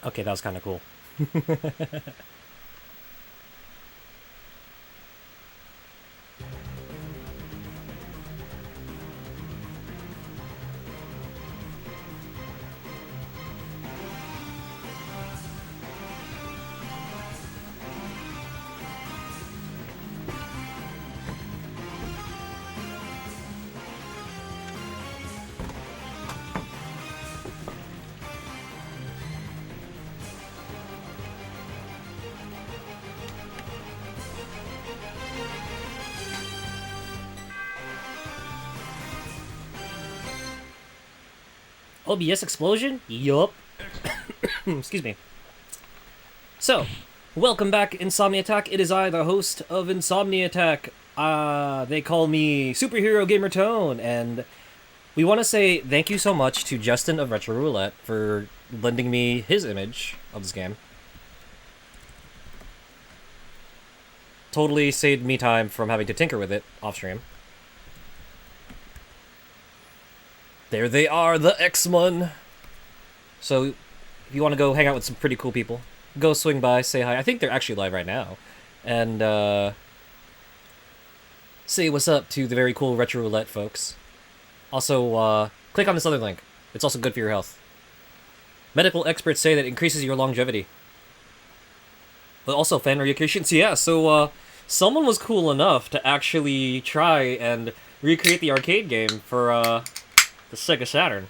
Okay, that was kind of cool. OBS explosion? Yup. Excuse me. So, welcome back, Insomni-Attack. It is I, the host of Insomni-Attack. They call me Superhero Gamer Tone, and we want to say thank you so much to Justin of Retro Roulette for lending me his image of this game. Totally saved me time from having to tinker with it off-stream. There they are, the X-Men! So, if you want to go hang out with some pretty cool people, go swing by, say hi. I think they're actually live right now. And, say what's up to the very cool Retro Roulette folks. Also, click on this other link. It's also good for your health. Medical experts say that it increases your longevity. But also fan recreations, yeah, so, someone was cool enough to actually try and recreate the arcade game for, the Sega Saturn.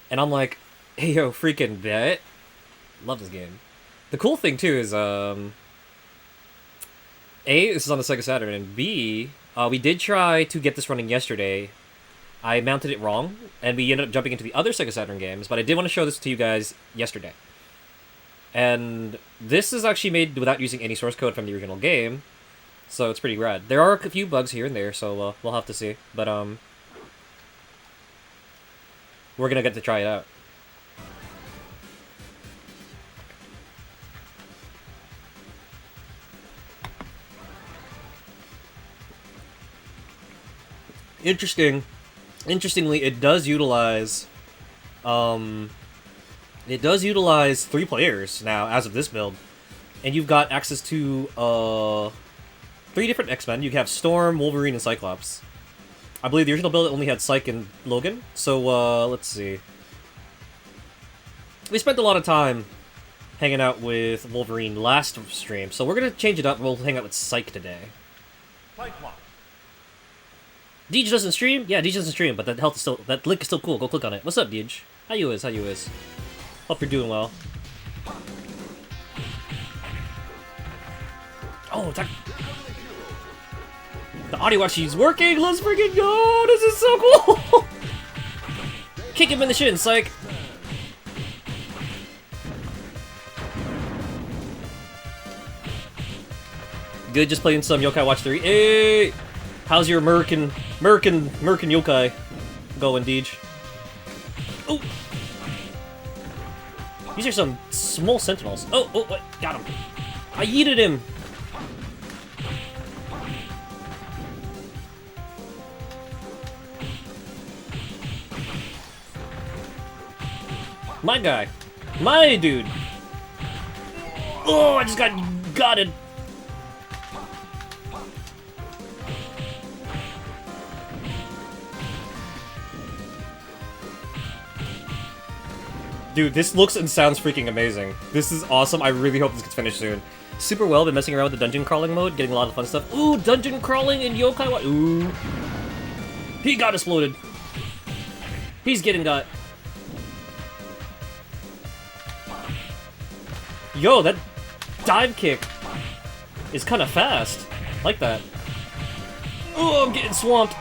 And I'm like, hey yo, freaking bet. Love this game. The cool thing too is, A, this is on the Sega Saturn, and B, we did try to get this running yesterday. I mounted it wrong, and we ended up jumping into the other Sega Saturn games, but I did want to show this to you guys yesterday. And this is actually made without using any source code from the original game, so it's pretty rad. There are a few bugs here and there, so we'll have to see. But, we're gonna get to try it out. Interestingly, it does utilize 3 players now as of this build, and you've got access to 3 different X-Men. You have Storm, Wolverine, and Cyclops. I believe the original build only had Psych and Logan, so, let's see. We spent a lot of time hanging out with Wolverine last stream, so we're gonna change it up and we'll hang out with Psych today. Deej doesn't stream? Yeah, Deej doesn't stream, but that link is still cool. Go click on it. What's up, Deej? How you is? Hope you're doing well. Oh, that... The audio actually is working! Let's freaking go! This is so cool! Kick him in the shin, psych! Good, just playing some Yokai Watch 3. Hey! How's your American Yokai going, Deej? Oh! These are some small sentinels. Oh, wait, got him. I yeeted him! My guy. My dude. Oh, I just got it. Dude, this looks and sounds freaking amazing. This is awesome. I really hope this gets finished soon. Super well, been messing around with the dungeon crawling mode, getting a lot of fun stuff. Ooh, dungeon crawling in Yokai. Ooh. He got exploded. He's getting got. Yo, that dive kick is kind of fast. Like that. Oh, I'm getting swamped.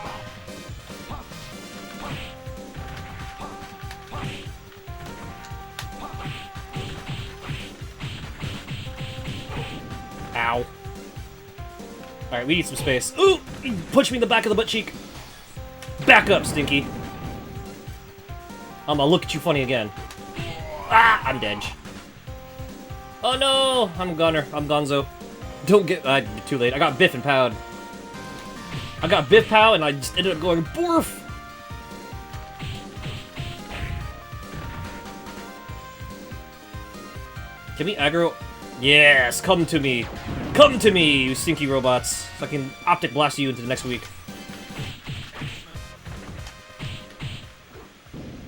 Ow. Alright, we need some space. Ooh! Punch me in the back of the butt cheek. Back up, Stinky. I'm gonna look at you funny again. Ah! I'm dead. Oh no! I'm Gunner. I'm Gonzo. Don't get... too late. I got Biff and Powed. I got Biff Pow and I just ended up going BORF! Can we aggro? Yes, come to me. Come to me, you stinky robots. So I can optic blast you into the next week.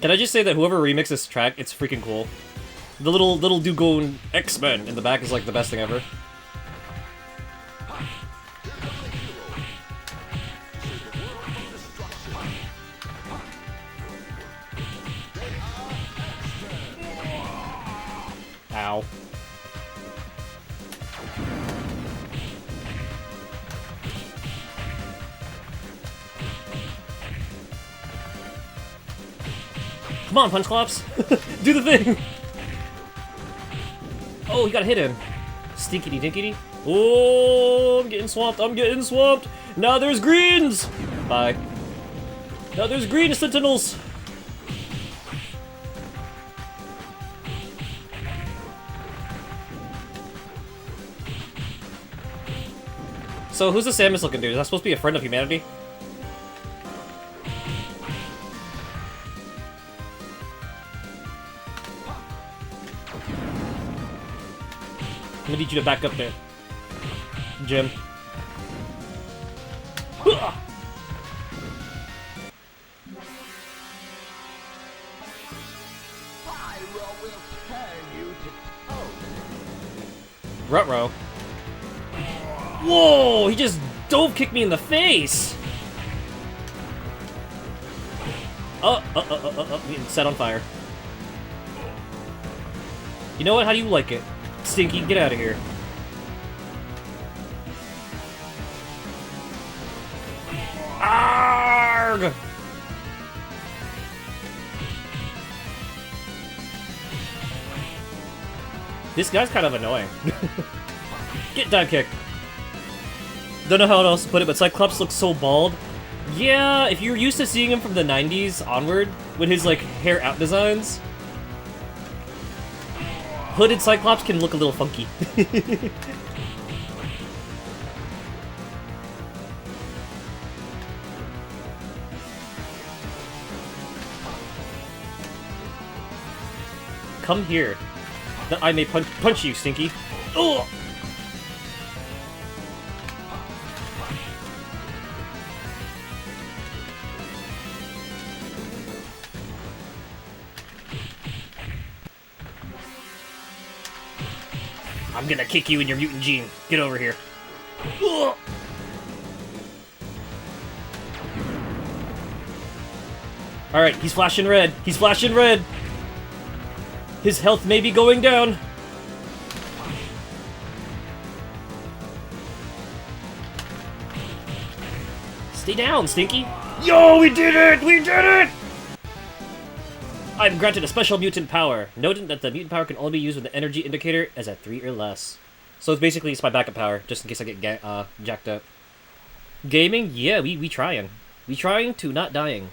Can I just say that whoever remixed this track, it's freaking cool. The little Dugong X-Men in the back is like the best thing ever. Ow. Come on, Punch Clops! Do the thing! Oh, he got hit him. Stinkity dinkity. Oh, I'm getting swamped, I'm getting swamped! Now there's greens! Bye. Now there's green sentinels! So, who's the Samus looking dude? Is that supposed to be a friend of humanity? I'm gonna need you to back up there, Jim. Ruh-roh. Whoa! He just dove kicked me in the face! Getting set on fire. You know what? How do you like it? Stinky, get out of here. Arrgh! This guy's kind of annoying. Get dive kick. Don't know how else to put it, but Cyclops looks so bald. Yeah, if you're used to seeing him from the 90s onward, with his, like, hair out designs, hooded Cyclops can look a little funky. Come here, that I may punch you, Stinky. Ugh! I'm gonna kick you in your mutant gene. Get over here. Ugh! Alright, he's flashing red. He's flashing red. His health may be going down. Stay down, Stinky. Yo, we did it! We did it! I'm granted a special mutant power. Noting that the mutant power can only be used when the energy indicator is at 3 or less. So it's basically my backup power, just in case I get jacked up. Gaming? Yeah, we trying. We trying to not dying.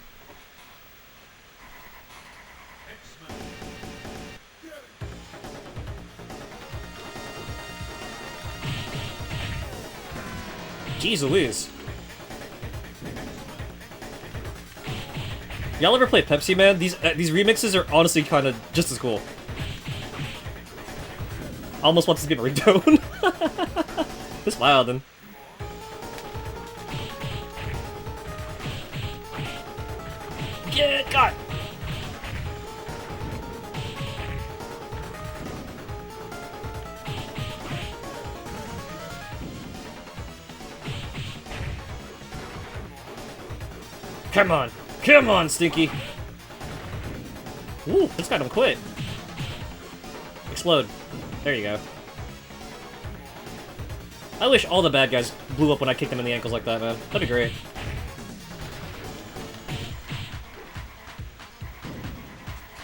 Jeez Louise. Y'all ever play Pepsi Man? These remixes are honestly kind of just as cool. I almost want this to be a ringtone. It's wild, then. Get got. Come on! Come on, Stinky! Ooh, this guy don't quit. Explode. There you go. I wish all the bad guys blew up when I kicked them in the ankles like that, man. That'd be great.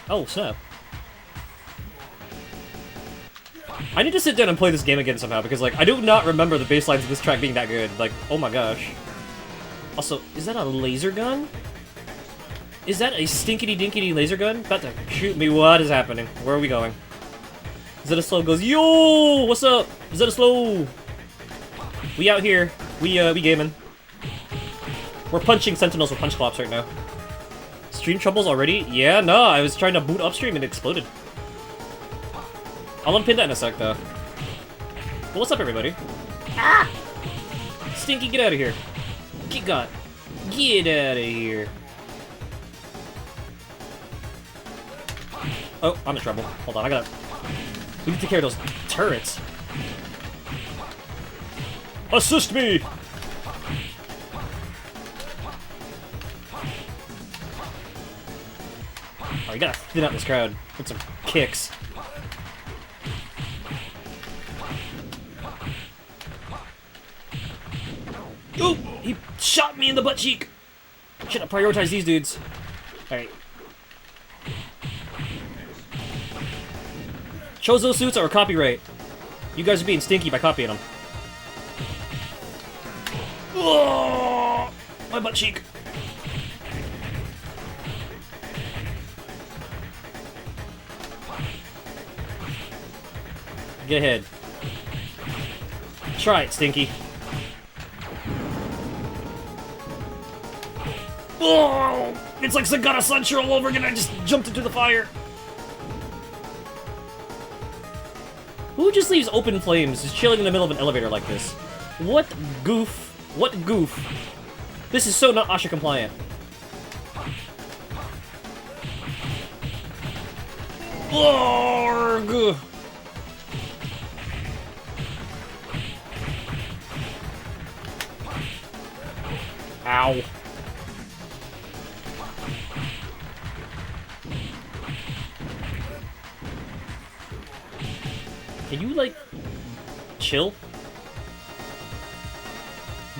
Oh, snap. I need to sit down and play this game again somehow, because, like, I do not remember the bass lines of this track being that good. Like, oh my gosh. Also, is that a laser gun? Is that a stinkity-dinkity laser gun? About to shoot me. What is happening? Where are we going? Zeta Slow goes, yo! What's up? Zeta Slow! We out here. We gaming. We're punching Sentinels with Punch Clops right now. Stream troubles already? Yeah, no, I was trying to boot upstream and it exploded. I'll unpin that in a sec, though. Well, what's up, everybody? Ah! Stinky, get out of here. Get out of here. Oh, I'm in trouble. Hold on, we need to take care of those turrets. Assist me! Oh, you gotta thin out this crowd with some kicks. Ooh! He shot me in the butt cheek! Should have prioritized these dudes. Alright. Chozo suits are a copyright. You guys are being stinky by copying them. Oh, my butt cheek. Get ahead. Try it, Stinky. Oh, it's like Sagata Sancho all over again. I just jumped into the fire. Who just leaves open flames, just chilling in the middle of an elevator like this? What goof? What goof? This is so not Asha compliant. Org! Ow. Can you, like, chill?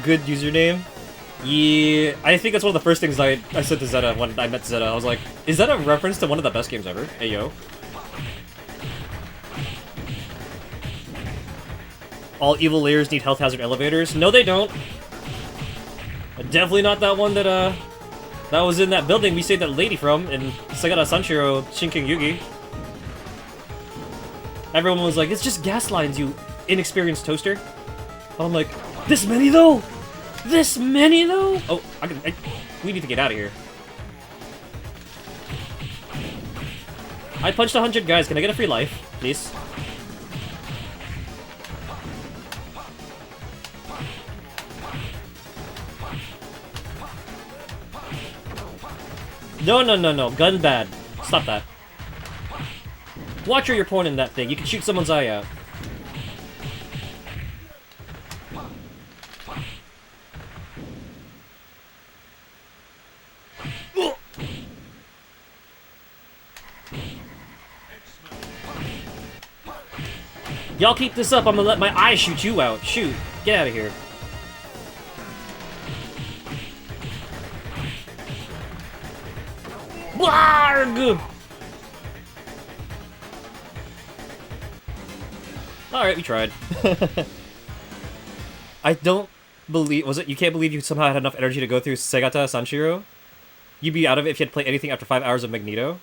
Good username? Yeah, I think that's one of the first things I said to Zeta when I met Zeta. I was like, is that a reference to one of the best games ever? Hey, yo. All evil layers need health hazard elevators? No, they don't. Definitely not that one that was in that building we saved that lady from in Sagata Sanshiro Shinken Yugi. Everyone was like, it's just gas lines, you inexperienced toaster. But I'm like, this many though? This many though? Oh, we need to get out of here. I punched 100 guys. Can I get a free life, please? No, no, no, no. Gun bad. Stop that. Watch where you're pointing that thing. You can shoot someone's eye out. Y'all keep this up, I'm gonna let my eye shoot you out. Shoot. Get out of here. Blarg! Alright, we tried. I don't believe... Was it? You can't believe you somehow had enough energy to go through Segata Sanshiro? You'd be out of it if you had to play anything after 5 hours of Magneto?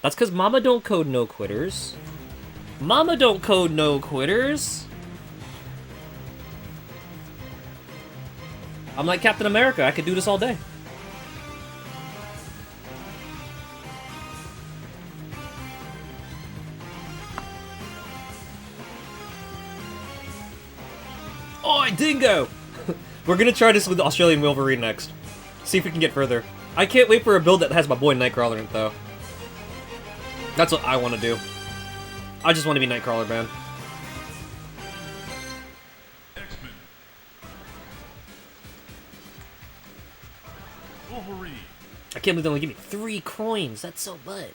That's because Mama don't code no quitters. Mama don't code no quitters. I'm like Captain America. I could do this all day. Oi, dingo! We're gonna try this with Australian Wolverine next. See if we can get further. I can't wait for a build that has my boy Nightcrawler in it, though. That's what I want to do. I just want to be Nightcrawler, man. X-Men. Wolverine. I can't believe they only give me 3 coins. That's so much.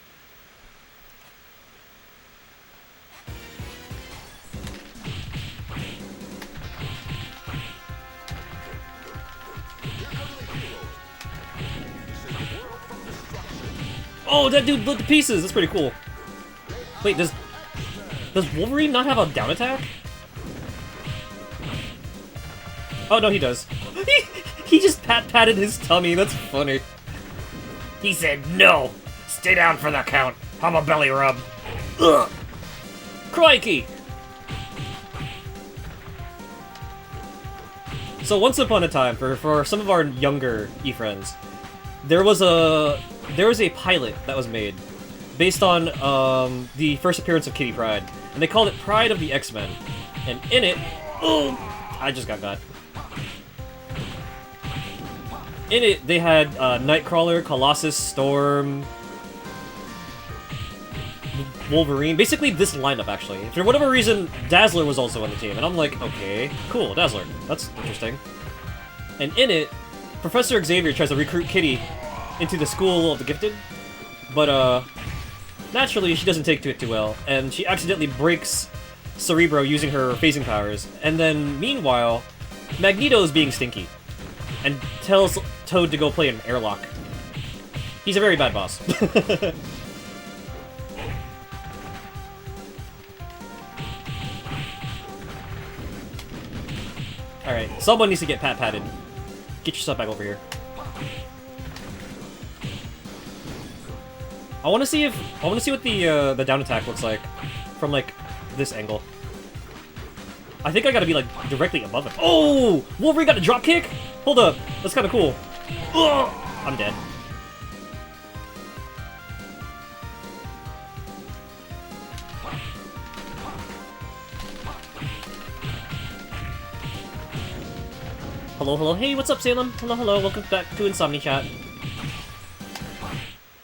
Oh, that dude blew to pieces. That's pretty cool. Wait, does Wolverine not have a down attack? Oh no, he does. He just patted his tummy. That's funny. He said, "No, stay down for the count. I'm a belly rub." Ugh. Crikey. So once upon a time, for some of our younger e-friends, there was a pilot that was made based on the first appearance of Kitty Pryde. and they called it Pride of the X-Men. And in it, oh, I just got. In it, they had Nightcrawler, Colossus, Storm, Wolverine. Basically, this lineup, actually. For whatever reason, Dazzler was also on the team. And I'm like, okay, cool, Dazzler. That's interesting. And in it, Professor Xavier tries to recruit Kitty into the School of the Gifted. But, naturally, she doesn't take to it too well. And she accidentally breaks Cerebro using her phasing powers. And then, meanwhile, Magneto is being stinky. And tells Toad to go play an airlock. He's a very bad boss. Alright, someone needs to get pat-patted. Get yourself back over here. I want to see what the down attack looks like from like this angle. I think I gotta be like directly above it. Oh, Wolverine got a drop kick. Hold up, that's kind of cool. Ugh, I'm dead. Hello, hello. Hey, what's up, Salem? Hello, hello. Welcome back to Insomni-Chat.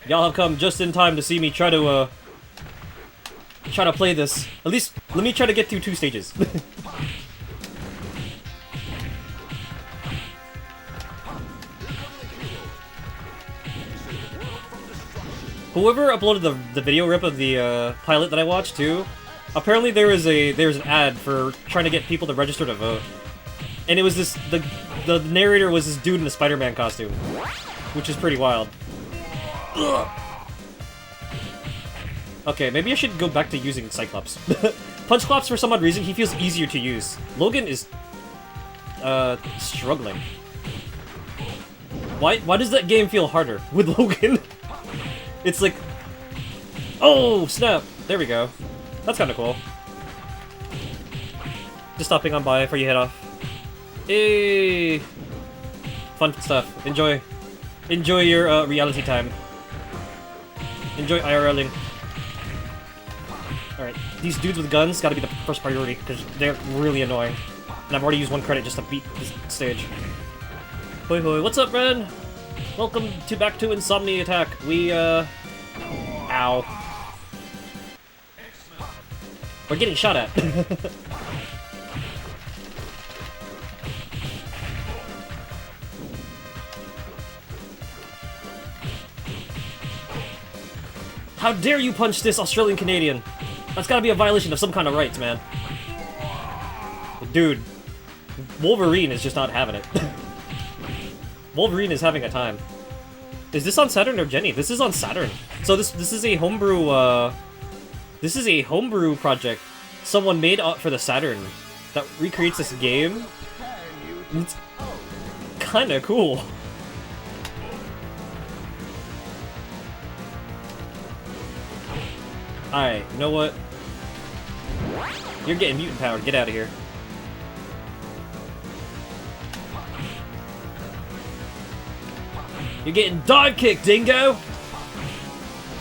Y'all have come just in time to see me try to play this. At least, let me try to get through 2 stages. Whoever uploaded the video rip of the pilot that I watched too, apparently there's an ad for trying to get people to register to vote, and it was the narrator was this dude in a Spider-Man costume, which is pretty wild. Ugh. Okay, maybe I should go back to using Cyclops. Punchclops, for some odd reason, he feels easier to use. Logan is struggling. Why does that game feel harder with Logan? It's like, oh snap! There we go. That's kind of cool. Just stopping on by before you head off. Hey, fun stuff. Enjoy your reality time. Enjoy IRLing. All right, these dudes with guns got to be the first priority because they're really annoying. And I've already used 1 credit just to beat this stage. Hoi hoi, what's up, Ren? Welcome back to Insomni-Attack. We, ow. We're getting shot at. How dare you punch this Australian Canadian? That's gotta be a violation of some kind of rights, man. Dude, Wolverine is just not having it. Wolverine is having a time. Is this on Saturn or Jenny? This is on Saturn. So this is a homebrew project someone made for the Saturn that recreates this game. It's kind of cool. Alright, you know what? You're getting mutant power. Get out of here. You're getting dive kicked, dingo!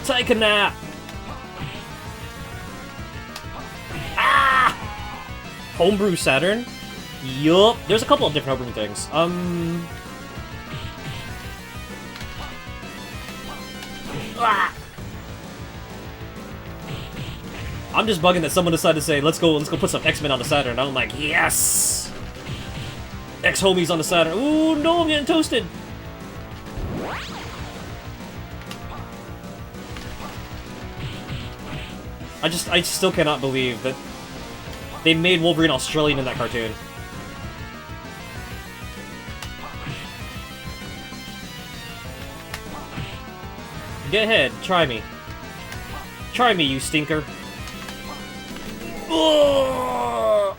Take a nap! Ah! Homebrew Saturn? Yup. There's a couple of different homebrew things. Ah! I'm just bugging that someone decided to say, let's go put some X-Men on the Saturn. And I'm like, yes! X-Homies on the Saturn. Ooh, no, I'm getting toasted! I still cannot believe that they made Wolverine Australian in that cartoon. Get ahead, try me. Try me, you stinker. Will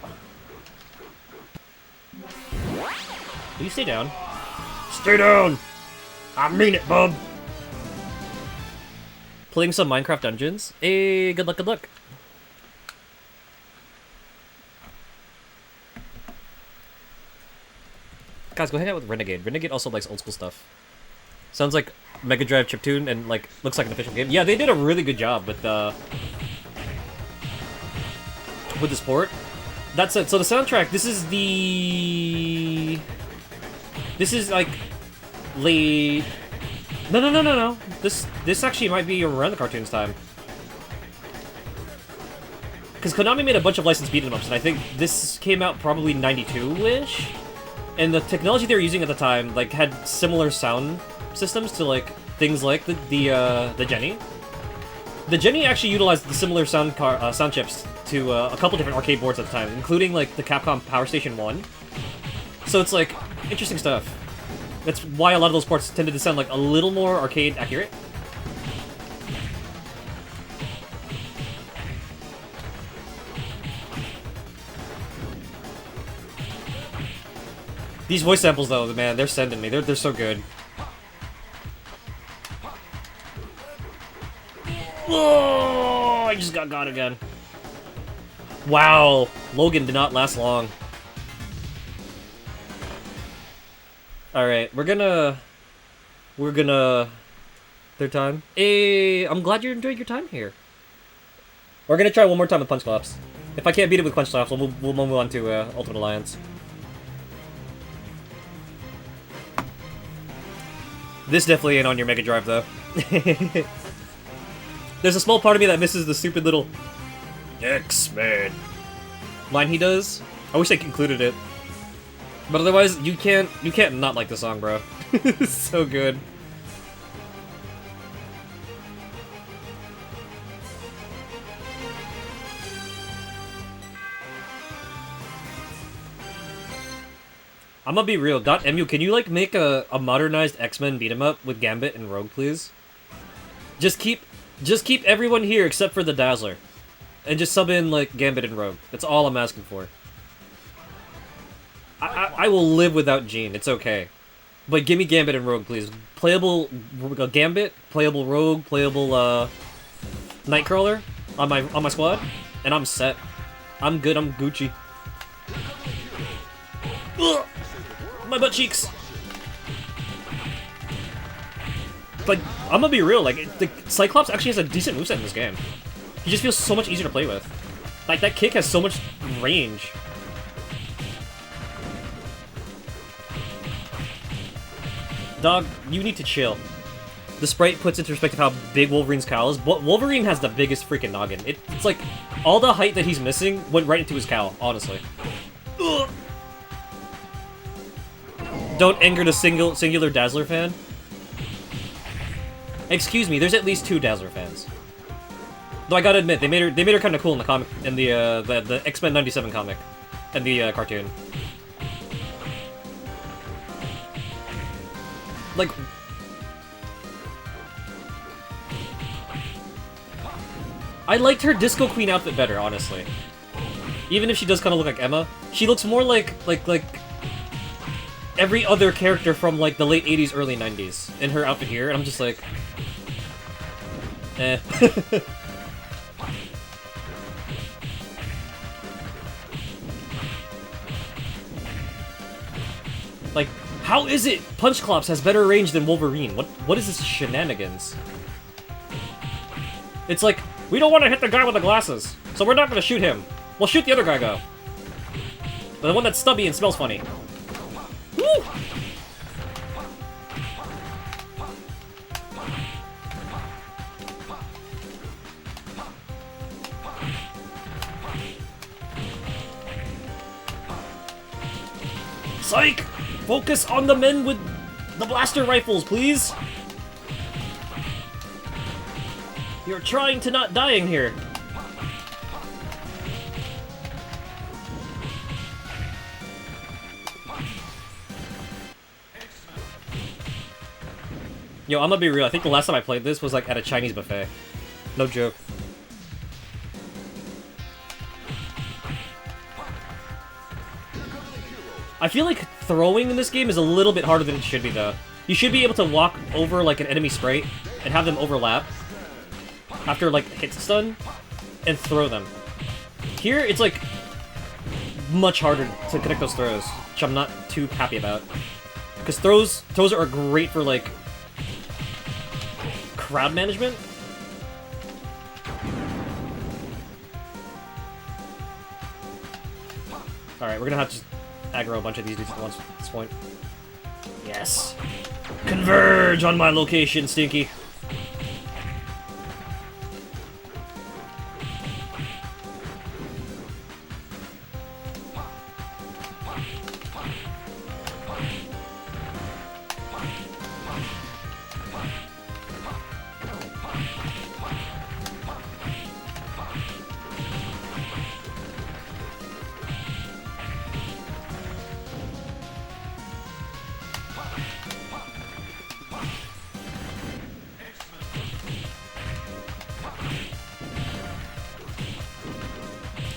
you stay down? Stay down! I mean it, bub! Playing some Minecraft Dungeons? Hey, good luck, good luck. Guys, go hang out with Renegade. Renegade also likes old school stuff. Sounds like Mega Drive chiptune and like looks like an official game. Yeah, they did a really good job with with this port. That's it. So the soundtrack, this is like late. No. This actually might be around the cartoon's time. Because Konami made a bunch of licensed beat 'em ups, and I think this came out probably 92-ish. And the technology they were using at the time, like, had similar sound systems to, like, things like the Jenny. The Jenny actually utilized the similar sound chips to a couple different arcade boards at the time, including, like, the Capcom Power Station 1. So it's, like, interesting stuff. That's why a lot of those ports tended to sound, like, a little more arcade accurate. These voice samples, though, man, they're sending me. They're so good. Oh, I just got again. Wow, Logan did not last long. Alright, we're gonna... Third time? Hey, I'm glad you enjoyed your time here. We're gonna try one more time with Punch Claps. If I can't beat it with Punch Claps, we'll move on to Ultimate Alliance. This definitely ain't on your Mega Drive, though. There's a small part of me that misses the stupid little X-Men line he does. I wish I included it. But otherwise, you can't not like the song, bro. It's so good. I'm gonna be real. .mu, can you, like, make a modernized X-Men beat-em-up with Gambit and Rogue, please? Just keep everyone here except for the Dazzler. And just sub in, like, Gambit and Rogue. That's all I'm asking for. I will live without Jean. It's okay. But give me Gambit and Rogue, please. Playable Gambit, playable Rogue, playable, Nightcrawler on my squad, and I'm set. I'm good, I'm Gucci. Ugh! My butt cheeks! Like, I'm gonna be real, like, the Cyclops actually has a decent moveset in this game. He just feels so much easier to play with. Like, that kick has so much range. Dog, you need to chill. The sprite puts into perspective how big Wolverine's cowl is. Wolverine has the biggest freaking noggin. It's like, all the height that he's missing went right into his cowl, honestly. Ugh. Don't anger the singular Dazzler fan. Excuse me, there's at least 2 Dazzler fans. Though I gotta admit, they made her kind of cool in the comic, in the X-Men '97 comic, and the cartoon. Like, I liked her Disco Queen outfit better, honestly. Even if she does kind of look like Emma, she looks more like every other character from, like, the late 80s, early 90s in her outfit here, and I'm just like, eh. Like, how is it Punch Clops has better range than Wolverine? What is this shenanigans? It's like, we don't want to hit the guy with the glasses, so we're not going to shoot him. We'll shoot the other guy, though. The one that's stubby and smells funny. Woo! Psych! Focus on the men with the blaster rifles, please! You're trying to not die in here. Yo, I'm gonna be real. I think the last time I played this was, like, at a Chinese buffet. No joke. I feel like throwing in this game is a little bit harder than it should be, though. You should be able to walk over, like, an enemy sprite and have them overlap after, like, hit stun and throw them. Here, it's, like, much harder to connect those throws, which I'm not too happy about. Because throws are great for, like, crowd management. Alright, we're gonna have to aggro a bunch of these dudes at once at this point. Yes! Converge on my location, Stinky!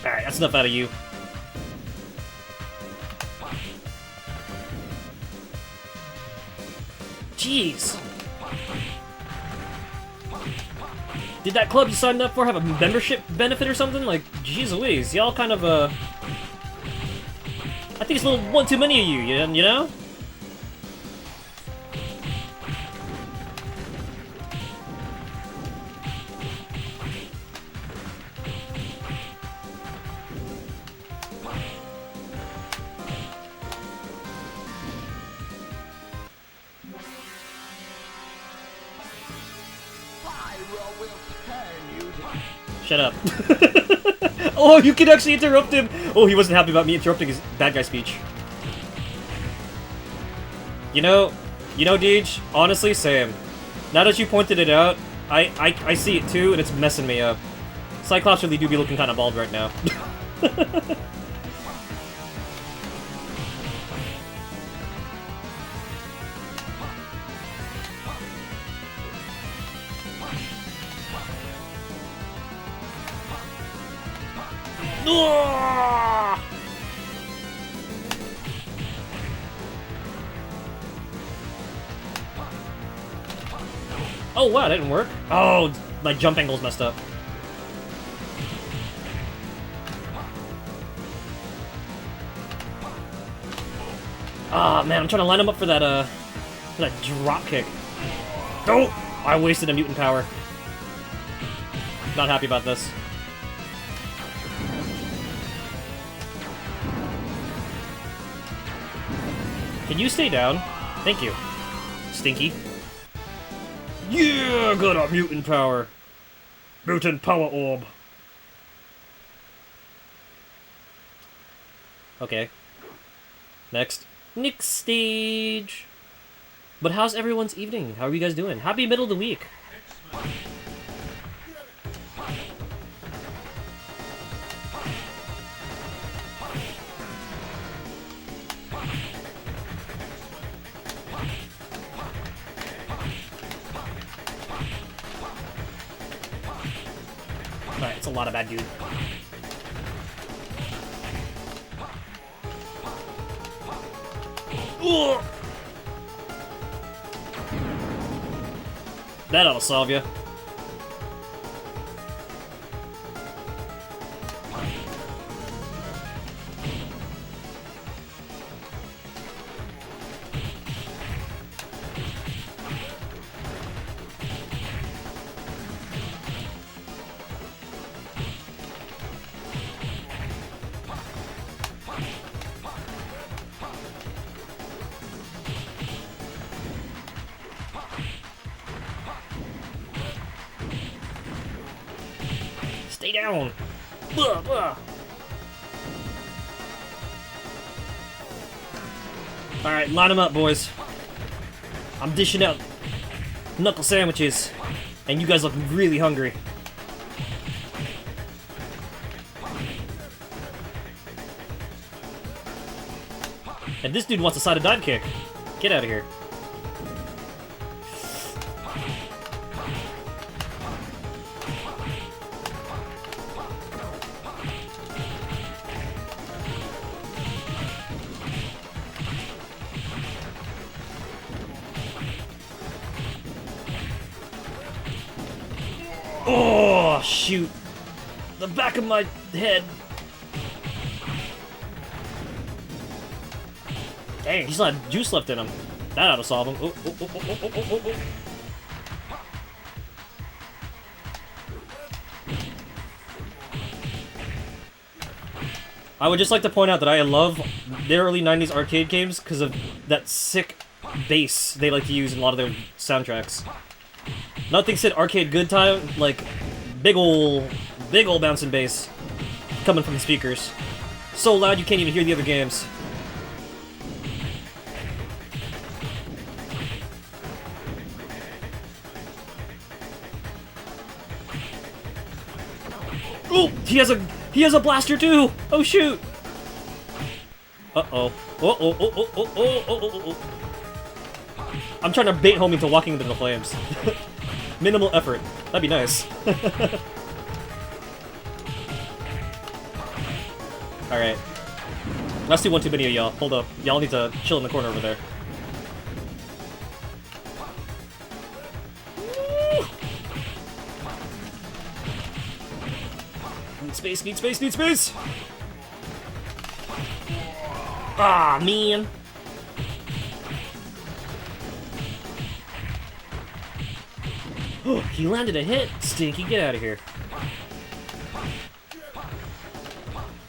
Alright, that's enough out of you. Jeez! Did that club you signed up for have a membership benefit or something? Like, jeez Louise, y'all kind of, I think it's a little one too many of you, you know? Shut up. Oh, you can actually interrupt him! Oh, he wasn't happy about me interrupting his bad guy speech. You know, Deej, honestly, same. Now that you pointed it out, I see it too, and it's messing me up. Cyclops really do be looking kind of bald right now. Oh wow, that didn't work. Oh, my jump angle's messed up. Ah man, I'm trying to line him up for that drop kick. Oh, I wasted a mutant power. Not happy about this. Can you stay down? Thank you. Stinky. Yeah, got a mutant power. Mutant power orb. Okay. Next. Next stage. But how's everyone's evening? How are you guys doing? Happy middle of the week. Alright, it's a lot of bad dude. Ugh. That ought to solve you. Stay down! Blah, blah. Alright, line them up, boys. I'm dishing out knuckle sandwiches, and you guys look really hungry. And this dude wants a side dive kick. Get out of here. Oh, shoot. The back of my head. Dang, he's not juice left in him. That ought to solve him. Oh, oh, oh, oh, oh, oh, oh, oh. I would just like to point out that I love the early 90s arcade games because of that sick bass they like to use in a lot of their soundtracks. Nothing said arcade good time like big ol' bouncing bass coming from the speakers. So loud you can't even hear the other games. Oh, he has a blaster too. Oh shoot. Uh-oh. Oh. I'm trying to bait homie into walking into the flames. Minimal effort. That'd be nice. Alright. Let's do one too many of y'all. Hold up. Y'all need to chill in the corner over there. Need space! Ah, man! He landed a hit! Stinky, get out of here.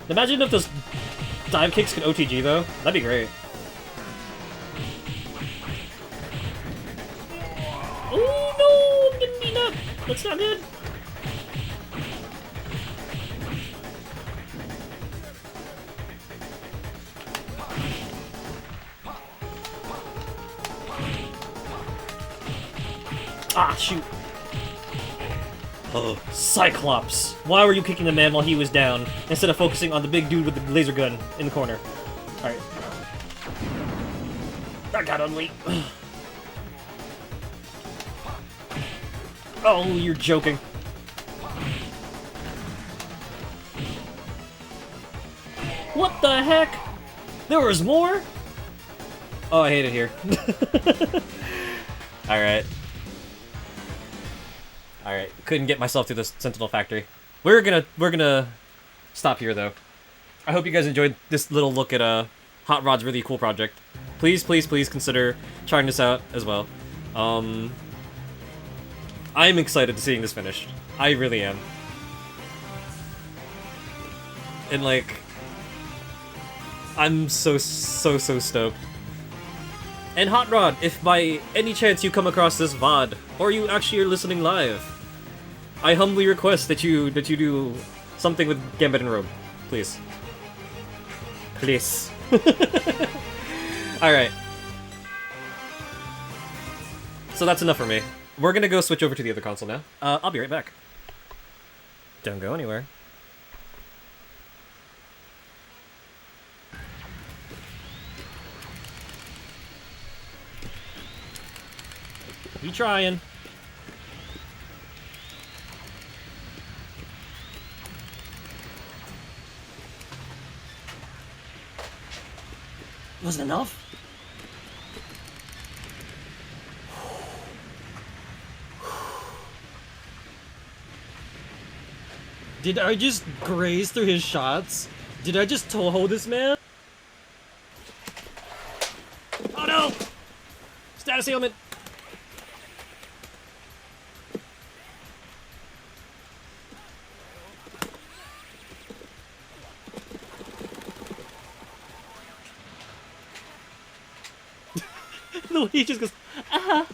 Imagine if those dive kicks could OTG, though. That'd be great. Oh, no! I'm getting beaten up! That's not good. Ah, shoot. Oh, Cyclops! Why were you kicking the man while he was down, instead of focusing on the big dude with the laser gun in the corner? Alright. That got ugly. Oh, you're joking. What the heck? There was more? Oh, I hate it here. Alright. Alright, couldn't get myself through this Sentinel Factory. We're gonna stop here, though. I hope you guys enjoyed this little look at Hot Rod's really cool project. Please consider trying this out as well. I'm excited to seeing this finished. I really am. And, like, I'm so stoked. And Hot Rod, if by any chance you come across this VOD, or you actually are listening live, I humbly request that you do something with Gambit and Robe. Please. Please. Alright. So that's enough for me. We're gonna go switch over to the other console now. I'll be right back. Don't go anywhere. You trying. Was it enough? Did I just graze through his shots? Did I just toho this man? Oh no! Status ailment! No, he just goes, ah.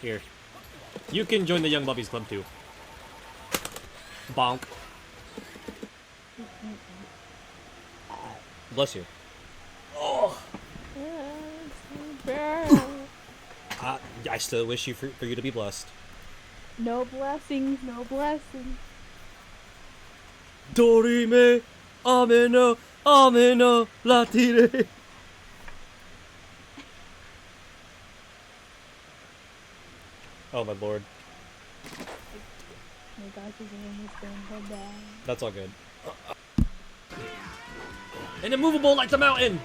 Here. You can join the Young Bubbies Club too. Bonk. Bless you. Oh. I still wish you for you to be blessed. No blessings, no blessings. Dorime, ameno, ameno, latire. Oh my lord. My gosh, his name has been so bad. That's all good. And immovable like the mountain!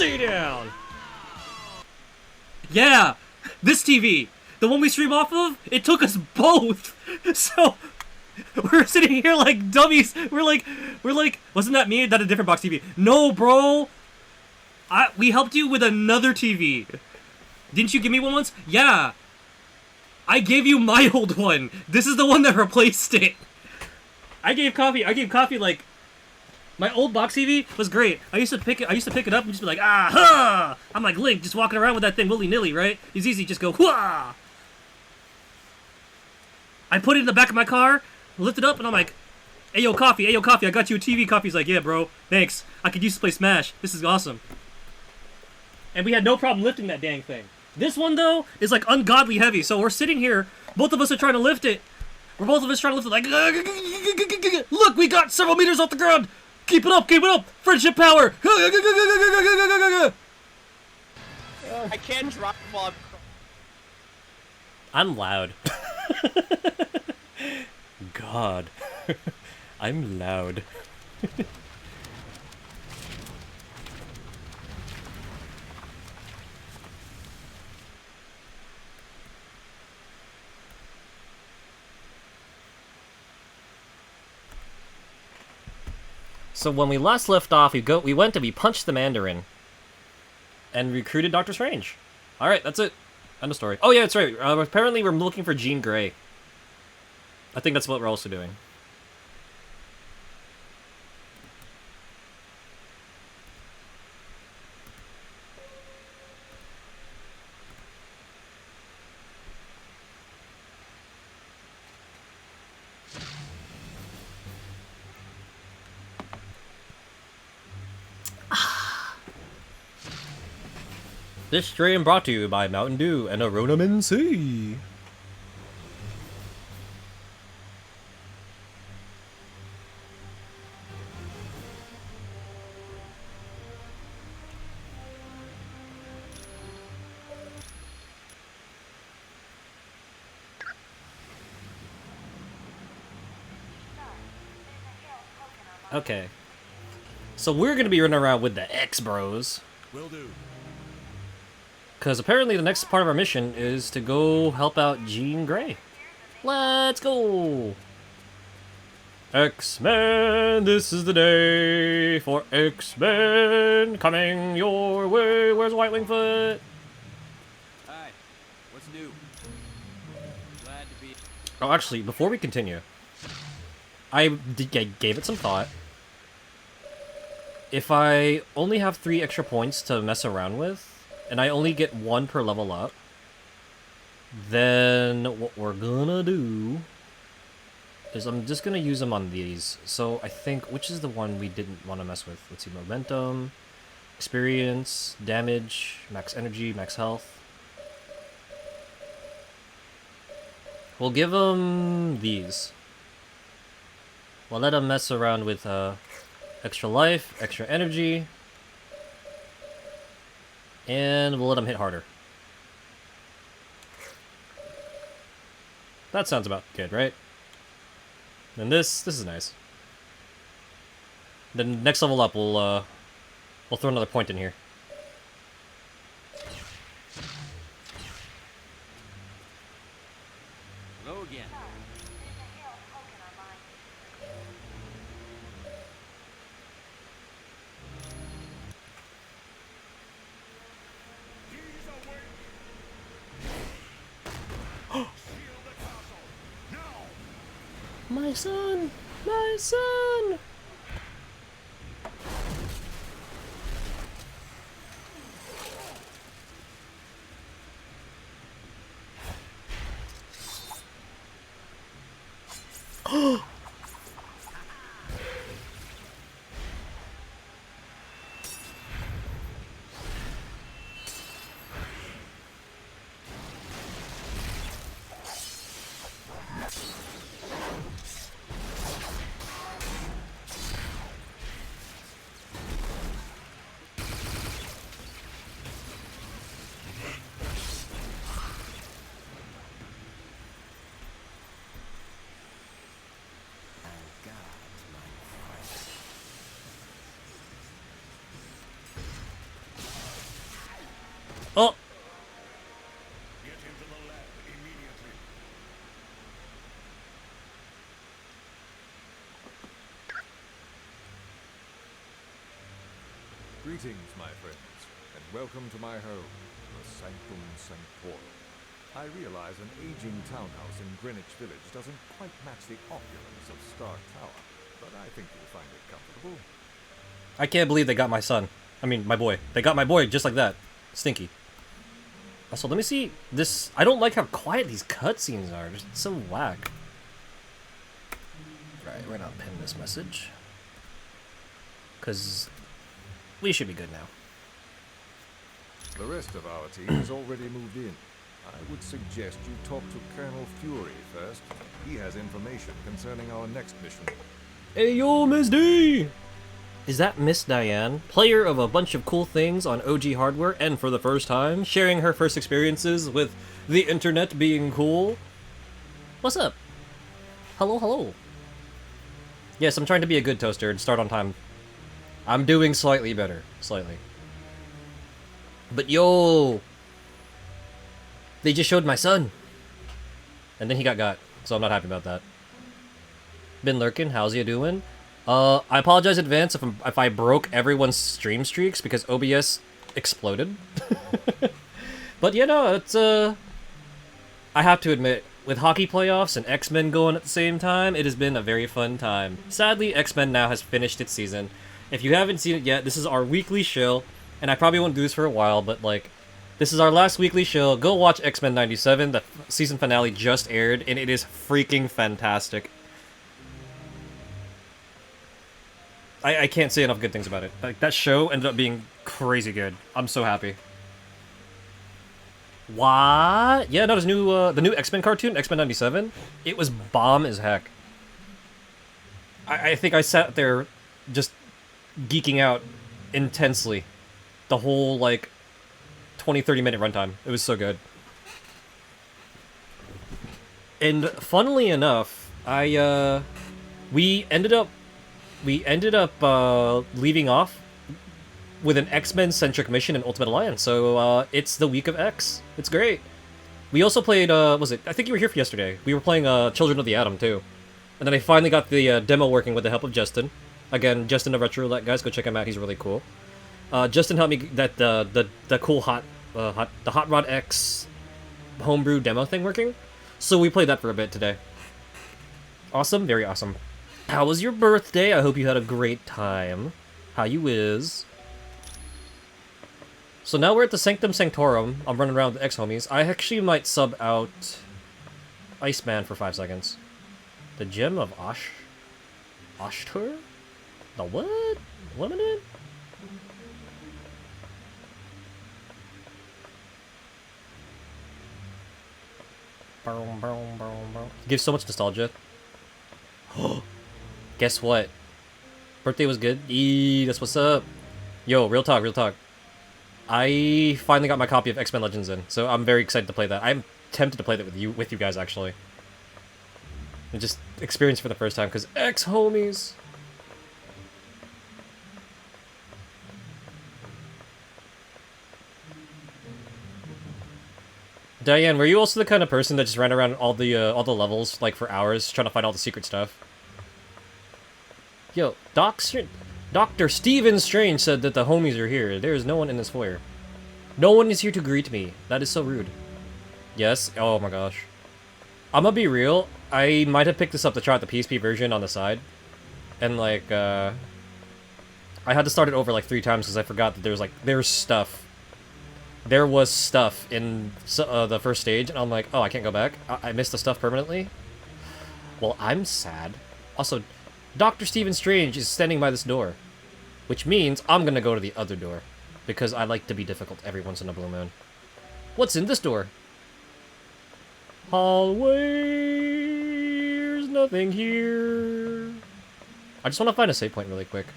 Stay down! Yeah! This TV! The one we stream off of, it took us both! So, we're sitting here like dummies. We're like, wasn't that me? That a different box TV? No, bro! We helped you with another TV. Didn't you give me one once? Yeah. I gave you my old one. This is the one that replaced it. I gave coffee like, my old box TV was great. I used to pick it up and just be like, ah, ha! I'm like Link, just walking around with that thing willy-nilly, right? It's easy, just go, wah! I put it in the back of my car, lift it up, and I'm like, Ayo, coffee, I got you a TV. Coffee's like, yeah, bro, thanks. I could use to play Smash. This is awesome. And we had no problem lifting that dang thing. This one, though, is like ungodly heavy, so we're sitting here, both of us are trying to lift it. We're both of us trying to lift it like, look, we got several meters off the ground! Keep it up! Friendship power! I can't drop while I'm loud. God. I'm loud. So when we last left off, we punched the Mandarin and recruited Doctor Strange. All right, that's it. End of story. Oh yeah, that's right. Apparently we're looking for Jean Grey. I think that's what we're also doing. This stream brought to you by Mountain Dew and Aronamin C. Okay. So we're gonna be running around with the X-Bros. Will do. Because apparently the next part of our mission is to go help out Jean Grey. Let's go! X-Men, this is the day for X-Men coming your way. Where's White Wingfoot? Hi, what's new? Glad to be. Oh, actually, before we continue, I gave it some thought. If I only have 3 extra points to mess around with, and I only get 1 per level up, then what we're gonna do is I'm just gonna use them on these. So I think, which is the one we didn't want to mess with? Let's see, momentum, experience, damage, max energy, max health. We'll give them these. We'll let them mess around with extra life, extra energy, and we'll let them hit harder. That sounds about good, right? And this is nice. Then next level up, we'll throw another point in here. Hello again. My son! My son! Greetings, my friends, and welcome to my home, the Sanctum Sanctorum. I realize an aging townhouse in Greenwich Village doesn't quite match the opulence of Stark Tower, but I think you'll find it comfortable. I can't believe they got my son. I mean, my boy. They got my boy just like that. Stinky. Also, let me see this. I don't like how quiet these cutscenes are. It's so whack. Right, we're gonna pin this message. Because we should be good now. The rest of our team has already moved in. I would suggest you talk to Colonel Fury first. He has information concerning our next mission. Hey yo, Miss D! Is that Miss Diane, player of a bunch of cool things on OG hardware and for the first time, sharing her first experiences with the internet being cool? What's up? Hello, hello. Yes, I'm trying to be a good toaster and start on time. I'm doing slightly better. Slightly. But yo! They just showed my son. And then he got. So I'm not happy about that. Been lurking, how's you doing? I apologize in advance if I broke everyone's stream streaks because OBS exploded. But you know, it's I have to admit, with hockey playoffs and X-Men going at the same time, it has been a very fun time. Sadly, X-Men now has finished its season. If you haven't seen it yet, this is our weekly show, and I probably won't do this for a while, but like, this is our last weekly show. Go watch X-Men 97. The season finale just aired, and it is freaking fantastic. I can't say enough good things about it. Like, that show ended up being crazy good. I'm so happy. What? Yeah, no, there's the new X-Men cartoon, X-Men 97. It was bomb as heck. I think I sat there just geeking out intensely. The whole, like, 20-30 minute runtime. It was so good. And funnily enough, we ended up leaving off with an X-Men centric mission in Ultimate Alliance. So it's the week of X. It's great. We also played I think you were here for yesterday. We were playing Children of the Atom too. And then I finally got the demo working with the help of Justin. Again, Justin the Retro Roulette, guys, go check him out. He's really cool. Justin helped me get the cool Hot Rod X homebrew demo thing working. So we played that for a bit today. Awesome, very awesome. How was your birthday? I hope you had a great time. How you is? So now we're at the Sanctum Sanctorum. I'm running around with the ex-homies. I actually might sub out Iceman for 5 seconds. The Gem of Ashtur? The what? 1 minute? Gives so much nostalgia. Guess what? Birthday was good. That's what's up. Yo, real talk, real talk. I finally got my copy of X-Men Legends in, so I'm very excited to play that. I'm tempted to play that with you guys, actually. And just experience for the first time, because X-homies! Diane, were you also the kind of person that just ran around all the levels, like, for hours, trying to find all the secret stuff? Yo, Dr. Stephen Strange said that the homies are here. There is no one in this foyer. No one is here to greet me. That is so rude. Yes? Oh my gosh. I'm gonna be real. I might have picked this up to try out the PSP version on the side. And, like, I had to start it over, like, 3 times because I forgot that there's stuff. There was stuff in the first stage, and I'm like, oh, I can't go back? I missed the stuff permanently? Well, I'm sad. Also, Dr. Stephen Strange is standing by this door, which means I'm gonna go to the other door, because I like to be difficult every once in a blue moon. What's in this door? Hallway, there's nothing here. I just want to find a save point really quick.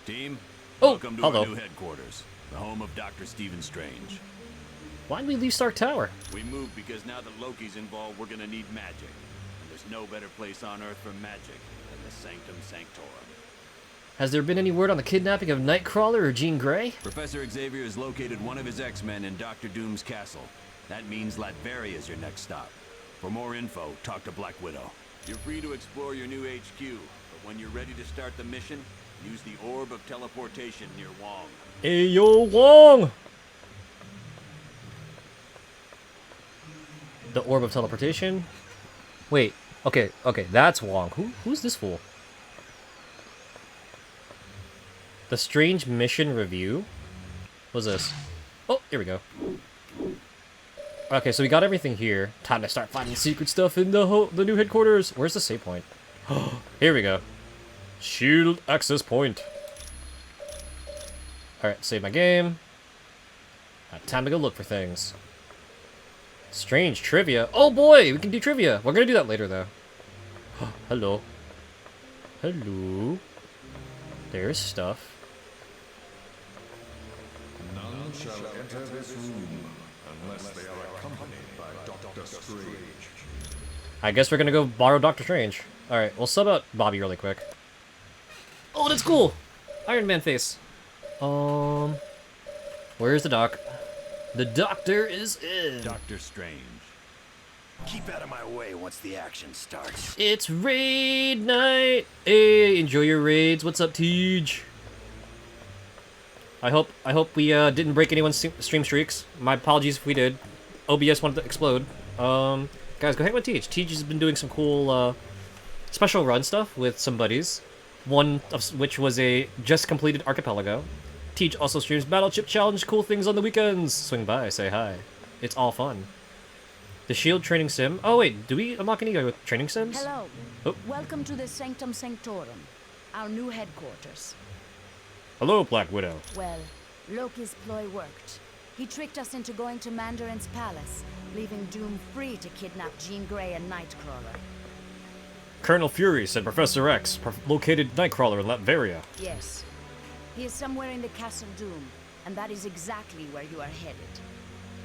Team, Oh, welcome to hello. our new headquarters, the home of Dr. Stephen Strange. Why'd we leave Stark Tower? We moved because now that Loki's involved, we're gonna need magic. And there's no better place on Earth for magic than the Sanctum Sanctorum. Has there been any word on the kidnapping of Nightcrawler or Jean Grey? Professor Xavier has located one of his X-Men in Dr. Doom's castle. That means Latveria is your next stop. For more info, talk to Black Widow. You're free to explore your new HQ, but when you're ready to start the mission, Use the orb of teleportation near Wong. Ayo, Wong! The orb of teleportation? Wait, okay, that's Wong. Who's this fool? The strange mission review? What's this? Oh, here we go. Okay, so we got everything here. Time to start finding secret stuff in the new headquarters. Where's the save point? Here we go. Shield access point. Alright, save my game. Time to go look for things. Strange trivia. Oh boy, we can do trivia. We're gonna do that later though. Hello. Hello. There's stuff. None shall enter this room unless they are accompanied by Doctor Strange. I guess we're gonna go borrow Doctor Strange. Alright, we'll sub out Bobby really quick. Oh, that's cool! Iron Man face. Where's the doc? The doctor is in. Doctor Strange. Keep out of my way once the action starts. It's raid night. Hey, enjoy your raids. What's up, Tej? I hope we didn't break anyone's stream streaks. My apologies if we did. OBS wanted to explode. Guys, go hang with Tej. Tej has been doing some cool special run stuff with some buddies. One of which was a just completed archipelago. Tej also streams Battleship Challenge cool things on the weekends. Swing by, say hi. It's all fun. The Shield training sim. Oh wait, do we unlock any with training sims? Hello. Oh. Welcome to the Sanctum Sanctorum, our new headquarters. Hello, Black Widow. Well, Loki's ploy worked. He tricked us into going to Mandarin's palace, leaving Doom free to kidnap Jean Grey and Nightcrawler. Colonel Fury said Professor X located Nightcrawler in Latveria. Yes. He is somewhere in the Castle Doom, and that is exactly where you are headed.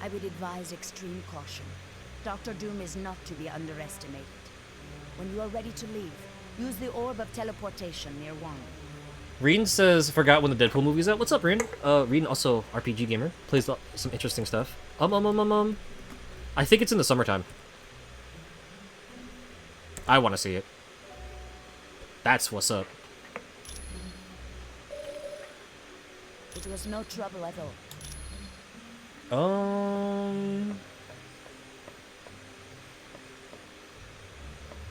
I would advise extreme caution. Dr. Doom is not to be underestimated. When you are ready to leave, use the orb of teleportation near Wong. Reen says, forgot when the Deadpool movie's out. What's up, Reen? Reen also RPG gamer. Plays some interesting stuff. I think it's in the summertime. I want to see it. That's what's up. It was no trouble at all.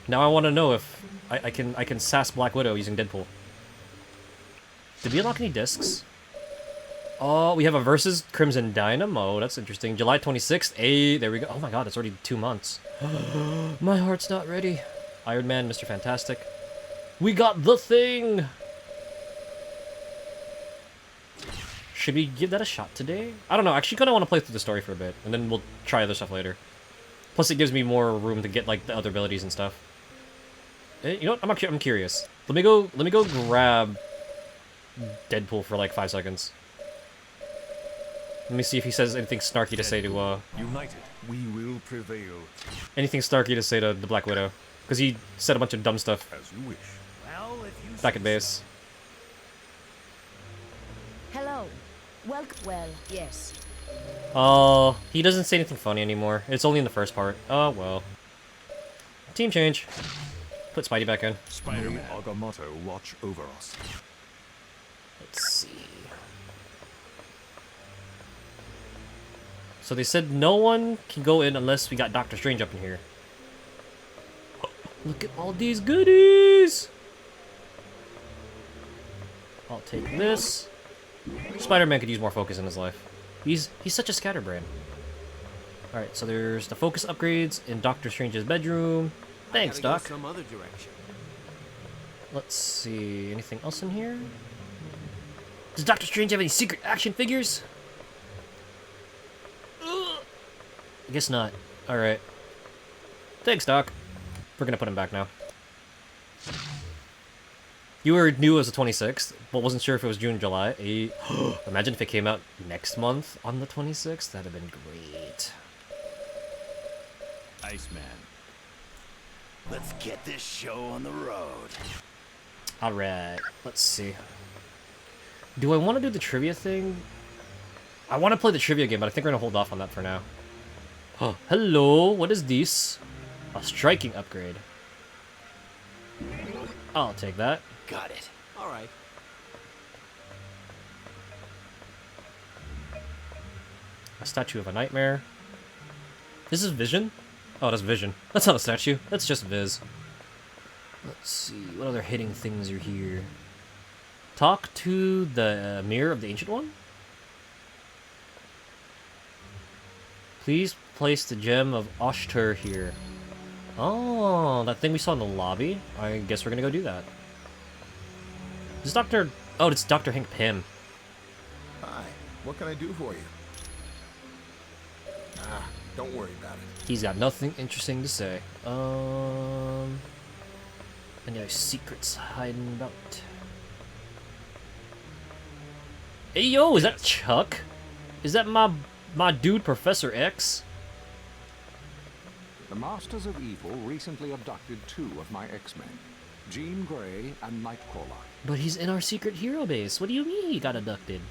Now I want to know if I can sass Black Widow using Deadpool. Did we unlock any discs? Oh, we have a versus Crimson Dynamo. That's interesting. July 26th. Hey, there we go. Oh my god, it's already 2 months. My heart's not ready. Iron Man, Mr. Fantastic. We got the thing! Should we give that a shot today? I don't know. I actually kind of want to play through the story for a bit, and then we'll try other stuff later. Plus, it gives me more room to get like the other abilities and stuff. You know what? I'm curious. Let me go grab Deadpool for like 5 seconds. Let me see if he says anything snarky to say to United, we will prevail. anything snarky to say to the Black Widow, because he said a bunch of dumb stuff As you wish. Well, if you back at base. Hello. Welcome. Well, yes. Oh, he doesn't say anything funny anymore. It's only in the first part. Oh well. Team change. Put Spidey back in. Spider-Man. Agamotto watch over us. Let's see. So they said no one can go in unless we got Doctor Strange up in here. Look at all these goodies! I'll take this. Spider-Man could use more focus in his life. He's such a scatterbrain. Alright, so there's the focus upgrades in Doctor Strange's bedroom. Thanks, I gotta Doc. go some other direction. Let's see. Anything else in here? Does Doctor Strange have any secret action figures? Ugh. I guess not. Alright. Thanks, Doc. We're gonna put him back now. You were new as the 26th, but wasn't sure if it was June or July. Imagine if it came out next month on the 26th. That'd have been great. Iceman. Let's get this show on the road. Alright, let's see. Do I want to do the trivia thing? I want to play the trivia game, but I think we're going to hold off on that for now. Oh, hello, what is this? A striking upgrade. I'll take that. Got it. All right. A statue of a nightmare. This is Vision? Oh, that's Vision. That's not a statue. That's just Viz. Let's see. What other hitting things are here? Talk to the mirror of the Ancient One? Please place the gem of Oshtur here. Oh, that thing we saw in the lobby? I guess we're gonna go do that. This Dr. Oh, it's Dr. Hank Pym. Hi, what can I do for you? Ah, don't worry about it. He's got nothing interesting to say. Any other secrets hiding about? Hey yo, is that Chuck? Is that my dude Professor X? The Masters of Evil recently abducted 2 of my X-Men, Jean Grey and Nightcrawler. But he's in our secret hero base. What do you mean he got abducted?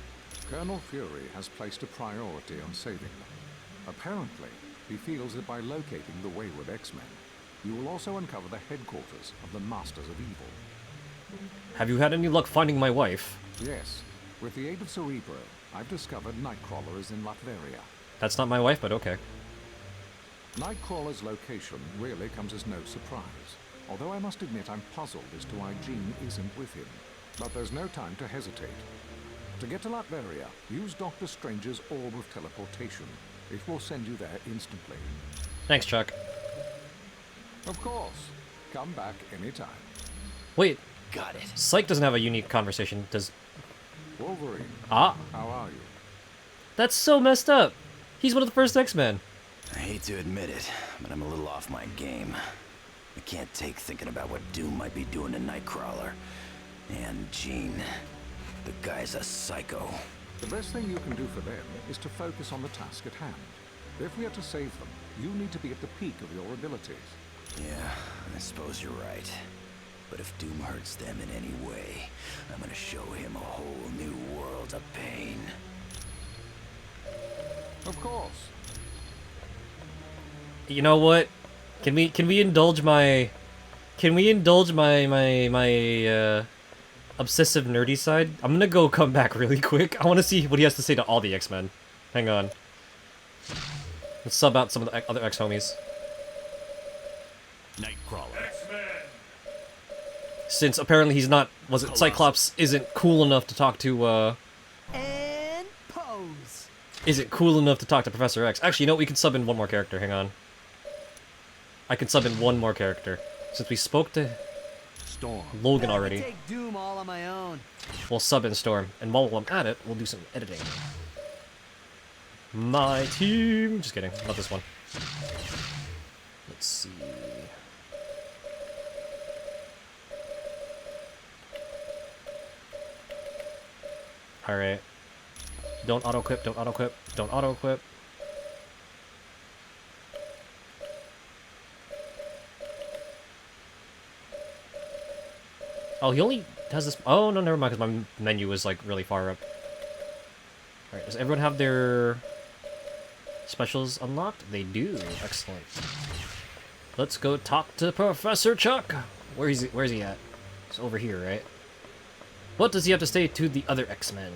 Colonel Fury has placed a priority on saving them. Apparently, he feels that by locating the wayward X-Men, you will also uncover the headquarters of the Masters of Evil. Have you had any luck finding my wife? Yes, with the aid of Cerebro, I've discovered Nightcrawler is in Latveria. That's not my wife, but okay. Nightcrawler's location really comes as no surprise, although I must admit I'm puzzled as to why Jean isn't with him. But there's no time to hesitate. To get to Latveria, use Doctor Strange's Orb of Teleportation. It will send you there instantly. Thanks, Chuck. Of course. Come back anytime. Wait, Got it. Psyche doesn't have a unique conversation. Does... Wolverine, Ah, how are you? that's so messed up. He's one of the first X-Men. I hate to admit it, but I'm a little off my game. I can't take thinking about what Doom might be doing to Nightcrawler. And Jean. The guy's a psycho. The best thing you can do for them is to focus on the task at hand. If we are to save them, you need to be at the peak of your abilities. Yeah, I suppose you're right. But if Doom hurts them in any way, I'm gonna show him a whole new world of pain. Of course. You know what? Can we indulge my obsessive nerdy side? I'm gonna go come back really quick. I want to see what he has to say to all the X-Men. Hang on. Let's sub out some of the other X-homies. Nightcrawler. X-Men. Since apparently he's not... Was it Cyclops isn't cool enough to talk to, And pose. Isn't cool enough to talk to Professor X. Actually, you know what? We can sub in one more character. Hang on. I can sub in one more character. Since we spoke to Storm. Logan Bet I could already, take Doom all on my own. we'll sub in Storm. And while I'm at it, we'll do some editing. My team... Just kidding. Not this one. Let's see... Alright. Don't auto-equip, don't auto-equip, don't auto-equip. Oh, he only has this... Oh, no, never mind, because my menu is, like, really far up. Alright, does everyone have their specials unlocked? They do. Excellent. Let's go talk to Professor Chuck! Where's he at? It's over here, right? What does he have to say to the other X-Men?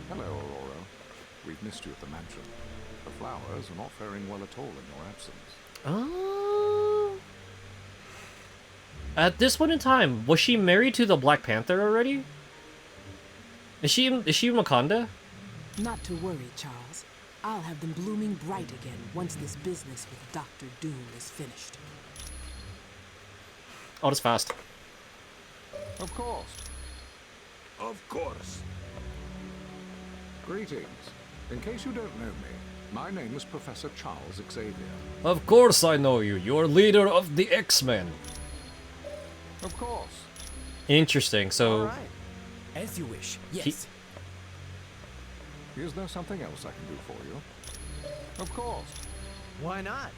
Hello, Aurora. We've missed you at the mansion. The flowers are not faring well at all in your absence. Oh. At this point in time, was she married to the Black Panther already? Is she in Wakanda? Not to worry, Charles. I'll have them blooming bright again once this business with Dr. Doom is finished. Oh, that's fast. Of course. Of course. Greetings. In case you don't know me, my name is Professor Charles Xavier. Of course I know you. You're leader of the X-Men. Of course. Interesting. So, All right. As you wish. Yes. Is there something else I can do for you? Of course. Why not?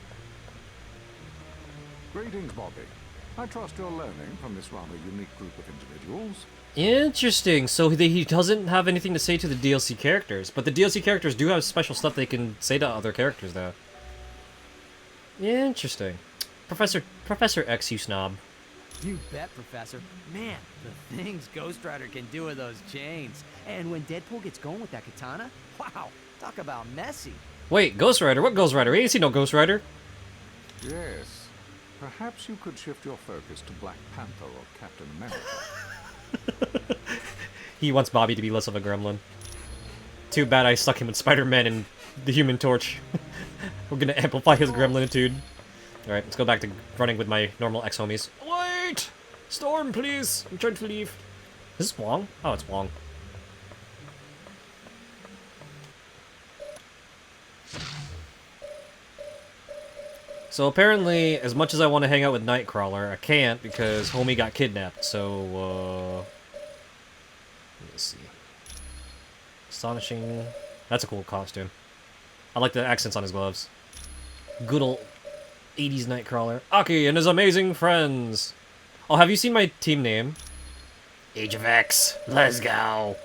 Greetings, Bobby. I trust you're learning from this rather unique group of individuals. interesting. So he doesn't have anything to say to the DLC characters, but the DLC characters do have special stuff they can say to other characters, though. Interesting. Professor X, you snob. You bet, Professor. Man, the things Ghost Rider can do with those chains. And when Deadpool gets going with that katana, wow, talk about messy. Wait, Ghost Rider? What Ghost Rider? We ain't seen no Ghost Rider. Yes. Perhaps you could shift your focus to Black Panther or Captain America. He wants Bobby to be less of a gremlin. Too bad I stuck him with Spider-Man and the Human Torch. We're gonna amplify his gremlinitude. Alright, let's go back to running with my normal ex-homies. Wait! Storm, please! I'm trying to leave. Is this Wong? Oh, it's Wong. So apparently, as much as I want to hang out with Nightcrawler, I can't because homie got kidnapped, so, let me see. Astonishing. That's a cool costume. I like the accents on his gloves. Good old 80s Nightcrawler. Aki and his amazing friends! Oh, have you seen my team name? Age of X. Let's go!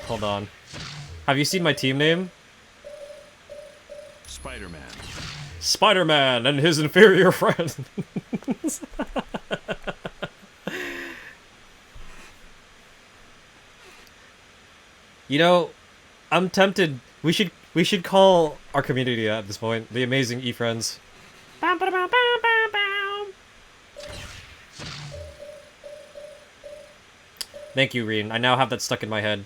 Hold on. Have you seen my team name? Spider-Man. Spider-Man and his inferior friends. You know, I'm tempted. We should call our community at this point the Amazing E-Friends. Thank you, Reen. I now have that stuck in my head.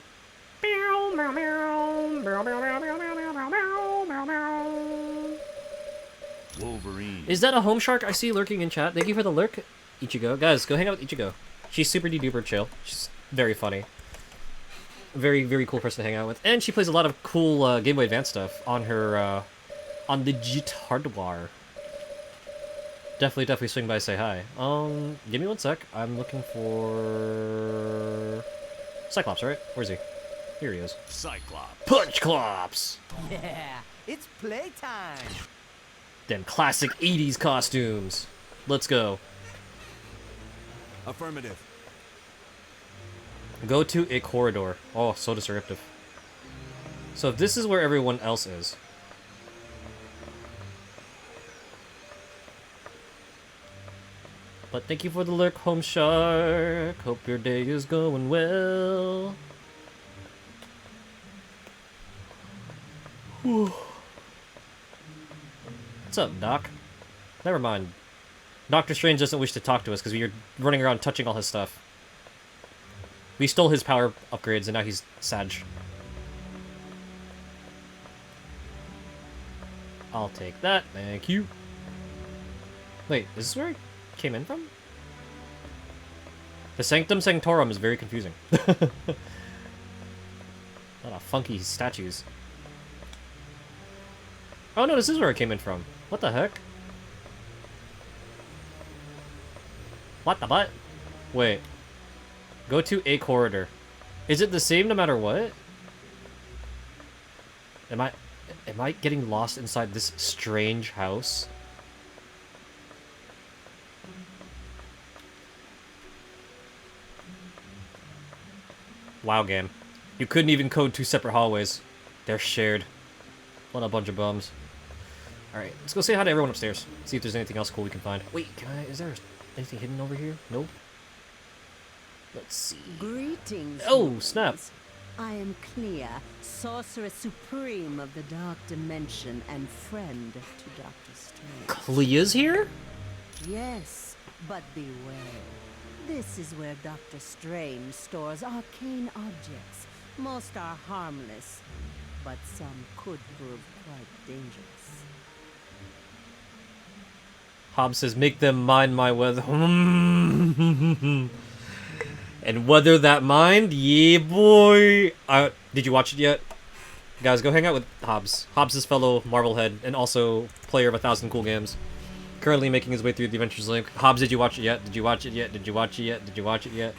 Wolverine. Is that a home shark I see lurking in chat? Thank you for the lurk, Ichigo. Guys, go hang out with Ichigo. She's super duper chill. She's very funny. Very, very cool person to hang out with. And she plays a lot of cool Game Boy Advance stuff on her, on the JIT hardware. Definitely swing by, say hi. Give me one sec. I'm looking for... Cyclops, right? Where's he? Here he is. Cyclops. Punchclops! Yeah, it's playtime. Them classic 80s costumes. Let's go. Affirmative. Go to a corridor. Oh, so disruptive. So this is where everyone else is. But thank you for the lurk, Home Shark. Hope your day is going well. Whew. What's up, Doc? Never mind. Doctor Strange doesn't wish to talk to us because we are running around touching all his stuff. We stole his power upgrades and now he's sad. I'll take that, thank you. Wait, is this where I came in from? The Sanctum Sanctorum is very confusing. A lot of funky statues. Oh no, this is where I came in from. What the heck? What the butt? Wait. Go to a corridor. Is it the same no matter what? Am I getting lost inside this strange house? Wow, game. You couldn't even code two separate hallways. They're shared. What a bunch of bums. Alright, let's go say hi to everyone upstairs. See if there's anything else cool we can find. Wait, is there anything hidden over here? Nope. Let's see. Greetings. Oh, snap. I am Clea, Sorceress Supreme of the Dark Dimension and friend to Dr. Strange. Clea's here? Yes, but beware. This is where Dr. Strange stores arcane objects. Most are harmless, but some could prove quite dangerous. Hobbs says, make them mind my weather. And weather that mind? Yeah, boy. Did you watch it yet? Guys, go hang out with Hobbs. Hobbs is fellow Marvel head and also player of 1,000 cool games. Currently making his way through the Adventures Link. Hobbs, did you watch it yet? Did you watch it yet? Did you watch it yet? Did you watch it yet?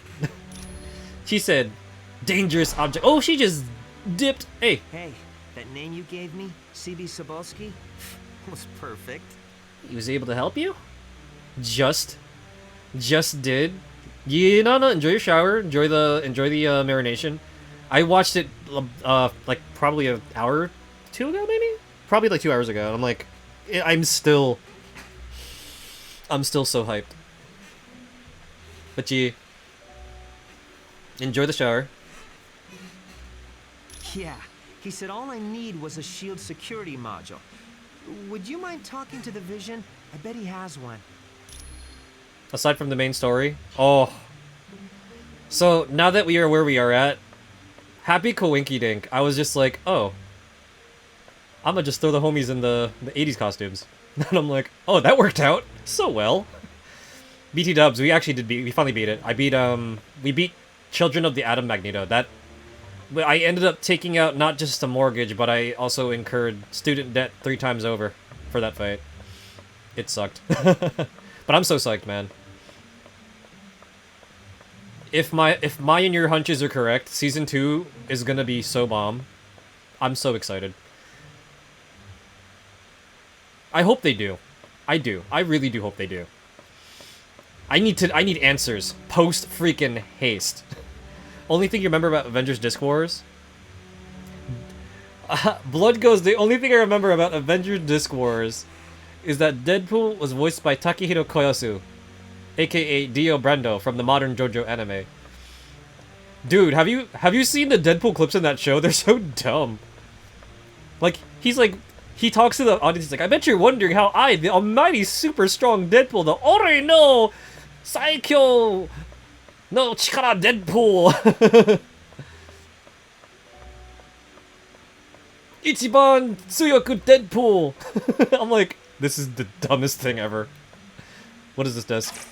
She said, dangerous object. Oh, she just dipped. Hey. Hey, that name you gave me, CB Sobolski, was perfect. He was able to help you? Just did. Yeah, no, enjoy your shower. Enjoy the marination. I watched it like probably an hour or two ago, maybe? Probably like 2 hours ago. I'm like, I'm still I'm still so hyped. But you enjoy the shower. Yeah, he said all I need was a shield security module. Would you mind talking to the Vision? I bet he has one. Aside from the main story, oh. So now that we are where we are at, happy coinky dink. I was just like, oh, I'm gonna just throw the homies in the 80s costumes. And I'm like, oh, that worked out so well. BT dubs, we actually did we finally beat it. We beat Children of the Atom Magneto. I ended up taking out not just a mortgage, but I also incurred student debt 3 times over for that fight. It sucked. But I'm so psyched, man. If my and your hunches are correct, Season 2 is gonna be so bomb. I'm so excited. I hope they do. I do. I really do hope they do. I need answers. Post freaking haste. Only thing you remember about Avengers Disc Wars? Blood goes, the only thing I remember about Avengers Disc Wars is that Deadpool was voiced by Takehiro Koyasu, aka Dio Brando from the modern JoJo anime. Dude, have you seen the Deadpool clips in that show? They're so dumb. Like, he talks to the audience, he's like, I bet you're wondering how I, the almighty super strong Deadpool, the Ore no Saikyo no Chikara Deadpool Ichiban Tsuyoku Deadpool. I'm like, this is the dumbest thing ever. What is this desk?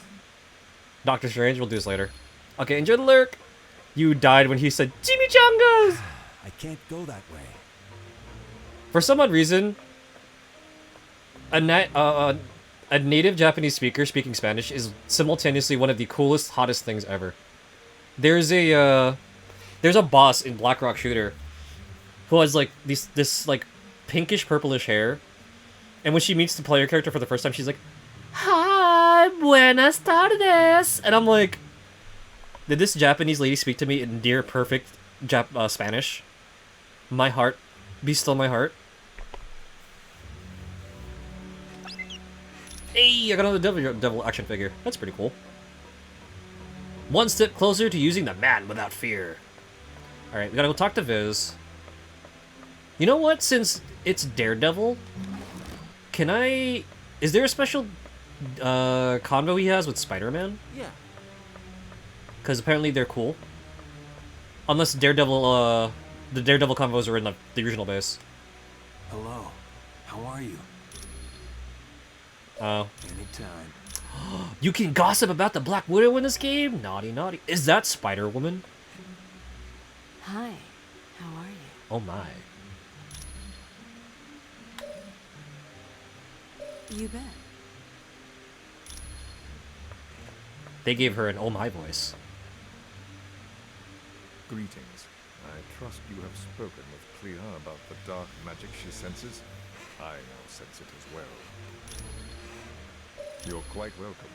Doctor Strange, we'll do this later. Okay, enjoy the lurk. You died when he said Chimichangas! I can't go that way. For some odd reason, a native Japanese speaker speaking Spanish is simultaneously one of the coolest, hottest things ever. There's a boss in Blackrock Shooter who has like this like pinkish purplish hair, and when she meets the player character for the first time, she's like, "Hi, buenas tardes," and I'm like, did this Japanese lady speak to me in near perfect Spanish? My heart, be still my heart. Hey, I got another devil action figure. That's pretty cool. One step closer to using the man without fear. Alright, we gotta go talk to Viz. You know what? Since it's Daredevil, is there a special convo he has with Spider-Man? Yeah. Because apparently they're cool. Unless Daredevil, the Daredevil convos are in the original base. Hello. How are you? Oh. Anytime. You can gossip about the Black Widow in this game? Naughty, naughty. Is that Spider-Woman? Hi. How are you? Oh my. You bet. They gave her an oh my voice. Greetings. I trust you have spoken with Clea about the dark magic she senses. I now sense it as well. You're quite welcome.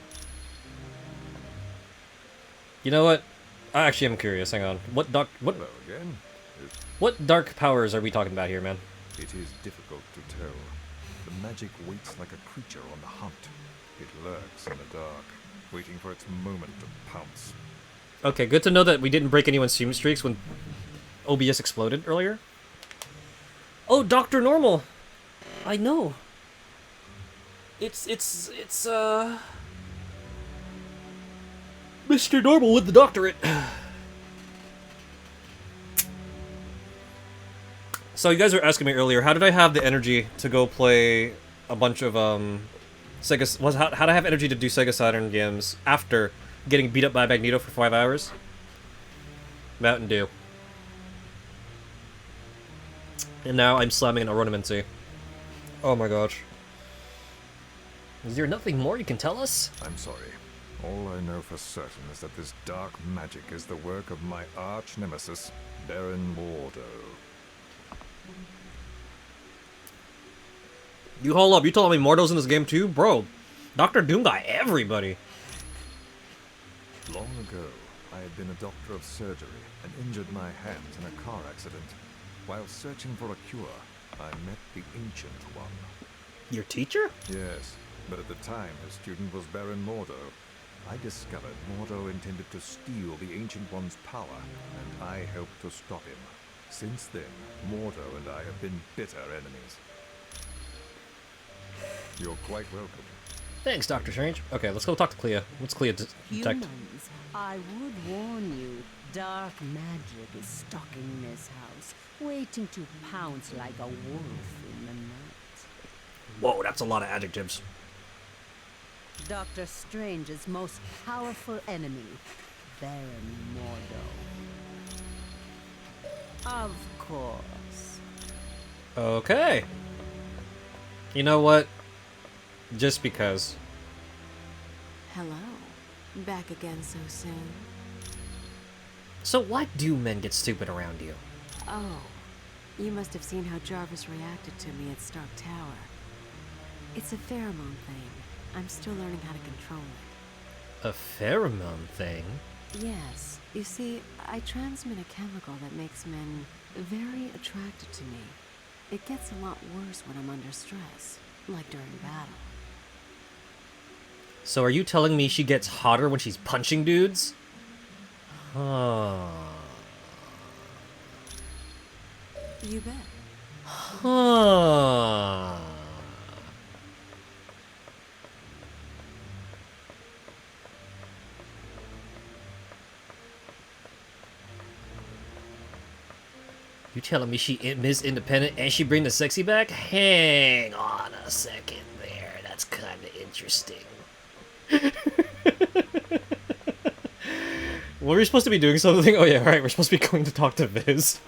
You know what? I actually am curious. Hang on. What Hello again. What dark powers are we talking about here, man? It is difficult to tell. The magic waits like a creature on the hunt. It lurks in the dark, waiting for its moment to pounce. Okay, good to know that we didn't break anyone's stream streaks when OBS exploded earlier. Oh, Dr. Normal! I know. It's Mr. Normal with the doctorate. So you guys were asking me earlier, how did I have the energy to go play a bunch of Sega? How did I have energy to do Sega Saturn games after getting beat up by Magneto for 5 hours? Mountain Dew. And now I'm slamming an ornamency. Oh my gosh. Is there nothing more you can tell us? I'm sorry. All I know for certain is that this dark magic is the work of my arch nemesis, Baron Mordo. You hold up, you telling me Mordo's in this game too? Bro, Dr. Doom got everybody. Long ago, I had been a doctor of surgery and injured my hands in a car accident. While searching for a cure, I met the Ancient One. Your teacher? Yes, But at the time, his student was Baron Mordo. I discovered Mordo intended to steal the Ancient One's power, and I helped to stop him. Since then, Mordo and I have been bitter enemies. You're quite welcome. Thanks, Dr. Strange. Okay, let's go talk to Clea. What's Clea detect? Humans, I would warn you, dark magic is stalking this house, waiting to pounce like a wolf in the night. Whoa, that's a lot of adjectives. Doctor Strange's most powerful enemy, Baron Mordo. Of course. Okay. You know what? Just because. Hello. Back again so soon. So why do men get stupid around you? Oh, you must have seen how Jarvis reacted to me at Stark Tower. It's a pheromone thing. I'm still learning how to control it. A pheromone thing? Yes. You see, I transmit a chemical that makes men very attracted to me. It gets a lot worse when I'm under stress, like during battle. So are you telling me she gets hotter when she's punching dudes? Huh. You bet. Huh. You telling me she Miss Independent and she bring the sexy back? Hang on a second there. That's kind of interesting. Were we supposed to be doing something? Oh yeah, right. We're supposed to be going to talk to Viz.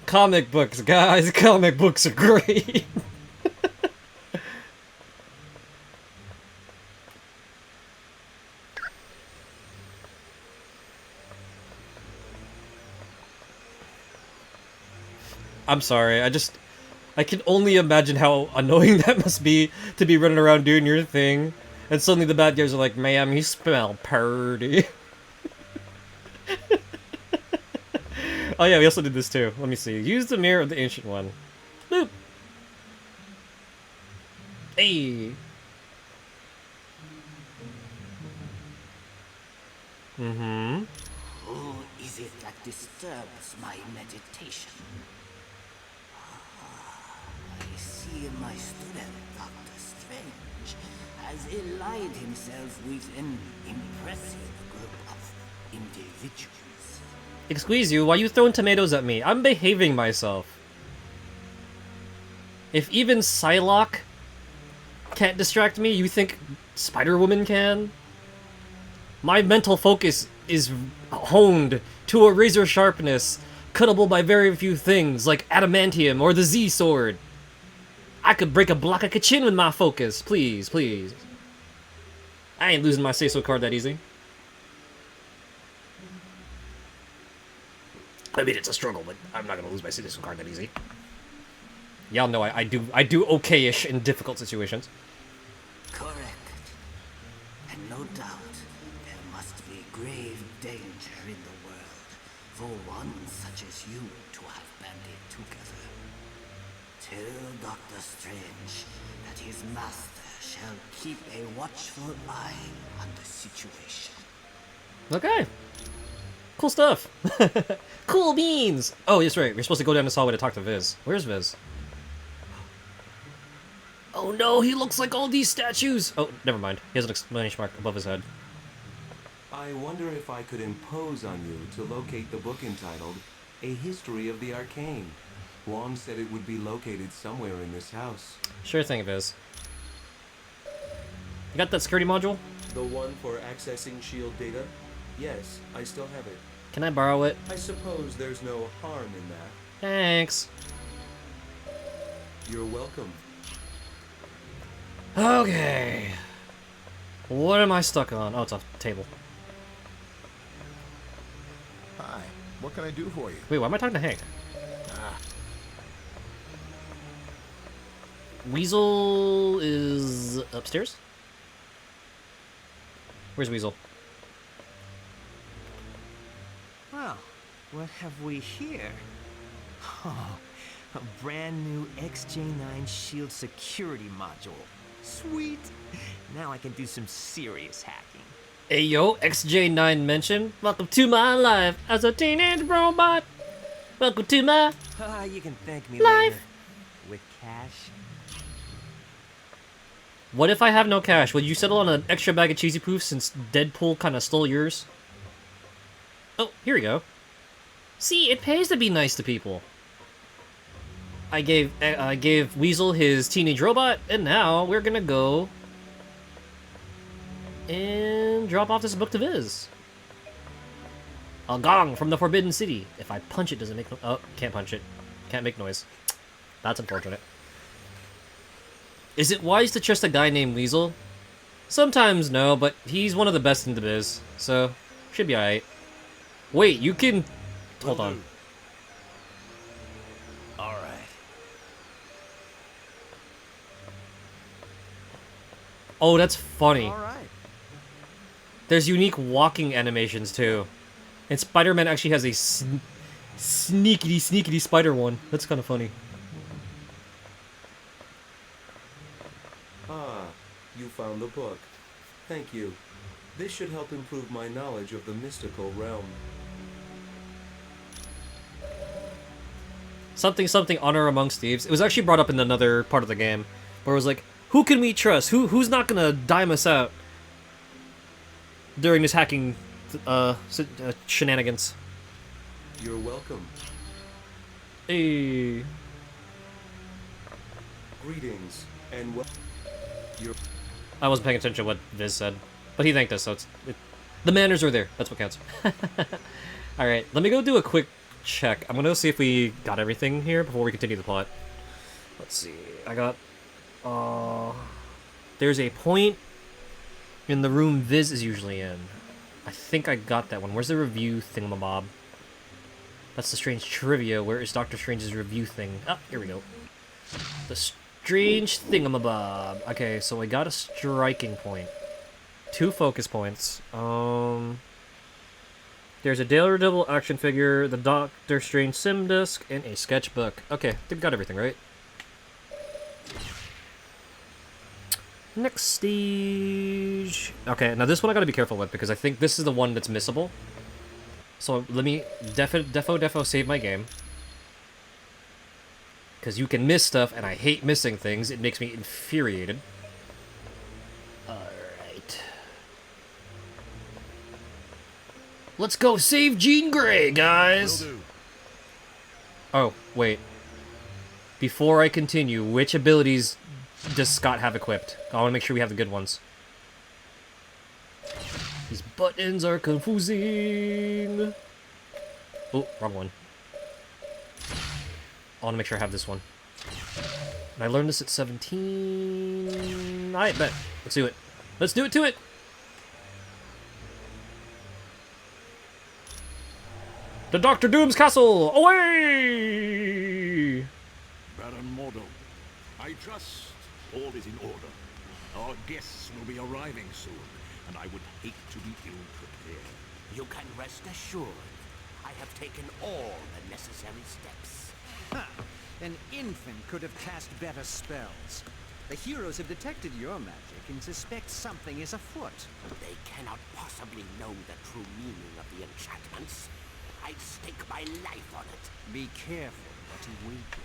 Comic books, guys. Comic books are great. I'm sorry, I can only imagine how annoying that must be to be running around doing your thing, and suddenly the bad guys are like, ma'am, you smell purty. Oh yeah, we also did this too. Let me see. Use the mirror of the Ancient One. Boop. Hey. Mm-hmm. Who is it that disturbs my meditation? I see my student, Dr. Strange, has allied himself with an impressive group of individuals. Excuse you, why you throwing tomatoes at me? I'm behaving myself. If even Psylocke can't distract me, you think Spider-Woman can? My mental focus is honed to a razor sharpness, cuttable by very few things, like adamantium or the Z-Sword. I could break a block of Kachin with my focus. Please, please. I ain't losing my say-so card that easy. I mean, it's a struggle, but I'm not gonna lose my say-so card that easy. Y'all know I do okay-ish in difficult situations. Correct. And no doubt, there must be grave danger in the world for one such as you to have banded together. Tell Dr. Strange that his master shall keep a watchful eye on the situation. Okay. Cool stuff. Cool beans. Oh, yes, right. We're supposed to go down this hallway to talk to Viz. Where's Viz? Oh no, he looks like all these statues. Oh, never mind. He has an exclamation mark above his head. I wonder if I could impose on you to locate the book entitled A History of the Arcane. Juan said it would be located somewhere in this house. Sure thing, Viz. You got that security module? The one for accessing SHIELD data? Yes, I still have it. Can I borrow it? I suppose there's no harm in that. Thanks. You're welcome. Okay. What am I stuck on? Oh, it's a table. Hi, what can I do for you? Wait, why am I talking to Hank? Weasel is upstairs? Where's Weasel? Well, what have we here? Oh, A brand new XJ9 shield security module. Sweet! Now I can do some serious hacking. Hey yo, XJ9 mention. Welcome to my life as a teenage robot. Welcome to my You can thank me life. later. With cash. What if I have no cash? Would you settle on an extra bag of cheesy poofs since Deadpool kind of stole yours? Oh, here we go. See, it pays to be nice to people. I gave Weasel his teenage robot, and now we're gonna go and drop off this book to Viz. A gong from the Forbidden City. If I punch it, does it make no— oh, can't punch it. Can't make noise. That's unfortunate. Is it wise to trust a guy named Weasel? Sometimes no, but he's one of the best in the biz, so should be alright. Wait, you can— hold on. Alright. Oh, that's funny. Alright. There's unique walking animations too. And Spider-Man actually has a sneaky spider one. That's kind of funny. Ah, you found the book. Thank you. This should help improve my knowledge of the mystical realm. Something honor amongst thieves. It was actually brought up in another part of the game, where it was like, who can we trust? Who's not gonna dime us out during this hacking shenanigans? You're welcome. Hey. Greetings and I wasn't paying attention to what Viz said, but he thanked us, so the manners are there. That's what counts. All right, let me go do a quick check. I'm gonna see if we got everything here before we continue the plot. Let's see. I got. There's a point in the room Viz is usually in. I think I got that one. Where's the review thingamabob? That's the strange trivia. Where is Doctor Strange's review thing? Ah, here we go. The strange thingamabob. Okay, so I got a striking point. 2 focus points. There's a Daredevil action figure, the Doctor Strange sim disc, and a sketchbook. Okay, I think we got everything, right? Next stage. Okay, now this one I gotta be careful with because I think this is the one that's missable. So let me defo save my game. Because you can miss stuff, and I hate missing things. It makes me infuriated. Alright. Let's go save Jean Grey, guys! Oh, wait. Before I continue, which abilities does Scott have equipped? I want to make sure we have the good ones. These buttons are confusing. Oh, wrong one. I want to make sure I have this one. And I learned this at 17... I bet. Let's do it. Let's do it to it! To Dr. Doom's castle! Away! Baron Mordo, I trust all is in order. Our guests will be arriving soon, and I would hate to be ill-prepared. You can rest assured. I have taken all the necessary steps. Ha! An infant could have cast better spells. The heroes have detected your magic and suspect something is afoot. They cannot possibly know the true meaning of the enchantments. I'd stake my life on it. Be careful what you wink.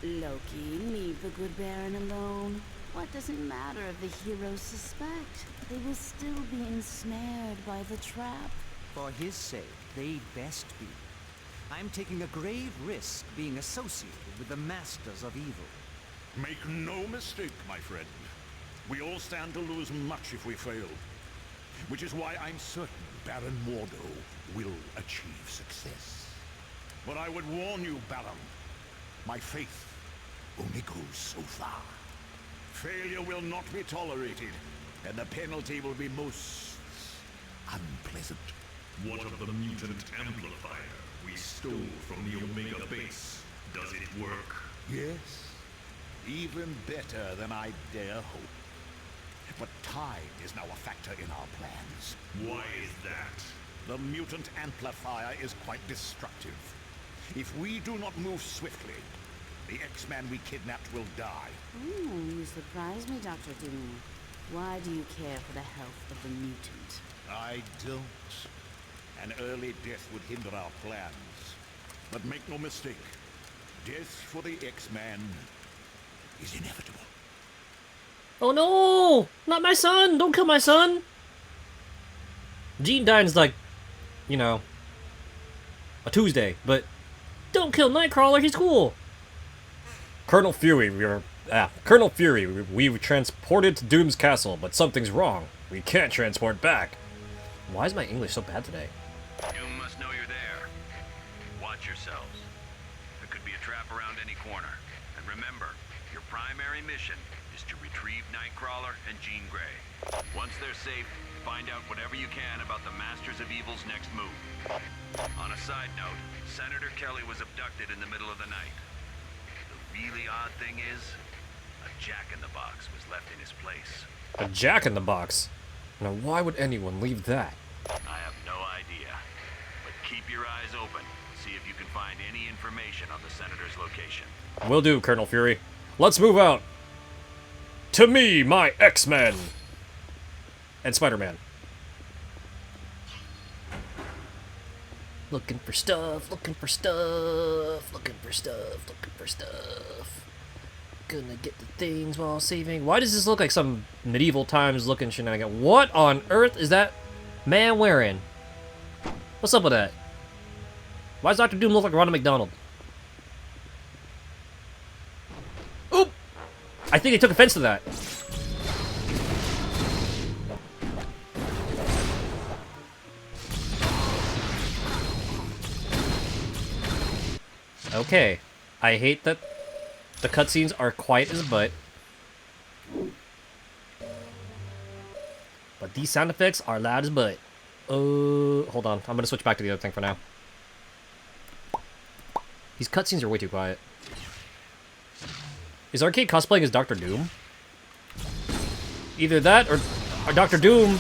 Loki, leave the good Baron alone. What does it matter if the heroes suspect? They will still be ensnared by the trap. For his sake, they'd best be. I'm taking a grave risk being associated with the masters of evil. Make no mistake, my friend. We all stand to lose much if we fail. Which is why I'm certain Baron Mordo will achieve success. But I would warn you, Baron, my faith only goes so far. Failure will not be tolerated, and the penalty will be most unpleasant. What of the mutant amplifier we stole from the Omega base? Does it work? Yes, even better than I dare hope. But time is now a factor in our plans. Why is that? The mutant amplifier is quite destructive. If we do not move swiftly, the X-Man we kidnapped will die. Ooh, you surprise me, Dr. Doom. Why do you care for the health of the mutant? I don't. An early death would hinder our plans. But make no mistake, death for the X-Man is inevitable. Oh no! Not my son! Don't kill my son! Jean Dine's like, you know, a Tuesday, but don't kill Nightcrawler, he's cool! Colonel Fury, we've transported to Doom's castle, but something's wrong. We can't transport back. Why is my English so bad today? Doom must know you're there. Watch yourselves. There could be a trap around any corner. And remember, your primary mission is to retrieve Nightcrawler and Jean Grey. Once they're safe, find out whatever you can about the Masters of Evil's next move. On a side note, Senator Kelly was abducted in the middle of the night. The really odd thing is, a jack-in-the-box was left in his place. A jack-in-the-box? Now why would anyone leave that? I have no idea. But keep your eyes open. See if you can find any information on the Senator's location. Will do, Colonel Fury. Let's move out! To me, my X-Men! And Spider-Man. Looking for stuff, looking for stuff, looking for stuff, looking for stuff. Gonna get the things while saving. Why does this look like some medieval times looking shenanigan? What on earth is that man wearing? What's up with that? Why does Dr. Doom look like Ronald McDonald? Oop! I think they took offense to that. Okay. I hate that the cutscenes are quiet as butt. But these sound effects are loud as butt. Hold on. I'm gonna switch back to the other thing for now. These cutscenes are way too quiet. Is Arcade cosplaying as Dr. Doom? Either that or Dr. Doom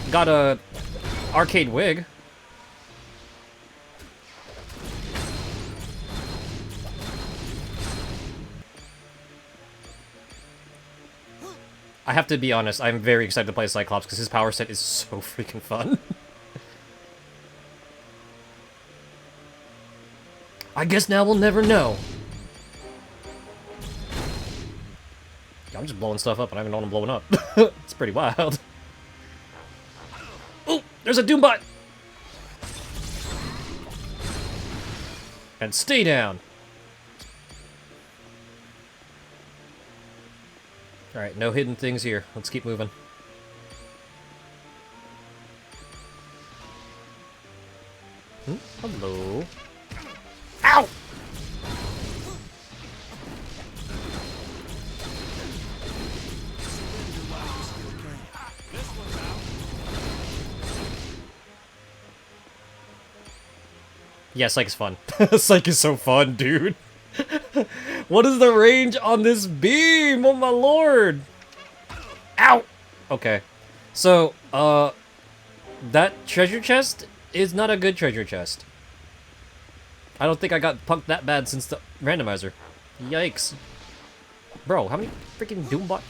got a arcade wig. I have to be honest, I'm very excited to play Cyclops because his power set is so freaking fun. I guess now we'll never know. I'm just blowing stuff up and I don't even know what I'm blowing up. It's pretty wild. Oh, there's a Doombot! And stay down. Alright, no hidden things here. Let's keep moving. Hello. Ow! Yeah, Psych is fun. Psych is so fun, dude. What is the range on this beam? Oh my lord! Ow! Okay. So, that treasure chest is not a good treasure chest. I don't think I got punked that bad since the randomizer. Yikes. Bro, how many freaking Doombots?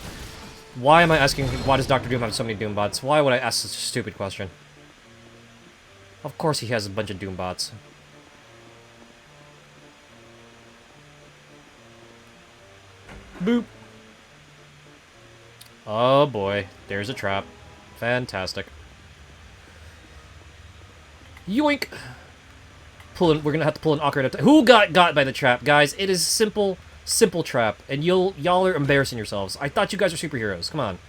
Why am I asking, why does Dr. Doom have so many Doombots? Why would I ask such a stupid question? Of course he has a bunch of Doombots. Boop. Oh boy, there's a trap. Fantastic. Yoink! We're gonna have to pull an awkward attack. Who got by the trap, guys? It is simple trap, and y'all are embarrassing yourselves. I thought you guys were superheroes. Come on.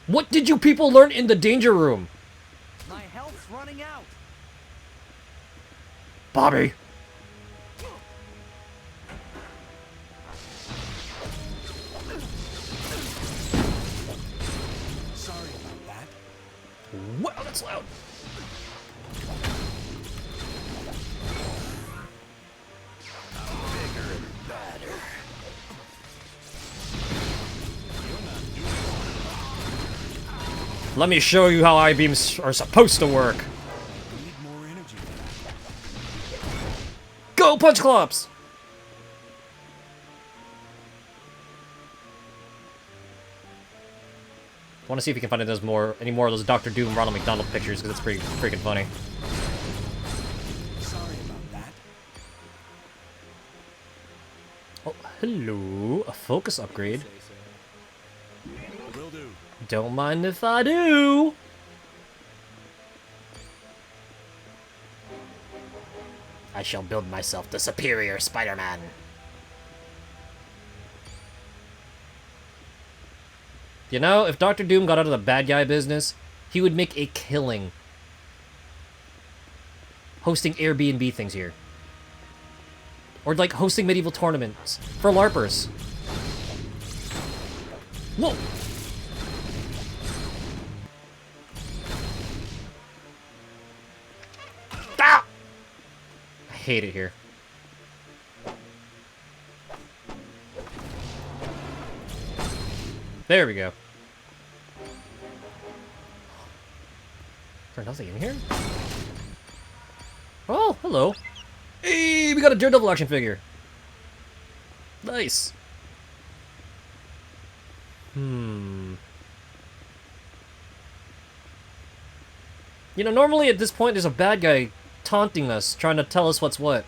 What did you people learn in the danger room? My health's running out. Bobby. Sorry about that. Wow, that's loud. Bigger and badder. Let me show you how I-beams are supposed to work. go, punch clops! I want to see if we can find any more of those Doctor Doom Ronald McDonald pictures, because it's pretty freaking funny. Sorry about that. Oh, hello. A focus upgrade. Will do. Don't mind if I do. I shall build myself the superior Spider-Man. You know, if Doctor Doom got out of the bad guy business, he would make a killing hosting Airbnb things here. Or, like, hosting medieval tournaments for LARPers. Whoa! Ah! I hate it here. There we go. Is there nothing in here? Oh, hello. Hey, we got a Daredevil action figure. Nice. You know, normally at this point there's a bad guy taunting us, trying to tell us what's what.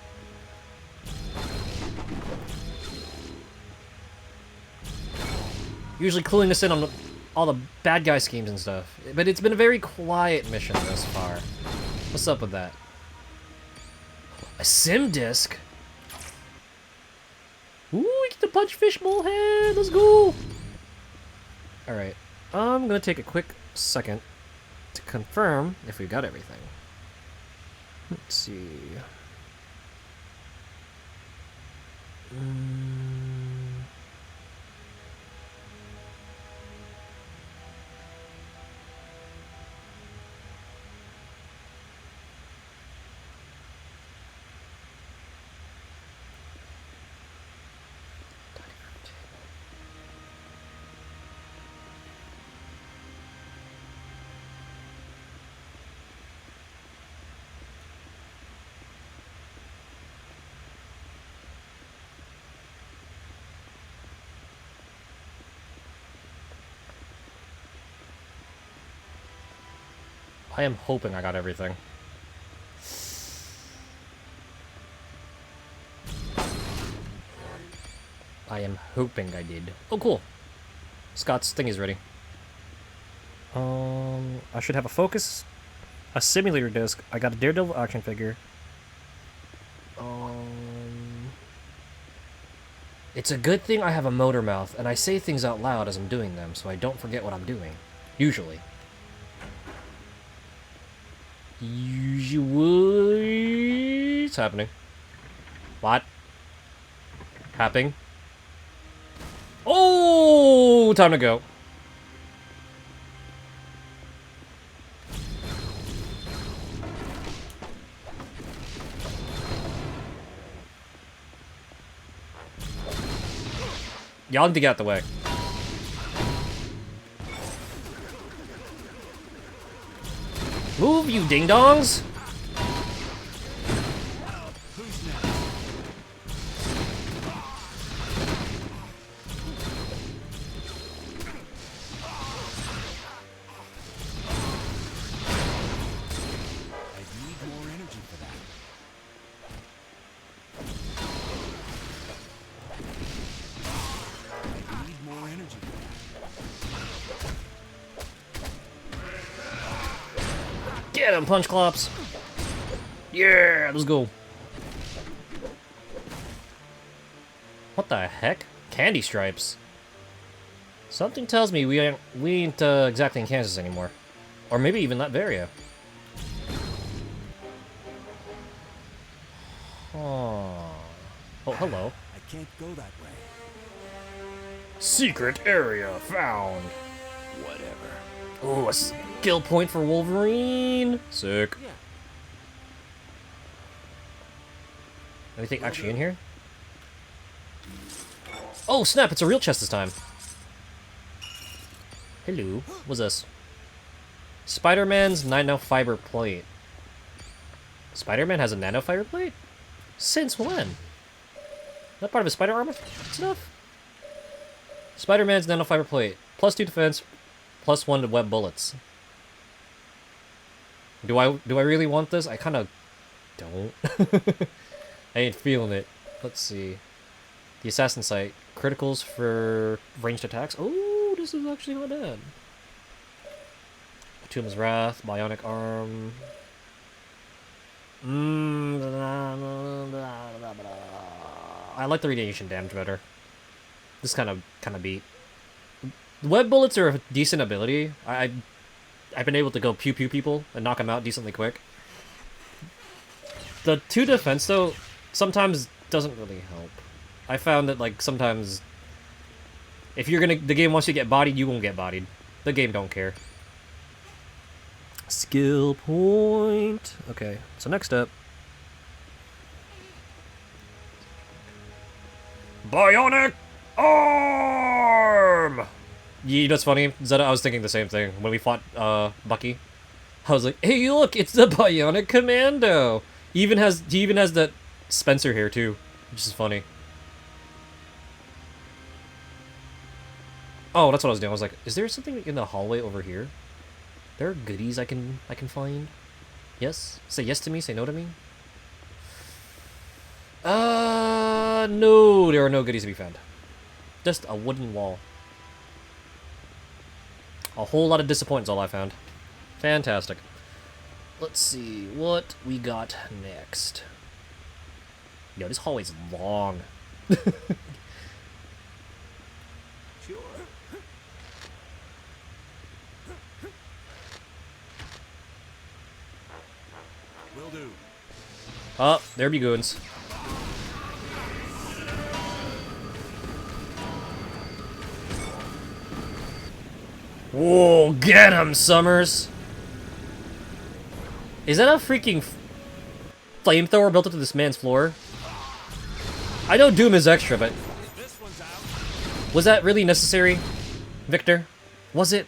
Usually cluing us in on all the bad guy schemes and stuff. But it's been a very quiet mission thus far. What's up with that? A sim disc? Ooh, we get to punch Fishbowl head! Let's go! Alright. I'm gonna take a quick second to confirm if we got everything. Let's see. I am hoping I got everything. I am hoping I did. Oh, cool. Scott's thing is ready. I should have a focus, a simulator disc. I got a Daredevil action figure. It's a good thing I have a motor mouth, and I say things out loud as I'm doing them, so I don't forget what I'm doing. Usually. Usually... What's happening? What? Happening? Oh! Time to go. Y'all need to get out the way. Move, you ding-dongs! Get him, punch clops! Yeah, let's go. What the heck? Candy stripes. Something tells me we ain't exactly in Kansas anymore. Or maybe even Latveria. Oh, hello. I can't go that way. Secret area found. Whatever. Oh, a skill point for Wolverine. Sick. Yeah. Anything actually in here? Oh, snap, it's a real chest this time. Hello. What's this? Spider-Man's nanofiber plate. Spider-Man has a nanofiber plate? Since when? That part of his spider armor? Stuff? Spider-Man's nanofiber plate. +2 defense, +1 to web bullets. Do I really want this? I kind of don't. I ain't feeling it. Let's see. The assassin sight. Criticals for ranged attacks. Oh, this is actually not bad. Tomb's Wrath, Bionic Arm. I like the radiation damage better. This kind of beat. Web bullets are a decent ability. I've been able to go pew pew people and knock them out decently quick. The 2 defense though sometimes doesn't really help. I found that like sometimes if you're gonna the game wants you to get bodied, you won't get bodied. The game don't care. Skill point. Okay, so next up. Bionic Arm! Yeah, that's funny. Zeta, I was thinking the same thing when we fought Bucky. I was like, hey look, it's the Bionic Commando! He even has that Spencer here too, which is funny. Oh, that's what I was doing. I was like, is there something in the hallway over here? There are goodies I can find. Yes? Say yes to me, say no to me? No, there are no goodies to be found. Just a wooden wall. A whole lot of disappointment's all I found. Fantastic. Let's see what we got next. Yo, this hallway's long. Sure. Will do. Oh, there be goons. Whoa, get him, Summers! Is that a freaking flamethrower built into this man's floor? I know Doom is extra, but... was that really necessary, Victor? Was it?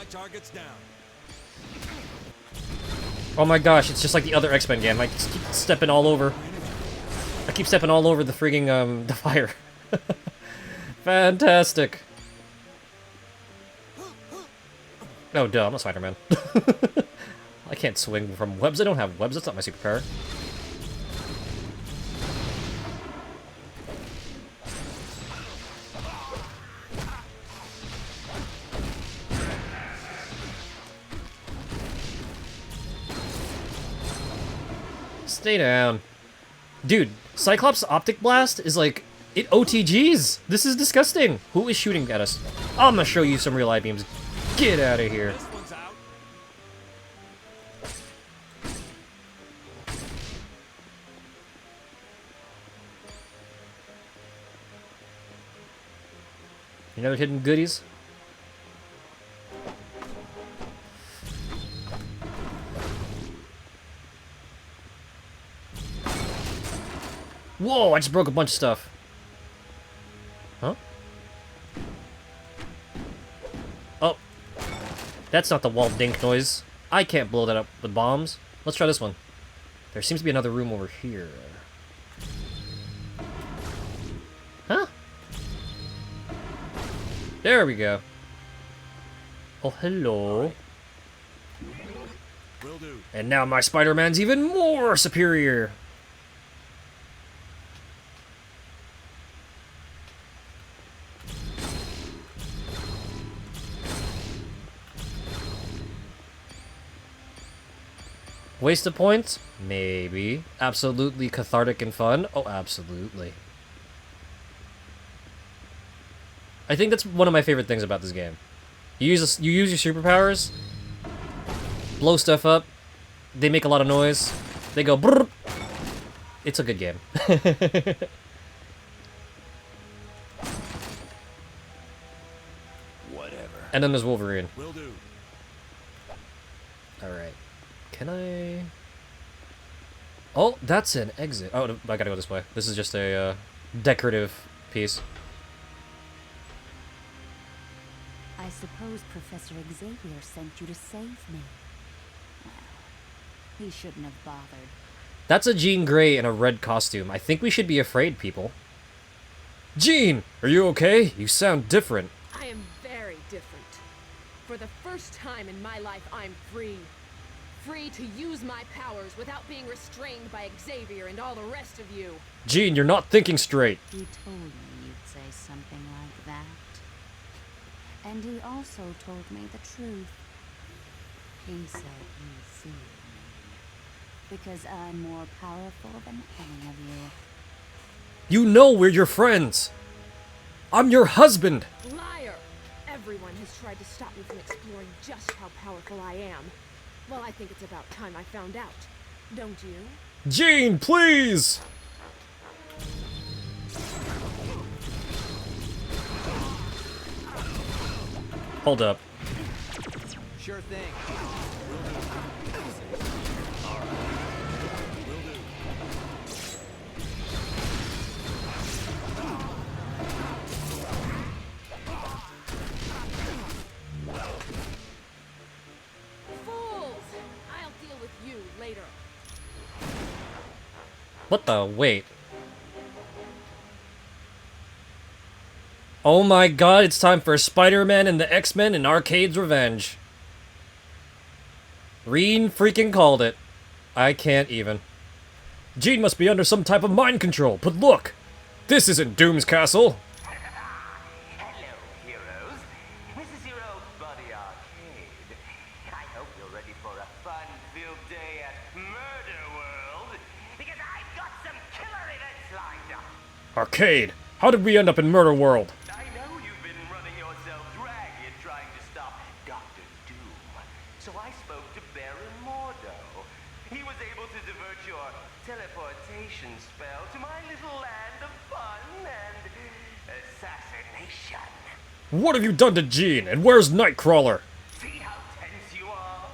Target's down. Oh my gosh, it's just like the other X-Men game. I just keep stepping all over. I keep stepping all over the frigging, the fire. Fantastic. Oh, duh, I'm a Spider-Man. I can't swing from webs. I don't have webs. That's not my superpower. Stay down. Dude, Cyclops' Optic Blast is like... it OTGs! This is disgusting! Who is shooting at us? I'm gonna show you some real eye beams. Get out of here. Any other hidden goodies? Whoa, I just broke a bunch of stuff. Huh? Oh. That's not the wall dink noise. I can't blow that up with bombs. Let's try this one. There seems to be another room over here. Huh? There we go. Oh, hello. Will do. And now my Spider-Man's even more superior. Waste of points? Maybe. Absolutely cathartic and fun? Oh, absolutely. I think that's one of my favorite things about this game. You use your superpowers, blow stuff up, they make a lot of noise, they go brrr. It's a good game. And then there's Wolverine. Will do. Alright. Can I... Oh, that's an exit. Oh, no, I gotta go this way. This is just a decorative piece. I suppose Professor Xavier sent you to save me. Well, he shouldn't have bothered. That's a Jean Grey in a red costume. I think we should be afraid, people. Jean! Are you okay? You sound different. I am very different. For the first time in my life, I'm free. Free to use my powers without being restrained by Xavier and all the rest of you. Jean, you're not thinking straight. He told me you'd say something like that. And he also told me the truth. He said you fear me. Because I'm more powerful than any of you. You know we're your friends. I'm your husband. Liar! Everyone has tried to stop me from exploring just how powerful I am. Well, I think it's about time I found out. Don't you? Jean, please! Hold up. Sure thing. Fools! I'll deal with you later. What the? Wait. Oh my god, it's time for Spider-Man and the X-Men and Arcade's Revenge. Reen freaking called it. I can't even. Jean must be under some type of mind control, but look! This isn't Doom's castle! Hello, heroes. This is your old buddy Arcade. I hope you're ready for a fun-filled day at Murder World, because I've got some killer events lined up. Arcade, how did we end up in Murder World? I know you've been running yourself ragged trying to stop Dr. Doom, so I spoke to Baron Mordo. He was able to divert your teleportation spell to my little land of fun and assassination. What have you done to Jean, and where's Nightcrawler? See how tense you are?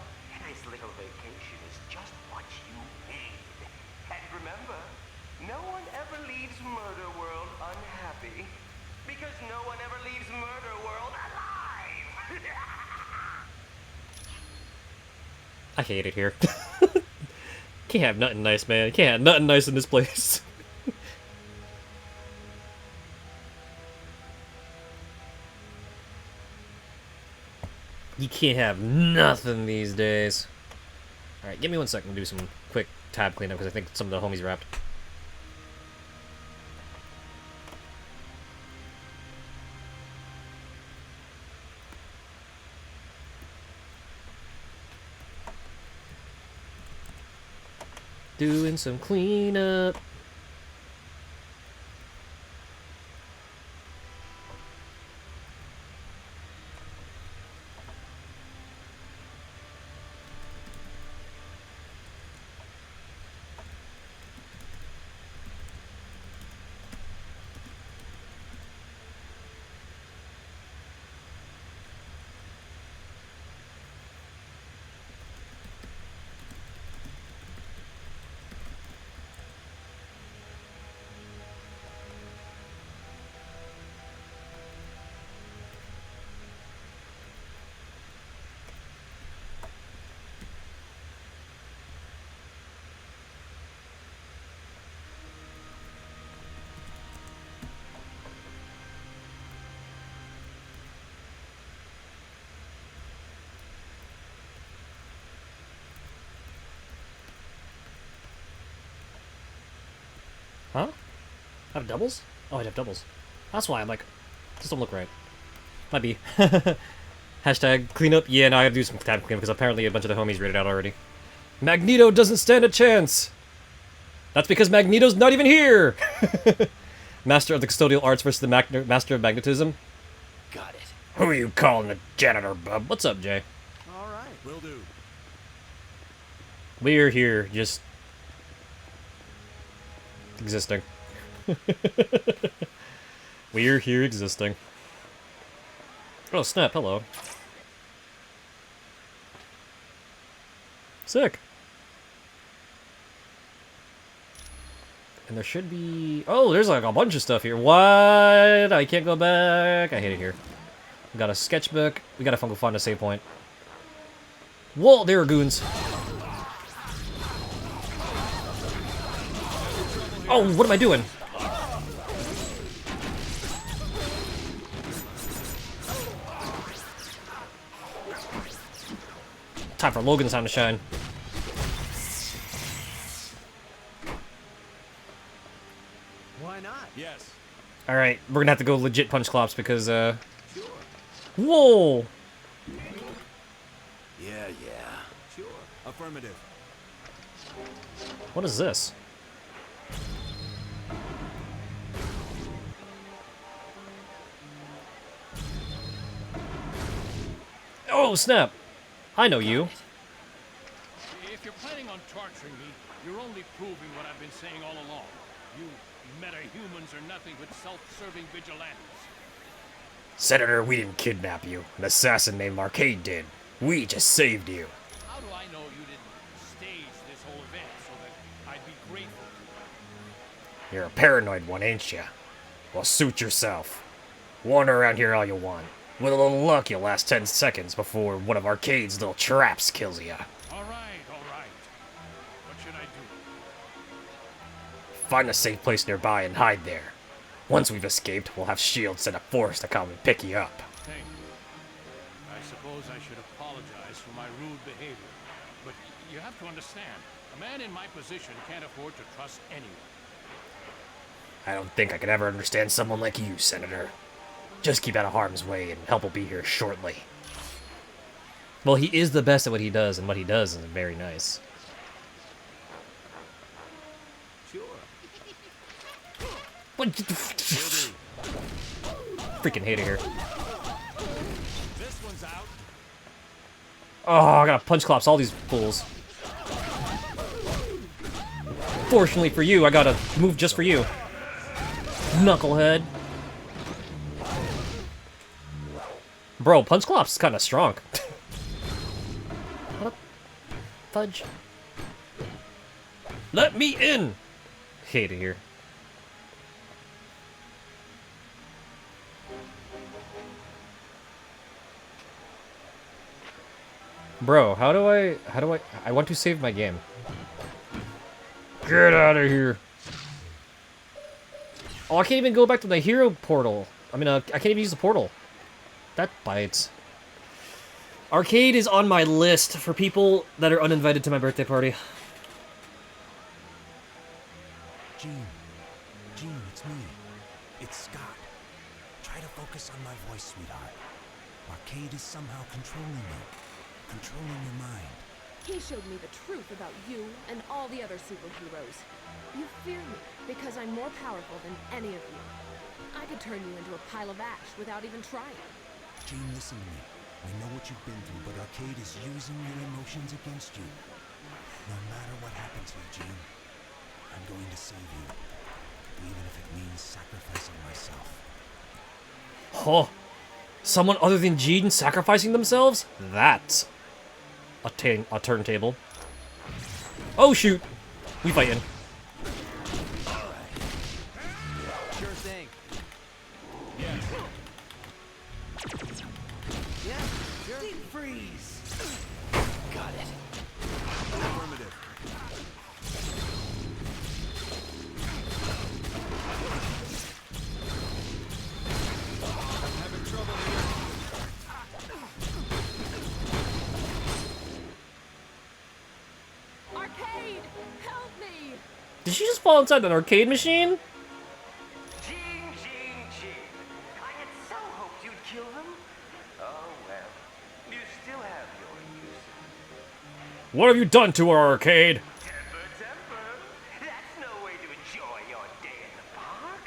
This little vacation is just what you need. And remember, no one ever leaves Murder World unhappy. Because no one ever leaves Murder World alive! I hate it here. Can't have nothing nice, man. Can't have nothing nice in this place. You can't have nothing these days. Alright, give me 1 second to do some quick tab cleanup because I think some of the homies wrapped. Doing some cleanup. Huh? I have doubles? Oh, I have doubles. That's why I'm like, this don't look right. Might be. Hashtag cleanup. Yeah, no, I gotta do some tab cleanup because apparently a bunch of the homies read it out already. Magneto doesn't stand a chance! That's because Magneto's not even here! Master of the Custodial Arts versus the Master of Magnetism. Got it. Who are you calling a janitor, bub? What's up, Jay? Alright, will do. We're here, just... existing. We're here existing. Oh, snap, hello. Sick. And there should be... Oh, there's like a bunch of stuff here. What? I can't go back. I hate it here. We got a sketchbook. We gotta go find a save point. Whoa, there are goons. Oh, what am I doing? Time for Logan's time to shine. Why not? Yes. Alright, we're gonna have to go legit punch clops because, Whoa! Yeah. Sure. Affirmative. What is this? Oh, snap! I know you. If you're planning on torturing me, you're only proving what I've been saying all along. You meta-humans are nothing but self-serving vigilantes. Senator, we didn't kidnap you. An assassin named Arcade did. We just saved you. How do I know you didn't stage this whole event so that I'd be grateful? You're a paranoid one, ain't ya? Well, suit yourself. Wander around here all you want. With a little luck, you'll last 10 seconds before one of Arcade's little traps kills ya. All right. What should I do? Find a safe place nearby and hide there. Once we've escaped, we'll have S.H.I.E.L.D. send a force to come and pick you up. Thank you. I suppose I should apologize for my rude behavior. But you have to understand, a man in my position can't afford to trust anyone. I don't think I could ever understand someone like you, Senator. Just keep out of harm's way, and help will be here shortly. Well, he is the best at what he does, and what he does is very nice. Sure. What? Freaking hate it here. This one's out. Oh, I gotta punch clops all these fools. Fortunately for you, I gotta move just for you. Knucklehead. Bro, punch clops is kinda strong. What up? Fudge. Let me in! Hate it here. Bro, how do I want to save my game. Get out of here. Oh, I can't even go back to the hero portal. I mean, I can't even use the portal. That bites. Arcade is on my list for people that are uninvited to my birthday party. Jean, it's me. It's Scott. Try to focus on my voice, sweetheart. Arcade is somehow controlling you. Controlling your mind. He showed me the truth about you and all the other superheroes. You fear me because I'm more powerful than any of you. I could turn you into a pile of ash without even trying. Jean, listen to me. I know what you've been through, but Arcade is using your emotions against you. No matter what happens here, Jean, I'm going to save you. Even if it means sacrificing myself. Oh, someone other than Jean sacrificing themselves? That's a turntable. Oh shoot, we fighting. Sure thing. Yeah, sure. Deep freeze. Got it. Affirmative. I'm having trouble here. Arcade, help me! Did she just fall inside an arcade machine? Gene. I had so hoped you'd kill them. Oh well, you still have your use. What have you done to our arcade? Temper. That's no way to enjoy your day in the park.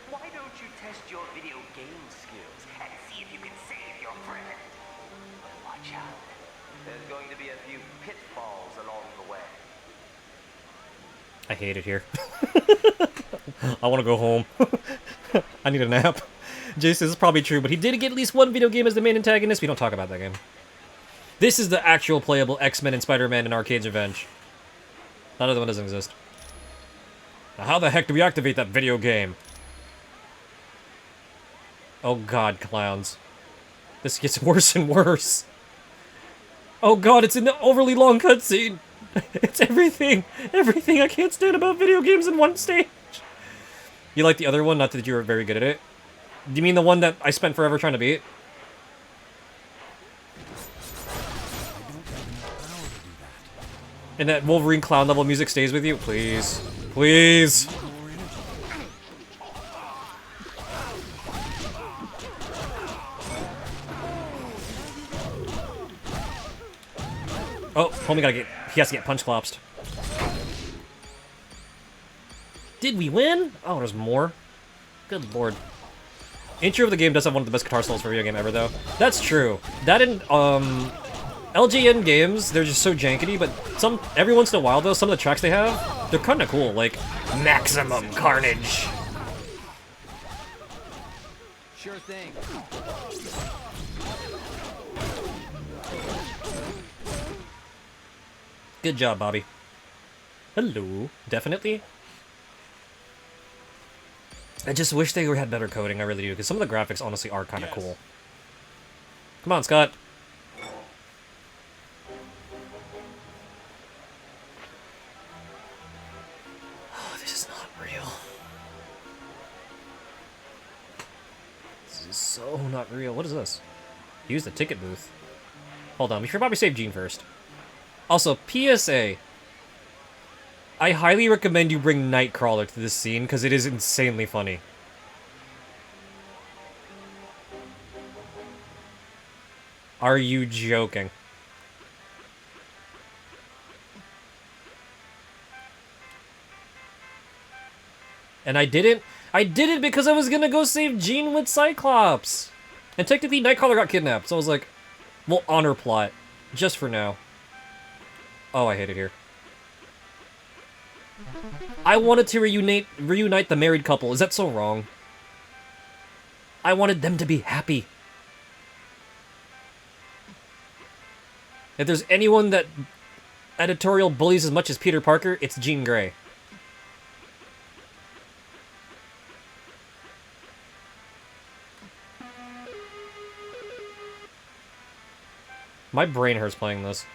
Why don't you test your video game skills and see if you can save your friend? But watch out. There's going to be a few pitfalls along the way. I hate it here. I want to go home. I need a nap. Jason, this is probably true, but he did get at least one video game as the main antagonist. We don't talk about that game. This is the actual playable X-Men and Spider-Man in Arcade's Revenge. That other one doesn't exist. Now, how the heck do we activate that video game? Oh god, clowns. This gets worse and worse. Oh god, it's an overly long cutscene. It's everything. Everything I can't stand about video games in one stage. You like the other one? Not that you were very good at it. Do you mean the one that I spent forever trying to beat? And that Wolverine clown level music stays with you? Please. Please. Oh, homie he has to get punch collapsed. Did we win? Oh, there's more. Good lord. Intro of the game does have one of the best guitar solos for a video game ever, though. That's true. That and, LGN games, they're just so jankety, but every once in a while, though, some of the tracks they have, they're kinda cool, like Maximum Carnage. Sure thing. Good job, Bobby. Hello. Definitely. I just wish they had better coding, I really do, because some of the graphics honestly are kind of cool. Come on, Scott. Oh, this is not real. This is so not real. What is this? Use the ticket booth. Hold on, we should probably save Jean first. Also, PSA. I highly recommend you bring Nightcrawler to this scene, because it is insanely funny. Are you joking? And I did it because I was gonna go save Jean with Cyclops! And technically, Nightcrawler got kidnapped, so I was like, we'll honor plot. Just for now. Oh, I hate it here. I wanted to reunite the married couple. Is that so wrong? I wanted them to be happy. If there's anyone that editorial bullies as much as Peter Parker, it's Jean Grey. My brain hurts playing this.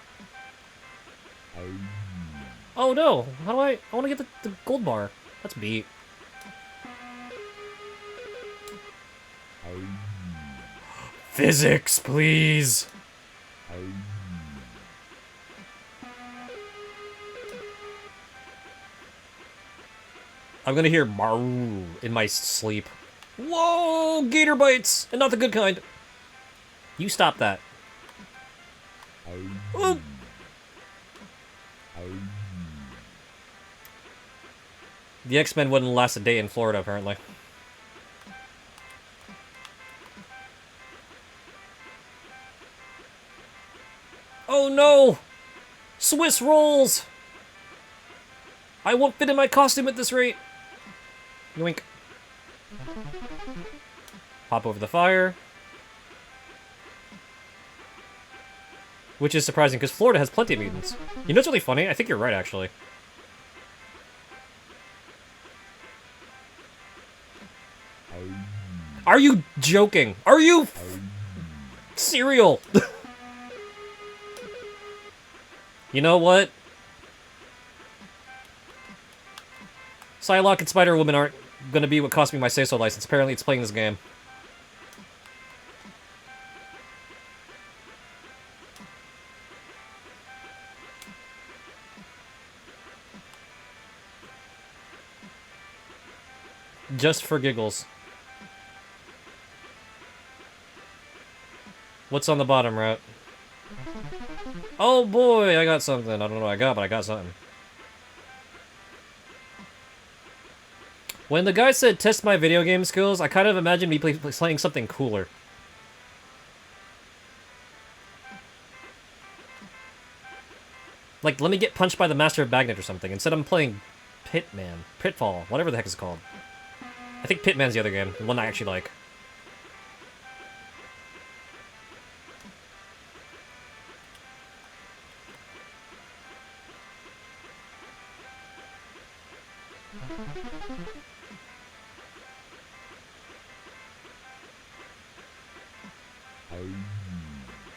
Oh no! How do I want to get the gold bar. That's beat. Physics, please! I'm gonna hear Maru in my sleep. Whoa! Gator bites! And not the good kind. You stop that. Oh. The X-Men wouldn't last a day in Florida, apparently. Oh no! Swiss rolls! I won't fit in my costume at this rate! Yoink. Hop over the fire. Which is surprising, because Florida has plenty of mutants. You know what's really funny? I think you're right, actually. Are you joking? Are you... Cereal! You know what? Psylocke and Spider-Woman aren't gonna be what cost me my say-so license. Apparently it's playing this game. Just for giggles. What's on the bottom, Route? Oh boy, I got something. I don't know what I got, but I got something. When the guy said test my video game skills, I kind of imagined me playing something cooler. Like, let me get punched by the Master of Magnet or something. Instead I'm playing Pitman. Pitfall. Whatever the heck it's called. I think Pitman's the other game. The one I actually like.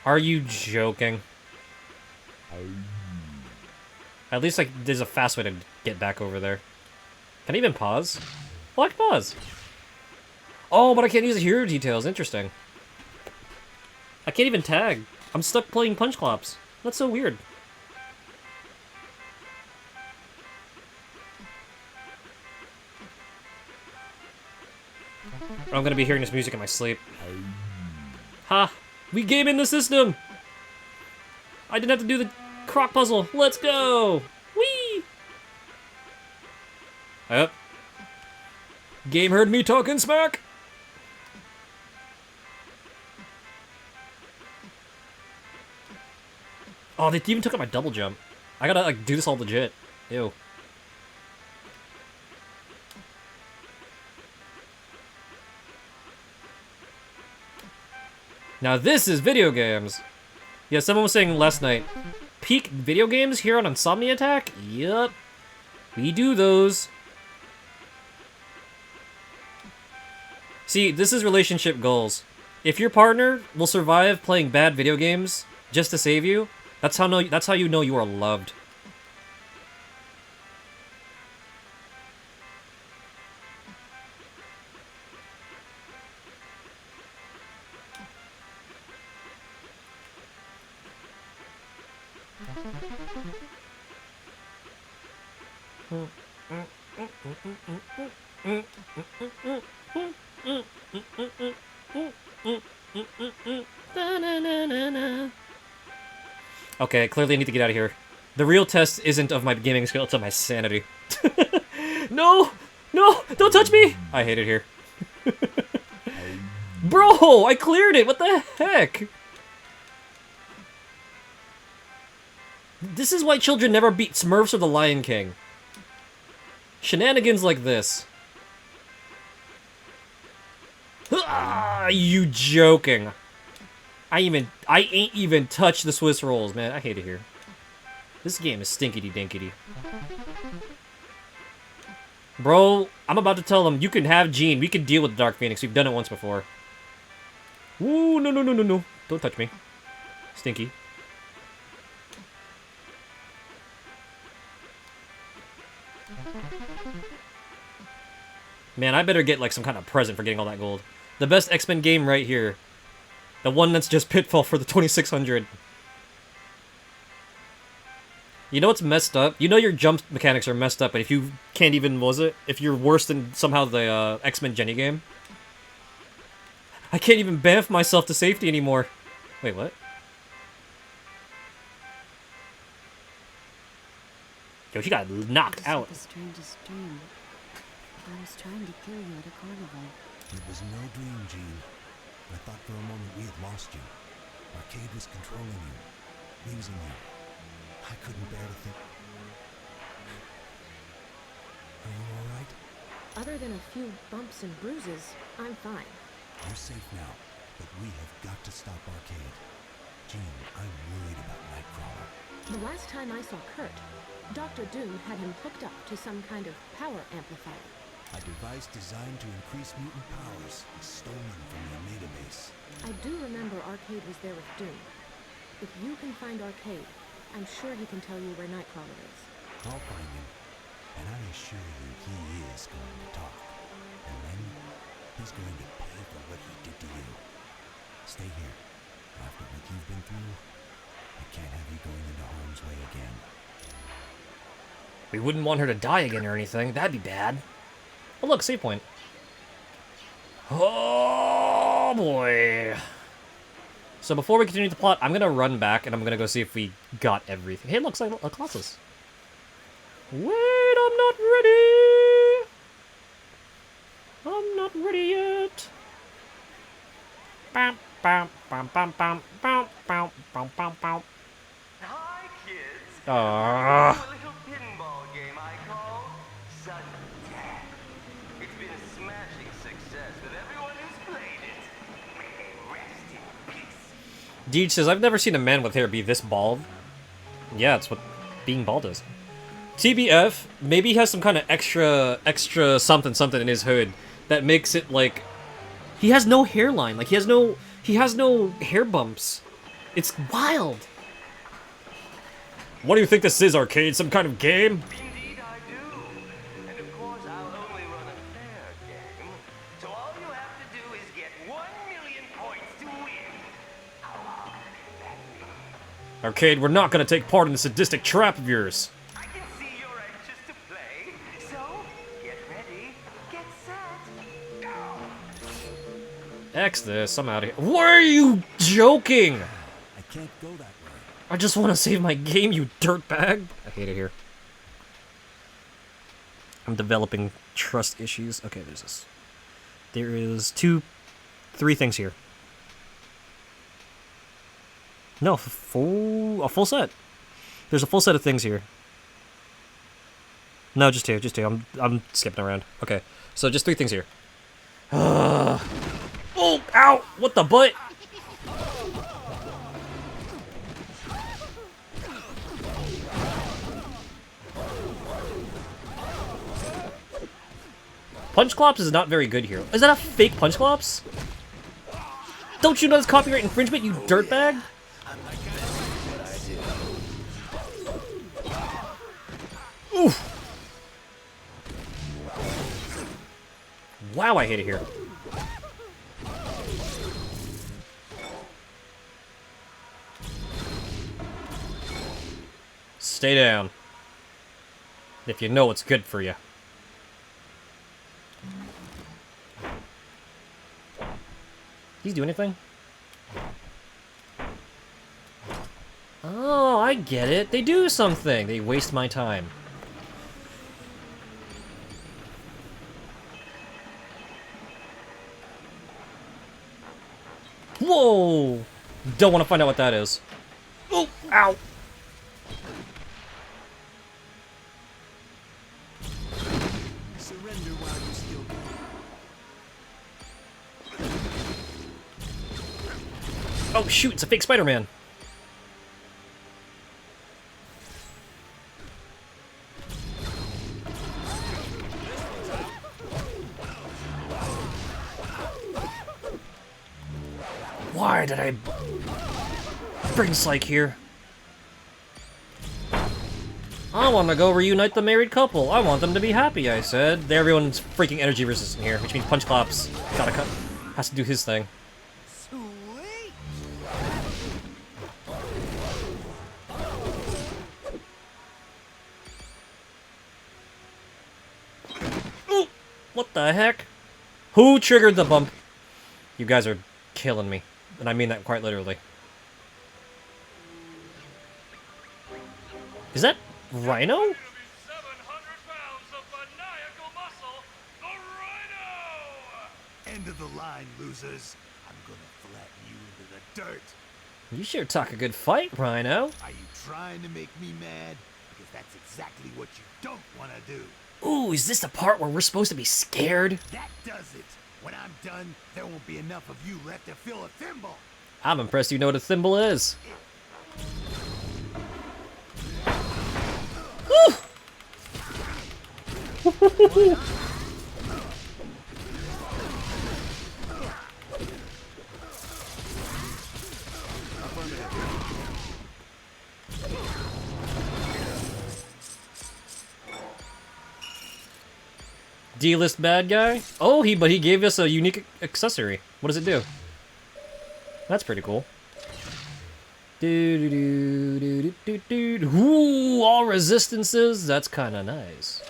Are you joking? At least, like, there's a fast way to get back over there. Can I even pause? Oh, I can pause. Oh, but I can't use the hero details. Interesting. I can't even tag. I'm stuck playing Punch Clops. That's so weird. I'm gonna be hearing this music in my sleep. Ha! We game in the system! I didn't have to do the croc puzzle. Let's go! Whee! Yep. Game heard me talking smack! Oh, they even took out my double jump. I gotta, like, do this all legit. Ew. Now this is video games. Yeah, someone was saying last night, peak video games here on Insomni-Attack? Yup. We do those. See, this is relationship goals. If your partner will survive playing bad video games just to save you, that's how you know you are loved. Okay, clearly I need to get out of here. The real test isn't of my gaming skill, it's of my sanity. No! No! Don't touch me! I hate it here. Bro! I cleared it! What the heck? This is why children never beat Smurfs or the Lion King. Shenanigans like this. Ah, you joking. I ain't even touched the Swiss rolls, man. I hate it here. This game is stinkity dinkity. Bro, I'm about to tell them, you can have Jean. We can deal with the Dark Phoenix. We've done it once before. Ooh, no, no, no, no, no. Don't touch me. Stinky. Man, I better get, like, some kind of present for getting all that gold. The best X-Men game right here. The one that's just Pitfall for the 2600. You know what's messed up? You know your jump mechanics are messed up, but if you can't even, what was it? If you're worse than somehow the X-Men Jenny game. I can't even bamf myself to safety anymore. Wait, what? Yo, she got knocked out. The strangest dream. I was trying to kill you at a carnival. It was no dream, Jean. I thought for a moment we had lost you. Arcade was controlling you, using you. I couldn't bear to think. Are you all right? Other than a few bumps and bruises, I'm fine. You're safe now, but we have got to stop Arcade. Jean, I'm worried about Nightcrawler. The last time I saw Kurt, Dr. Doom had him hooked up to some kind of power amplifier. A device designed to increase mutant powers, stolen from the Omega base. I do remember Arcade was there with Doom. If you can find Arcade, I'm sure he can tell you where Nightcrawler is. I'll find him, and I assure you he is going to talk. And then he's going to pay for what he did to you. Stay here. After what you've been through, I can't have you going into harm's way again. We wouldn't want her to die again or anything. That'd be bad. Oh, look, save point. Oh, boy. So before we continue the plot, I'm going to run back, and I'm going to go see if we got everything. Hey, it looks like a Colossus. Wait, I'm not ready. I'm not ready yet. Bam, bam, bam, bam, bam, bam, bam, bam, bam, bam. Hi, kids. Ah. A little pinball game I call Sudden-Attack. It's been a smashing success with everyone who's played it. May they rest in peace. Deej says, I've never seen a man with hair be this bald. Yeah, it's what being bald is. TBF, maybe he has some kind of extra something in his hood that makes it like he has no hairline, like he has no hair bumps. It's wild. What do you think this is, Arcade? Some kind of game? Indeed I do. And of course I'll only run a fair game. So all you have to do is get 1,000,000 points to win. How hard can that be? Arcade, we're not gonna take part in the sadistic trap of yours. I can see you're anxious to play. So, get ready, get set, go! X this, I'm out of here. Why are you joking? I can't go that way. I just want to save my game, you dirtbag. I hate it here. I'm developing trust issues. Okay, there's this. There is 3 things here. No, a full set. There's a full set of things here. No, just 2. I'm skipping around. Okay, so just 3 things here. Oh, ow! What the butt? Punch Clops is not very good here. Is that a fake Punch Clops? Don't you know it's copyright infringement, you dirtbag? Oof. Wow, I hate it here. Stay down. If you know what's good for you. These do anything? Oh, I get it. They do something. They waste my time. Whoa! Don't want to find out what that is. Oh, ow! Surrender while you still can. Oh shoot, it's a fake Spider-Man. Why did I bring Psyche here? I want to go reunite the married couple. I want them to be happy, I said. Everyone's freaking energy resistant here, which means Punch Clops has to do his thing. Ooh, what the heck? Who triggered the bump? You guys are killing me. And I mean that quite literally. Is that Rhino? End of the line, losers. I'm gonna flatten you into the dirt. You sure talk a good fight, Rhino. Are you trying to make me mad? Because that's exactly what you don't want to do. Ooh, is this the part where we're supposed to be scared? That does it. When I'm done, there won't be enough of you left to fill a thimble. I'm impressed you know what a thimble is. Woo! D-list bad guy? Oh, but he gave us a unique accessory. What does it do? That's pretty cool. Ooh, all resistances. That's kind of nice.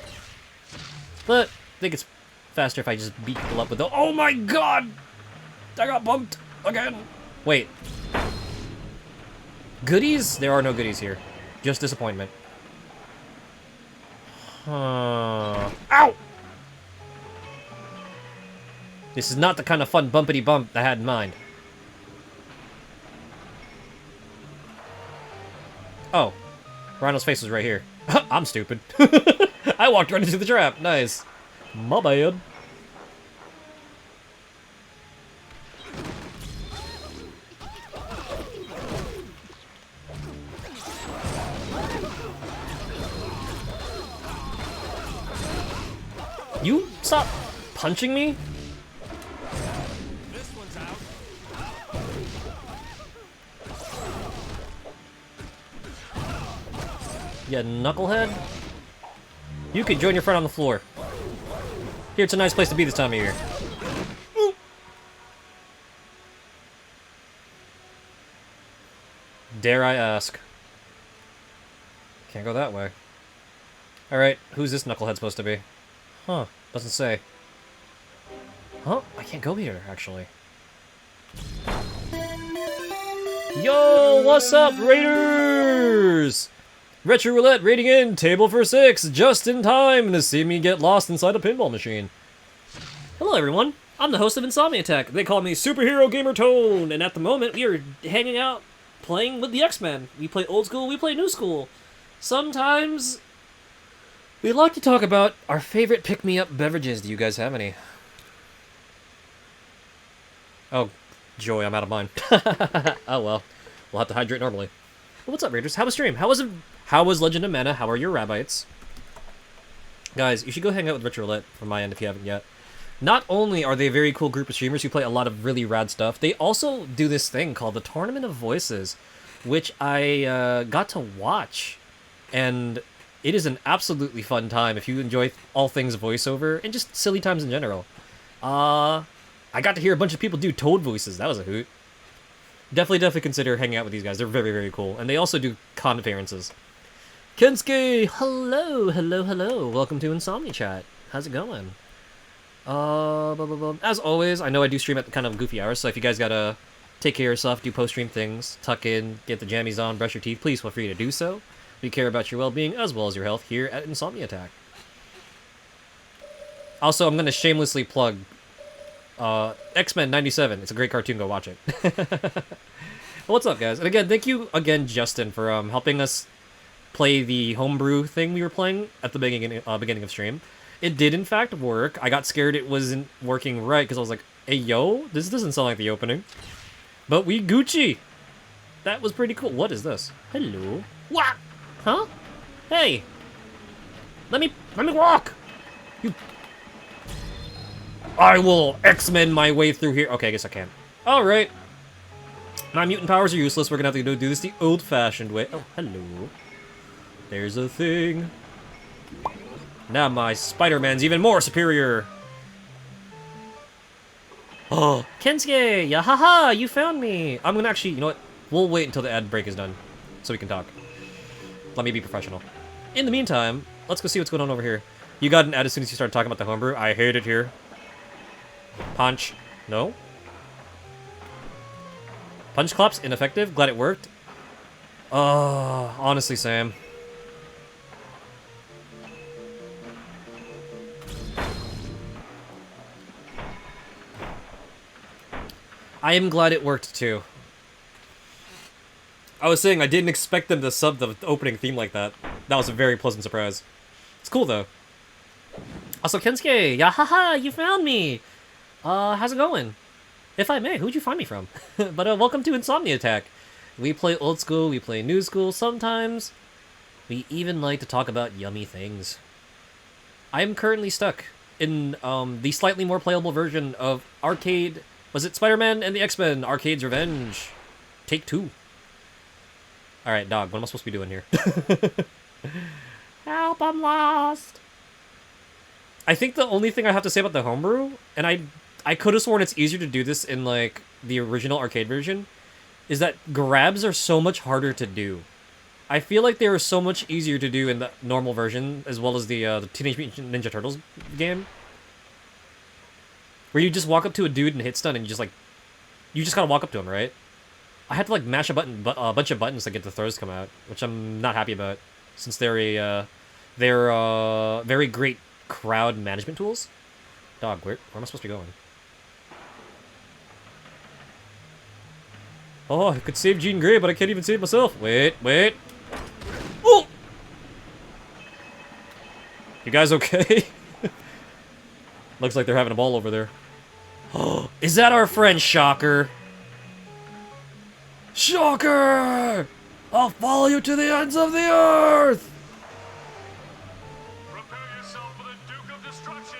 But I think it's faster if I just beat people up with the. Oh my god! I got bumped again. Wait. Goodies? There are no goodies here. Just disappointment. Ow! This is not the kind of fun bumpity bump I had in mind. Oh. Rhino's face was right here. I'm stupid. I walked right into the trap. Nice. My bad. You stop punching me? This one's out. You knucklehead. You can join your friend on the floor. Here, it's a nice place to be this time of year. Ooh. Dare I ask? Can't go that way. Alright, who's this knucklehead supposed to be? Huh, doesn't say. Huh? I can't go here, actually. Yo, what's up, Raiders? Retro Roulette rating in, table for 6, just in time to see me get lost inside a pinball machine. Hello everyone, I'm the host of Insomni-Attack. They call me Superhero Gamer Tone, and at the moment we are hanging out playing with the X-Men. We play old school, we play new school. Sometimes we like to talk about our favorite pick-me-up beverages. Do you guys have any? Oh, joy, I'm out of mine. Oh well, we'll have to hydrate normally. Well, what's up, Raiders? How was stream? How was Legend of Mana? How are your rabbites? Guys, you should go hang out with Retro Roulette from my end if you haven't yet. Not only are they a very cool group of streamers who play a lot of really rad stuff, they also do this thing called the Tournament of Voices, which I got to watch. And it is an absolutely fun time if you enjoy all things voiceover and just silly times in general. I got to hear a bunch of people do Toad voices. That was a hoot. Definitely consider hanging out with these guys. They're very cool. And they also do con appearances. Kensuke, hello. Welcome to Insomni Chat. How's it going? As always, I know I do stream at kind of goofy hours, so if you guys gotta take care of yourself, do post-stream things, tuck in, get the jammies on, brush your teeth, please feel free to do so. We care about your well-being as well as your health here at Insomni-Attack. Also, I'm gonna shamelessly plug X-Men 97. It's a great cartoon, go watch it. Well, what's up, guys? And again, thank you again, Justin, for helping us play the homebrew thing we were playing at the beginning of stream. It did, in fact, work. I got scared it wasn't working right, because I was like, hey, yo, this doesn't sound like the opening. But we Gucci! That was pretty cool. What is this? Hello? What? Huh? Hey! Let me walk! You... I will X-Men my way through here. Okay, I guess I can. Alright. My mutant powers are useless. We're gonna have to do this the old-fashioned way. Oh, hello. There's a thing. Now my Spider-Man's even more superior. Oh, Kensuke! Yahaha! You found me! I'm gonna actually, you know what? We'll wait until the ad break is done, so we can talk. Let me be professional. In the meantime, let's go see what's going on over here. You got an ad as soon as you started talking about the homebrew. I hate it here. Punch. No? Punch claps, ineffective. Glad it worked. Honestly, Sam. I am glad it worked, too. I was saying I didn't expect them to sub the opening theme like that. That was a very pleasant surprise. It's cool, though. Also, Kensuke! Yahaha! You found me! How's it going? If I may, who'd you find me from? But, welcome to Insomni-Attack. We play old school, we play new school, sometimes we even like to talk about yummy things. I am currently stuck in, the slightly more playable version of Arcade... Was it Spider-Man and the X-Men? Arcade's Revenge. Take 2. Alright, dog, what am I supposed to be doing here? Help, I'm lost! I think the only thing I have to say about the homebrew, and I could have sworn it's easier to do this in, like, the original arcade version, is that grabs are so much harder to do. I feel like they were so much easier to do in the normal version, as well as the Teenage Mutant Ninja Turtles game. Where you just walk up to a dude and hit stun, and you just gotta walk up to him, right? I had to like mash a bunch of buttons to get the throws to come out, which I'm not happy about, since they're very great crowd management tools. Dog, where am I supposed to be going? Oh, I could save Jean Grey, but I can't even save myself. Wait. Oh! You guys okay? Looks like they're having a ball over there. Oh, is that our friend Shocker? Shocker! I'll follow you to the ends of the earth! Prepare yourself for the Duke of Destruction.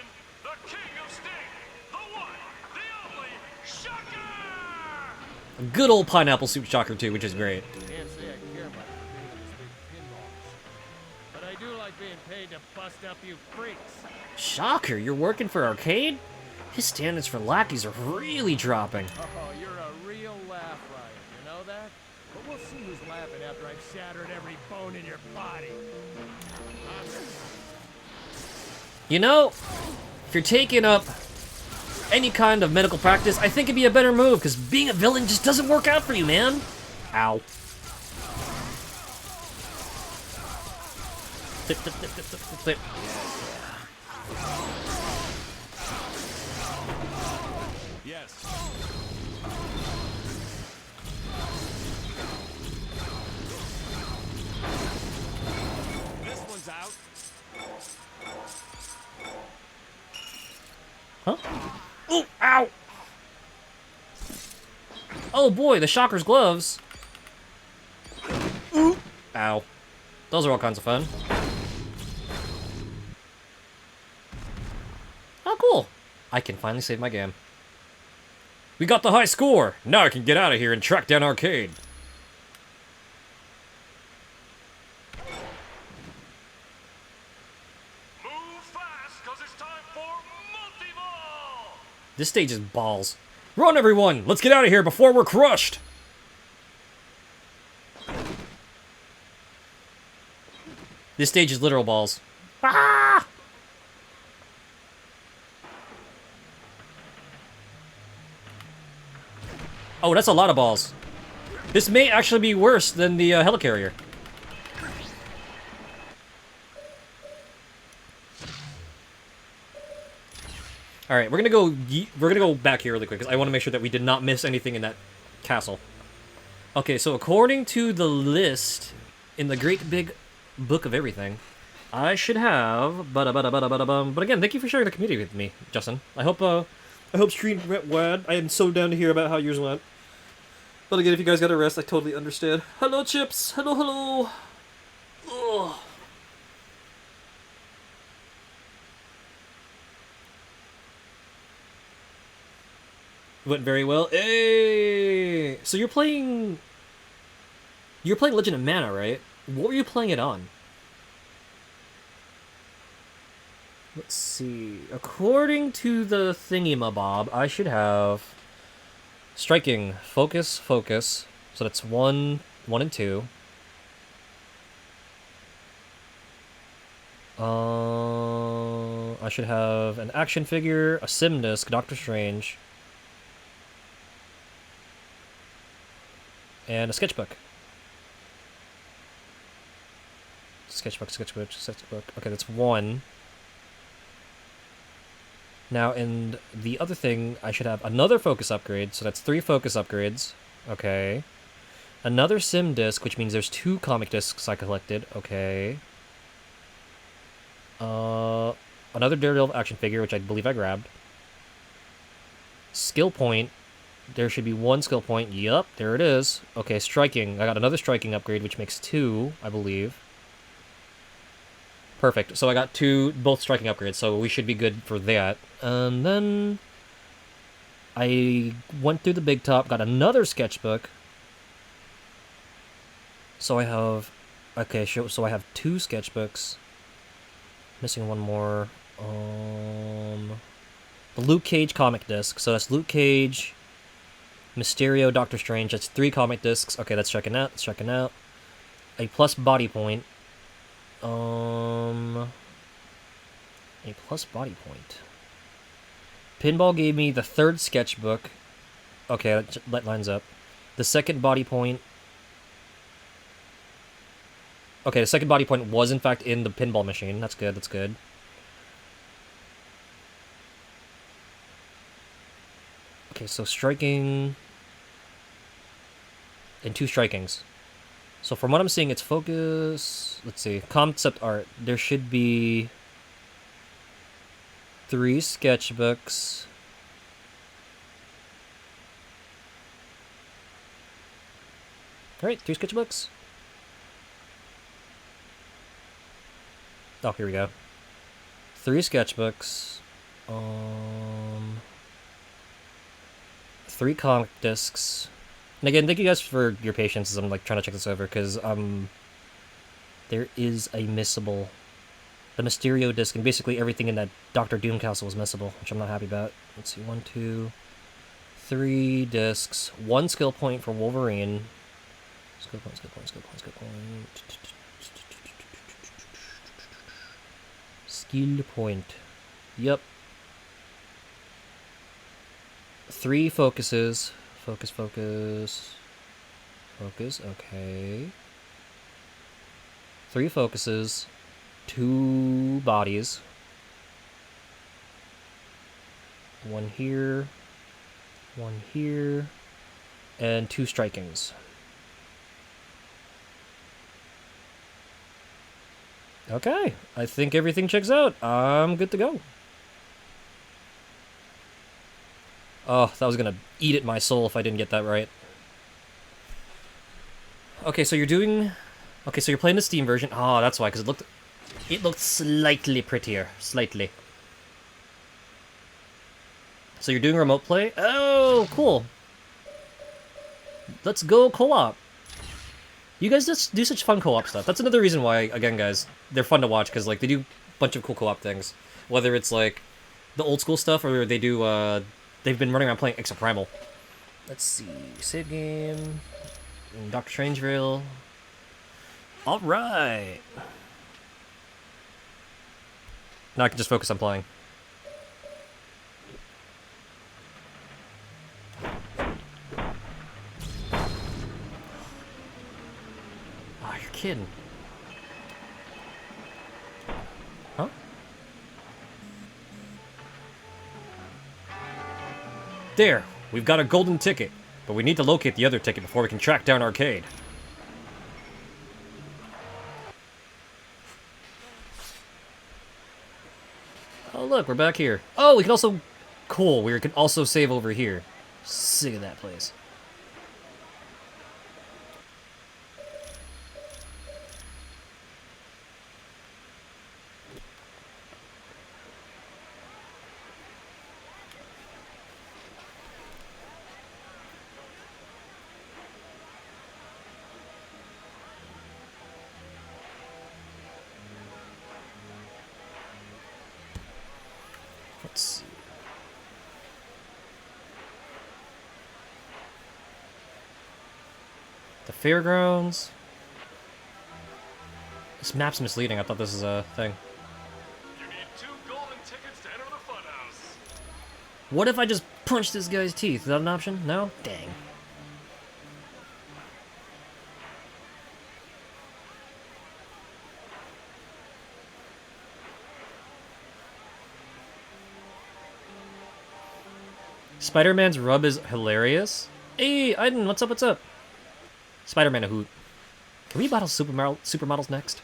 A good old pineapple soup shocker too, which is great. Can't say I care much for being in this big pinball. But I do like being paid to bust up you freaks. Shocker, you're working for Arcade? His standards for lackeys are really dropping. Oh, you're a real laugh riot, you know that? But we'll see who's laughing after I've shattered every bone in your body. You know, if you're taking up any kind of medical practice, I think it'd be a better move, because being a villain just doesn't work out for you, man. Ow. Flip, flip, flip, flip, flip, flip. Yes. This one's out. Huh? Ooh, ow! Oh boy, the Shocker's gloves. Ooh. Ow. Those are all kinds of fun. Oh, cool. I can finally save my game. We got the high score! Now I can get out of here and track down Arcade. This stage is balls. Run, everyone! Let's get out of here before we're crushed! This stage is literal balls. Ah! Oh, that's a lot of balls. This may actually be worse than the helicarrier. All right, we're gonna go back here really quick because I want to make sure that we did not miss anything in that castle. Okay, so according to the list in the great big book of everything, I should have but again, thank you for sharing the community with me, Justin. I hope stream went well. I am so down to hear about how yours went. But again, if you guys got a rest, I totally understand. Hello, Chips. Hello, hello. Ugh. Went very well. Hey! So you're playing Legend of Mana, right? What were you playing it on? Let's see. According to the thingy-mabob, I should have striking, focus, focus. So that's 1, 1, and 2. I should have an action figure, a sim disc, Doctor Strange, and a sketchbook. Sketchbook. Okay, that's 1. Now, in the other thing, I should have another focus upgrade, so that's 3 focus upgrades. Okay. Another sim disc, which means there's 2 comic discs I collected. Okay. Another Daredevil action figure, which I believe I grabbed. Skill point. There should be 1 skill point. Yup, there it is. Okay, striking. I got another striking upgrade, which makes 2, I believe. Perfect. So I got both striking upgrades, so we should be good for that. And then I went through the big top, got another sketchbook. So I have, okay, so I have 2 sketchbooks. Missing 1 more. The Luke Cage comic disc. So that's Luke Cage, Mysterio, Doctor Strange. That's 3 comic discs. Okay, that's checking out. That's checking out. A plus body point. A plus body point. Pinball gave me the 3rd sketchbook. Okay, that lines up. The 2nd body point. Okay, the 2nd body point was in fact in the pinball machine. That's good, that's good. Okay, so striking and 2 strikings. So from what I'm seeing, it's focus. Let's see, concept art. There should be 3 sketchbooks. All right, 3 sketchbooks. Oh, here we go. 3 sketchbooks. 3 comic discs. And again, thank you guys for your patience as I'm like trying to check this over, because there is a missable. The Mysterio disc and basically everything in that Doctor Doom castle is missable, which I'm not happy about. Let's see, 1, 2, 3 discs, 1 skill point for Wolverine. Skill point, skill point, skill point, skill point. Skill point. Yep. 3 focuses. Focus, focus. Focus, okay. 3 focuses. 2 bodies. 1 here. 1 here. And 2 strikings. Okay, I think everything checks out. I'm good to go. Oh, that was gonna eat at my soul if I didn't get that right. Okay, so you're doing... Okay, so you're playing the Steam version. Oh, that's why, because it looked slightly prettier. Slightly. So you're doing remote play? Oh, cool. Let's go co-op. You guys just do such fun co-op stuff. That's another reason why, again, guys, they're fun to watch, because like they do a bunch of cool co-op things. Whether it's like the old school stuff, or they do, they've been running around playing Exoprimal. Let's see, save game, Doctor Strangeville. All right. Now I can just focus on playing. Oh, you're kidding. Huh? There, we've got a golden ticket, but we need to locate the other ticket before we can track down Arcade. Oh look, we're back here. Oh, we can also... Cool, we can also save over here. Sick of that place. Let's see. The fairgrounds. This map's misleading. I thought this is a thing. You need 2 golden tickets to enter the funhouse. What if I just punch this guy's teeth? Is that an option? No? Dang. Spider-Man's rub is hilarious. Hey, Aiden, what's up, what's up? Spider-Man a hoot. Can we battle supermodels next?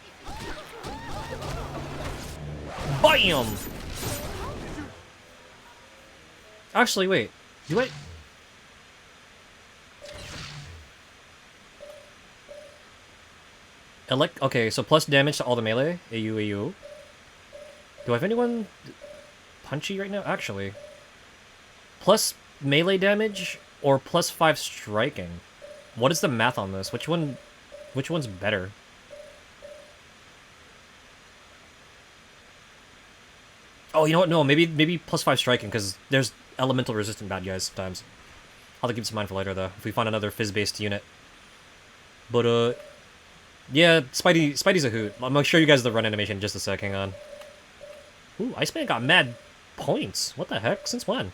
BAM! Actually, wait. Do I... Okay, so plus damage to all the melee. AU. Do I have anyone punchy right now? Actually. Plus melee damage or plus 5 striking? What is the math on this? Which one's better? Oh, you know what? No, maybe plus 5 striking, because there's elemental resistant bad guys sometimes. I'll have to keep this in mind for later, though, if we find another fizz-based unit. But, yeah, Spidey's a hoot. I'm gonna show you guys the run animation in just a sec, hang on. Ooh, Iceman got mad points. What the heck? Since when?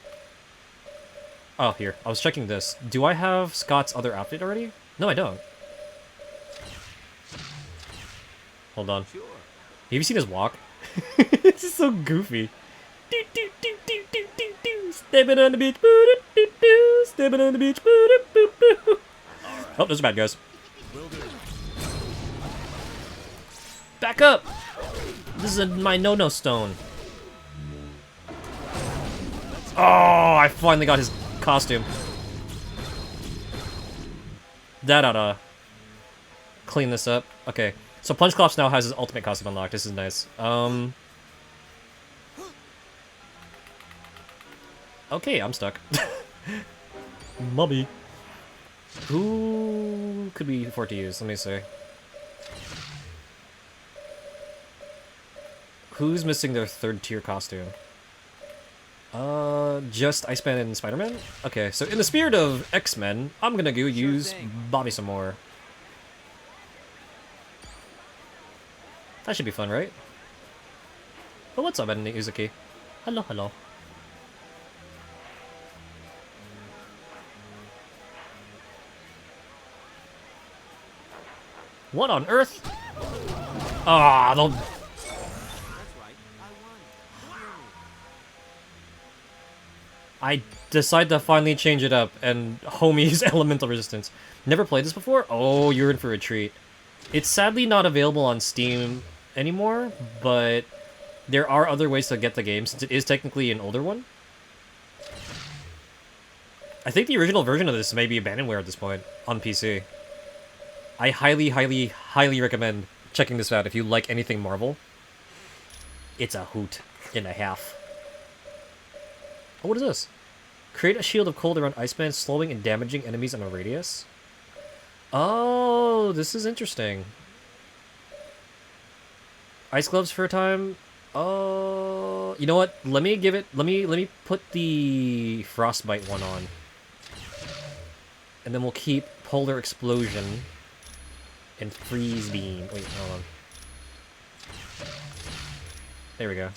Oh, here. I was checking this. Do I have Scott's other outfit already? No, I don't. Hold on. Have you seen his walk? It's just so goofy. Stepping on the beach. Stepping on the beach. Oh, those are bad guys. Back up! This is my no-no stone. Oh, I finally got his costume. That ought to clean this up. Okay, so Punchclops now has his ultimate costume unlocked. This is nice. Okay, I'm stuck. Mummy. Who could we afford to use? Let me see. Who's missing their 3rd tier costume? Just Iceman and Spider-Man? Okay, so in the spirit of X-Men, I'm gonna go use Bobby some more. That should be fun, right? Oh, what's up, Uzuki? Hello, hello. What on earth? Ah, don't... I decide to finally change it up, and homie's elemental resistance. Never played this before? Oh, you're in for a treat. It's sadly not available on Steam anymore, but there are other ways to get the game, since it is technically an older one. I think the original version of this may be abandonware at this point, on PC. I highly, highly, highly recommend checking this out if you like anything Marvel. It's a hoot and a half. Oh, what is this? Create a shield of cold around Iceman, slowing and damaging enemies on a radius. Oh, this is interesting. Ice gloves for a time. Oh, you know what? Let me put the frostbite one on. And then we'll keep polar explosion and freeze beam. Wait, hold on. There we go.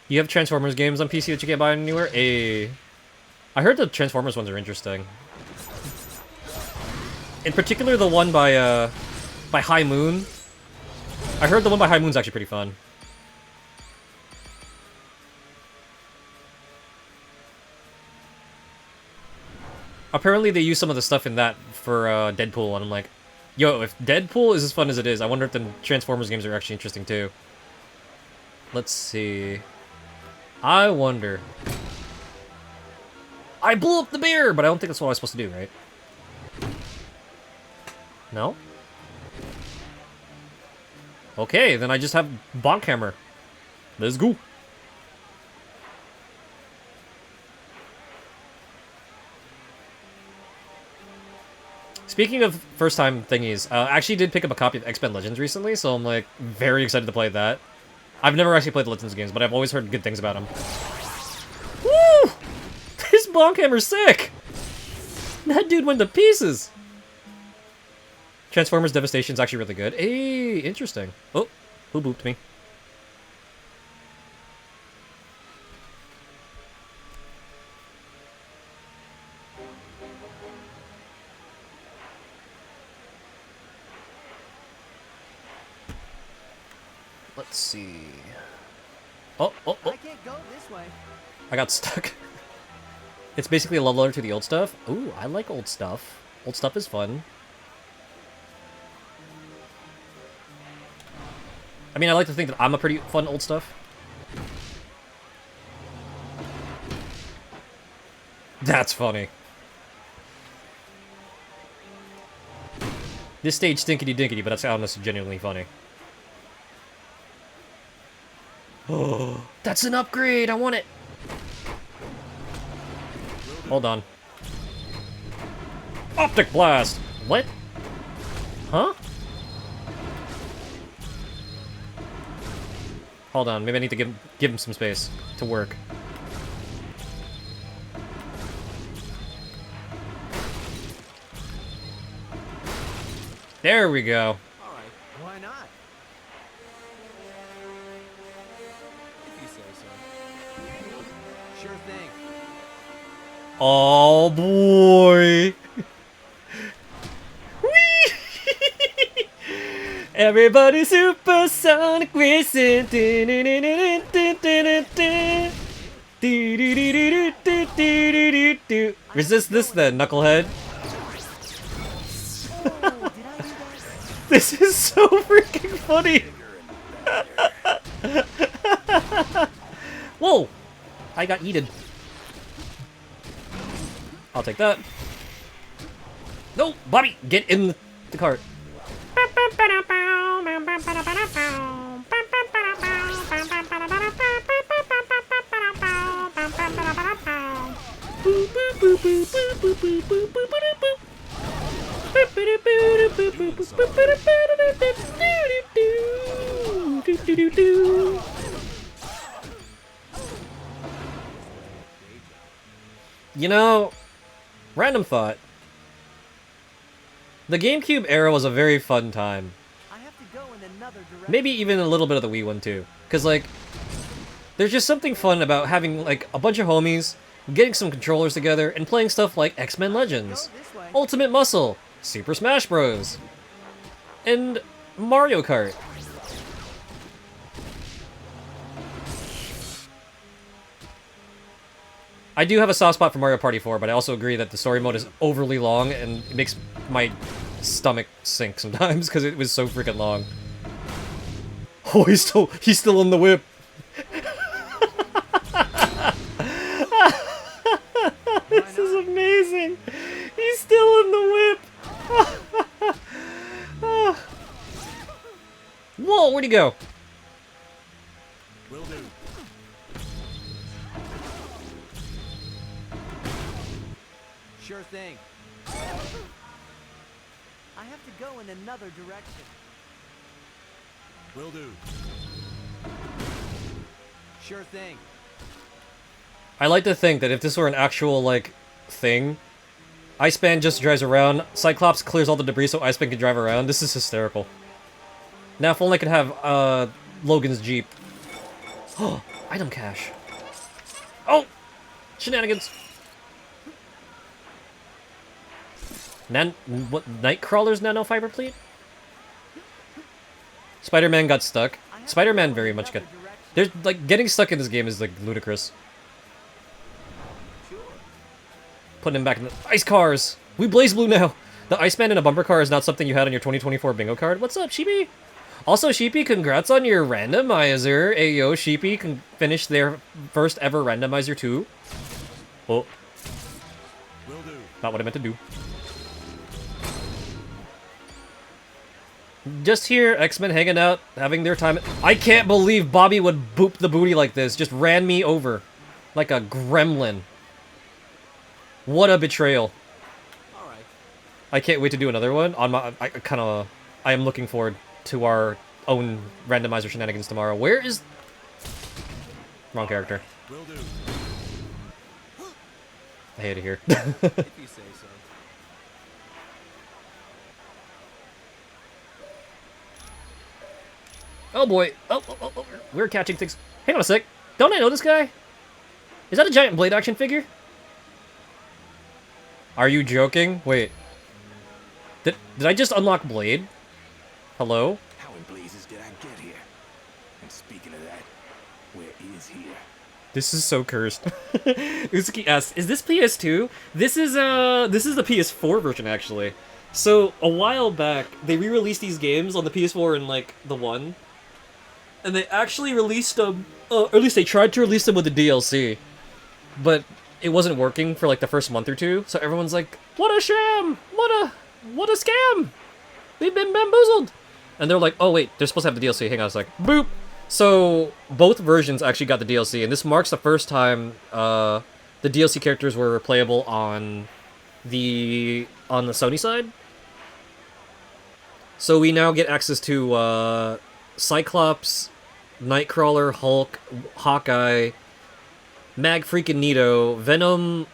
You have Transformers games on PC that you can't buy anywhere? I heard the Transformers ones are interesting. In particular, the one by High Moon. I heard the one by High Moon's actually pretty fun. Apparently, they use some of the stuff in that for Deadpool, and I'm like, yo, if Deadpool is as fun as it is, I wonder if the Transformers games are actually interesting too. Let's see. I wonder. I blew up the bear, but I don't think that's what I was supposed to do, right? No? Okay, then I just have Bonk Hammer. Let's go. Speaking of first-time thingies, I actually did pick up a copy of X-Men Legends recently, so I'm like very excited to play that. I've never actually played the Legends games, but I've always heard good things about them. Woo! This Bonk Hammer's sick! That dude went to pieces! Transformers Devastation's actually really good. Hey, interesting. Oh, who booped me? Let's see. Oh. I can't go this way. I got stuck. It's basically a love letter to the old stuff. Ooh, I like old stuff. Old stuff is fun. I mean, I like to think that I'm a pretty fun old stuff. That's funny. This stage stinkity dinkity, but that's honestly genuinely funny. Oh, that's an upgrade! I want it! Hold on. Optic Blast! What? Huh? Hold on, maybe I need to give him some space to work. There we go. Alright, why not? If you say so. Sure thing. Oh boy! Everybody supersonic racing. Resist this then, knucklehead. This is so freaking funny. Whoa! I got yeeted. I'll take that. No, Bobby, get in the cart. You know, random thought. The GameCube era was a very fun time. Maybe even a little bit of the Wii one too. Cause like, there's just something fun about having like a bunch of homies, getting some controllers together, and playing stuff like X-Men Legends, Ultimate Muscle, Super Smash Bros, and Mario Kart. I do have a soft spot for Mario Party 4, but I also agree that the story mode is overly long and it makes my stomach sink sometimes because it was so freaking long. Oh, he's still in the whip. This is amazing. He's still in the whip. Whoa, where'd he go? Will do. Sure thing. I have to go in another direction. Will do. Sure thing. I like to think that if this were an actual, like, thing, Iceman just drives around, Cyclops clears all the debris so Iceman can drive around. This is hysterical. Now, if only I could have, Logan's Jeep. Oh, item cache. Oh! Shenanigans! What, Nightcrawler's nanofiber pleat? Spider-Man got stuck. Spider-Man very much got... There's, like, getting stuck in this game is, like, ludicrous. Putting him back in the ice cars! We blaze blue now! The Iceman in a bumper car is not something you had on your 2024 bingo card. What's up, Sheepy? Also, Sheepy, congrats on your randomizer. Ayo, Sheepy can finish their first ever randomizer too. Oh. Not what I meant to do. Just here, X-Men hanging out, having their time. I can't believe Bobby would boop the booty like this. Just ran me over. Like a gremlin. What a betrayal. Alright. I can't wait to do another one. I am looking forward to our own randomizer shenanigans tomorrow. Where is... Wrong character. Will do. I hate it here. If you say so. Oh boy. Oh. We're catching things. Hang on a sec. Don't I know this guy? Is that a giant Blade action figure? Are you joking? Wait. Did I just unlock Blade? Hello? How in blazes did I get here? And speaking of that, where is here? This is so cursed. Uzuki asks, is this PS2? This is the PS4 version actually. So a while back, they re-released these games on the PS4 and like the One. And they actually released them, or at least they tried to release them with the DLC. But it wasn't working for like the first month or two, so everyone's like, what a sham! What a scam! We've been bamboozled! And they're like, oh wait, they're supposed to have the DLC, hang on a sec. Boop! So, both versions actually got the DLC, and this marks the first time, the DLC characters were playable on the Sony side. So we now get access to, Cyclops, Nightcrawler, Hulk, Hawkeye, Mag freaking Nito, Venom,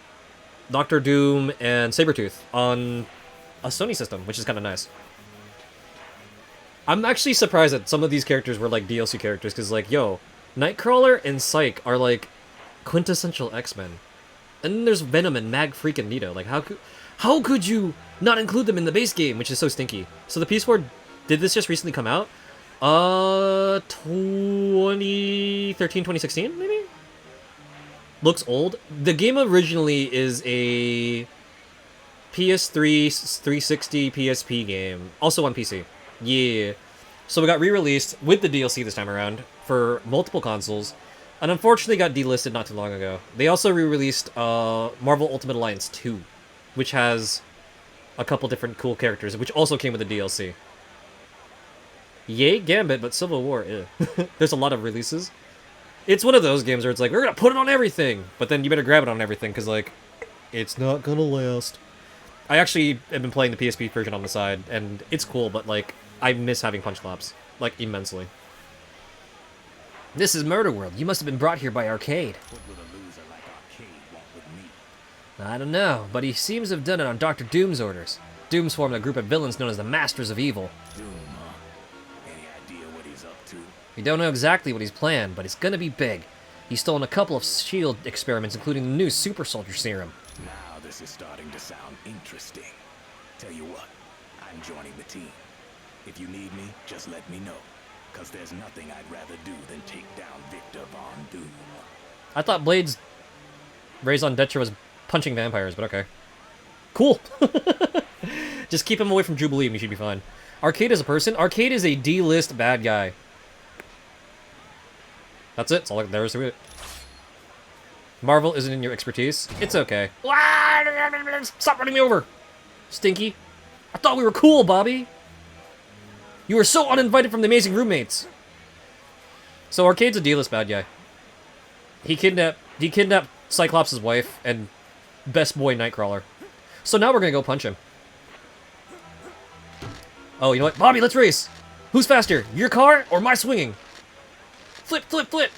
Doctor Doom, and Sabretooth on a Sony system, which is kind of nice. I'm actually surprised that some of these characters were like DLC characters, because like, yo, Nightcrawler and Psych are like quintessential X-Men. And then there's Venom and Mag freaking Nito. Like, how could you not include them in the base game, which is so stinky? So the PS4, did this just recently come out? 2013, 2016, maybe? Looks old. The game originally is a PS3, 360, PSP game. Also on PC. Yeah. So it got re-released with the DLC this time around for multiple consoles. And unfortunately got delisted not too long ago. They also re-released Marvel Ultimate Alliance 2. Which has a couple different cool characters. Which also came with the DLC. Yay, Gambit, but Civil War, ew. There's a lot of releases. It's one of those games where it's like, we're gonna put it on everything! But then you better grab it on everything, because, like, it's not gonna last. I actually have been playing the PSP version on the side, and it's cool, but, like, I miss having punch claps. Like, immensely. This is Murder World. You must have been brought here by Arcade. I don't know, but he seems to have done it on Dr. Doom's orders. Doom's formed a group of villains known as the Masters of Evil. Doom, huh? Any idea what he's up to? We don't know exactly what he's planned, but it's gonna be big. He's stolen a couple of S.H.I.E.L.D. experiments, including the new Super Soldier Serum. Now this is starting to sound interesting. Tell you what, I'm joining the team. If you need me, just let me know. Cause there's nothing I'd rather do than take down Victor Von Doom. I thought Blade's raison d'etre was punching vampires, but okay. Cool. Just keep him away from Jubilee and you should be fine. Arcade is a person? Arcade is a D-list bad guy. That's it. That's all there is to it. Marvel isn't in your expertise. It's okay. Stop running me over! Stinky. I thought we were cool, Bobby! You were so uninvited from the Amazing Roommates! So Arcade's a D-list bad guy. He kidnapped Cyclops' wife and best boy Nightcrawler. So now we're gonna go punch him. Oh, you know what? Bobby, let's race! Who's faster? Your car or my swinging? Flip, flip, flip!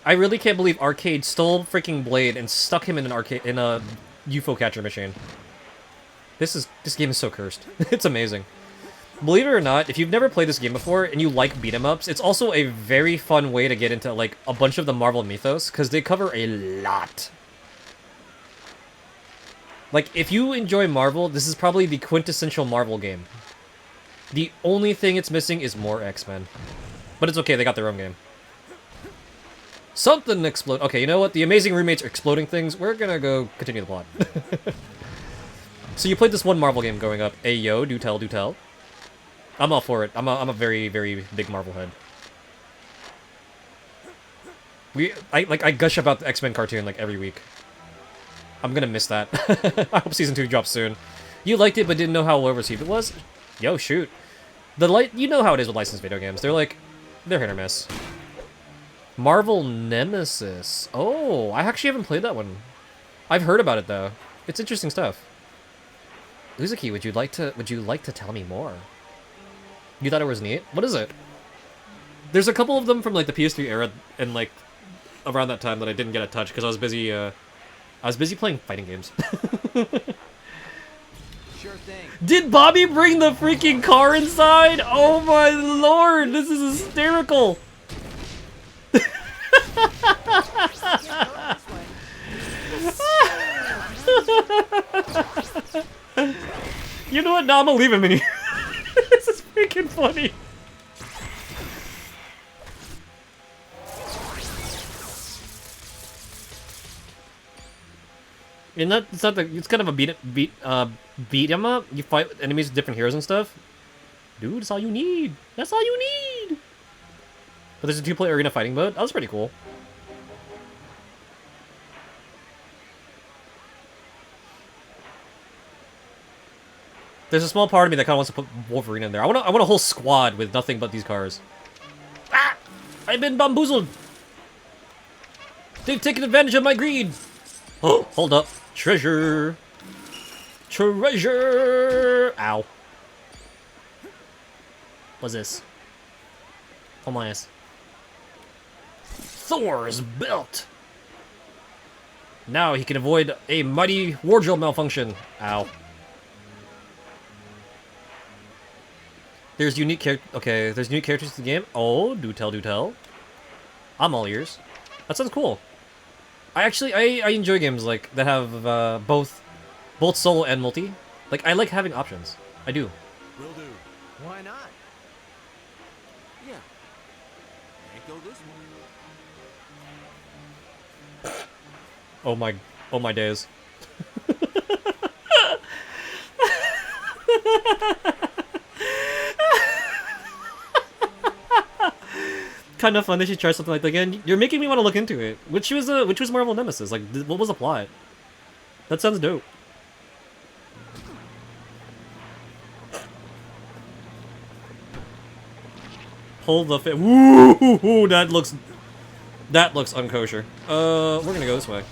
I really can't believe Arcade stole freaking Blade and stuck him in a UFO catcher machine. This game is so cursed. It's amazing. Believe it or not, if you've never played this game before and you like beat 'em ups, it's also a very fun way to get into like a bunch of the Marvel mythos because they cover a lot. Like, if you enjoy Marvel, this is probably the quintessential Marvel game. The only thing it's missing is more X-Men. But it's okay, they got their own game. Something explode. Okay, you know what? The Amazing Roommates are exploding things. We're gonna go continue the plot. So you played this one Marvel game growing up. Ayo, do tell, do tell. I'm all for it. I'm a very, very big Marvel head. I gush about the X-Men cartoon like every week. I'm gonna miss that. I hope season 2 drops soon. You liked it but didn't know how well received it was? Yo, shoot. You know how it is with licensed video games. They're hit or miss. Marvel Nemesis. Oh, I actually haven't played that one. I've heard about it though. It's interesting stuff. Uzuki, would you like to tell me more? You thought it was neat? What is it? There's a couple of them from like the PS3 era and like around that time that I didn't get a touch because I was busy playing fighting games. Sure thing. Did Bobby bring the freaking car inside? Oh my lord, this is hysterical. You know what? No, I'm gonna leave him in here. This is freaking funny. It's kind of a beat 'em up. You fight enemies with different heroes and stuff. Dude, that's all you need. That's all you need. But there's a 2-player arena fighting mode. That was pretty cool. There's a small part of me that kind of wants to put Wolverine in there. I want a whole squad with nothing but these cars. Ah! I've been bamboozled. They've taken advantage of my greed. Oh, hold up. Treasure. Treasure. Ow. What's this? Oh my ass. Thor's belt. Now he can avoid a mighty wardrobe malfunction. Ow. There's unique there's unique characters in the game. Oh, do tell, do tell. I'm all ears. That sounds cool. I enjoy games like that have both solo and multi. Like I like having options. I do. Will do. Why not? Yeah. Can't go this way. Oh my days. Kind of fun. They should try something like that again. You're making me want to look into it. Which was Marvel Nemesis? Like, what was the plot? That sounds dope. Pull the fit. Woo! That looks unkosher. We're gonna go this way.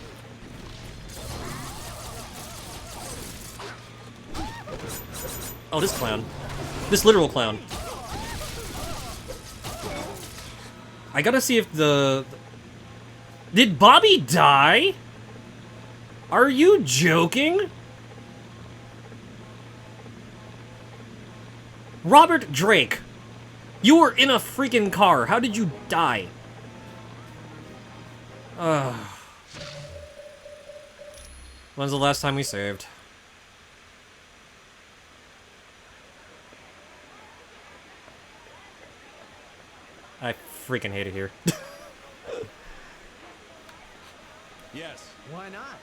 Oh, this clown. This literal clown. I gotta see if the... Did Bobby die? Are you joking? Robert Drake, you were in a freaking car. How did you die? When's the last time we saved? I freaking hate it here. Yes. Why not?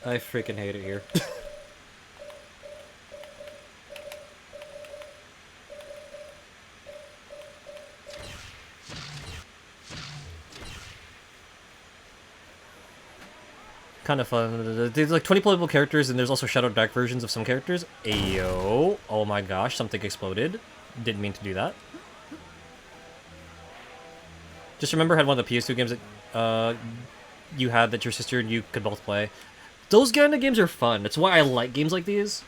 I freaking hate it here. Kind of fun. There's like 20 playable characters, and there's also shadowed back versions of some characters. Ayo. Oh my gosh, something exploded. Didn't mean to do that. Just remember, I had one of the PS2 games that you had that your sister and you could both play. Those kind of games are fun. That's why I like games like these.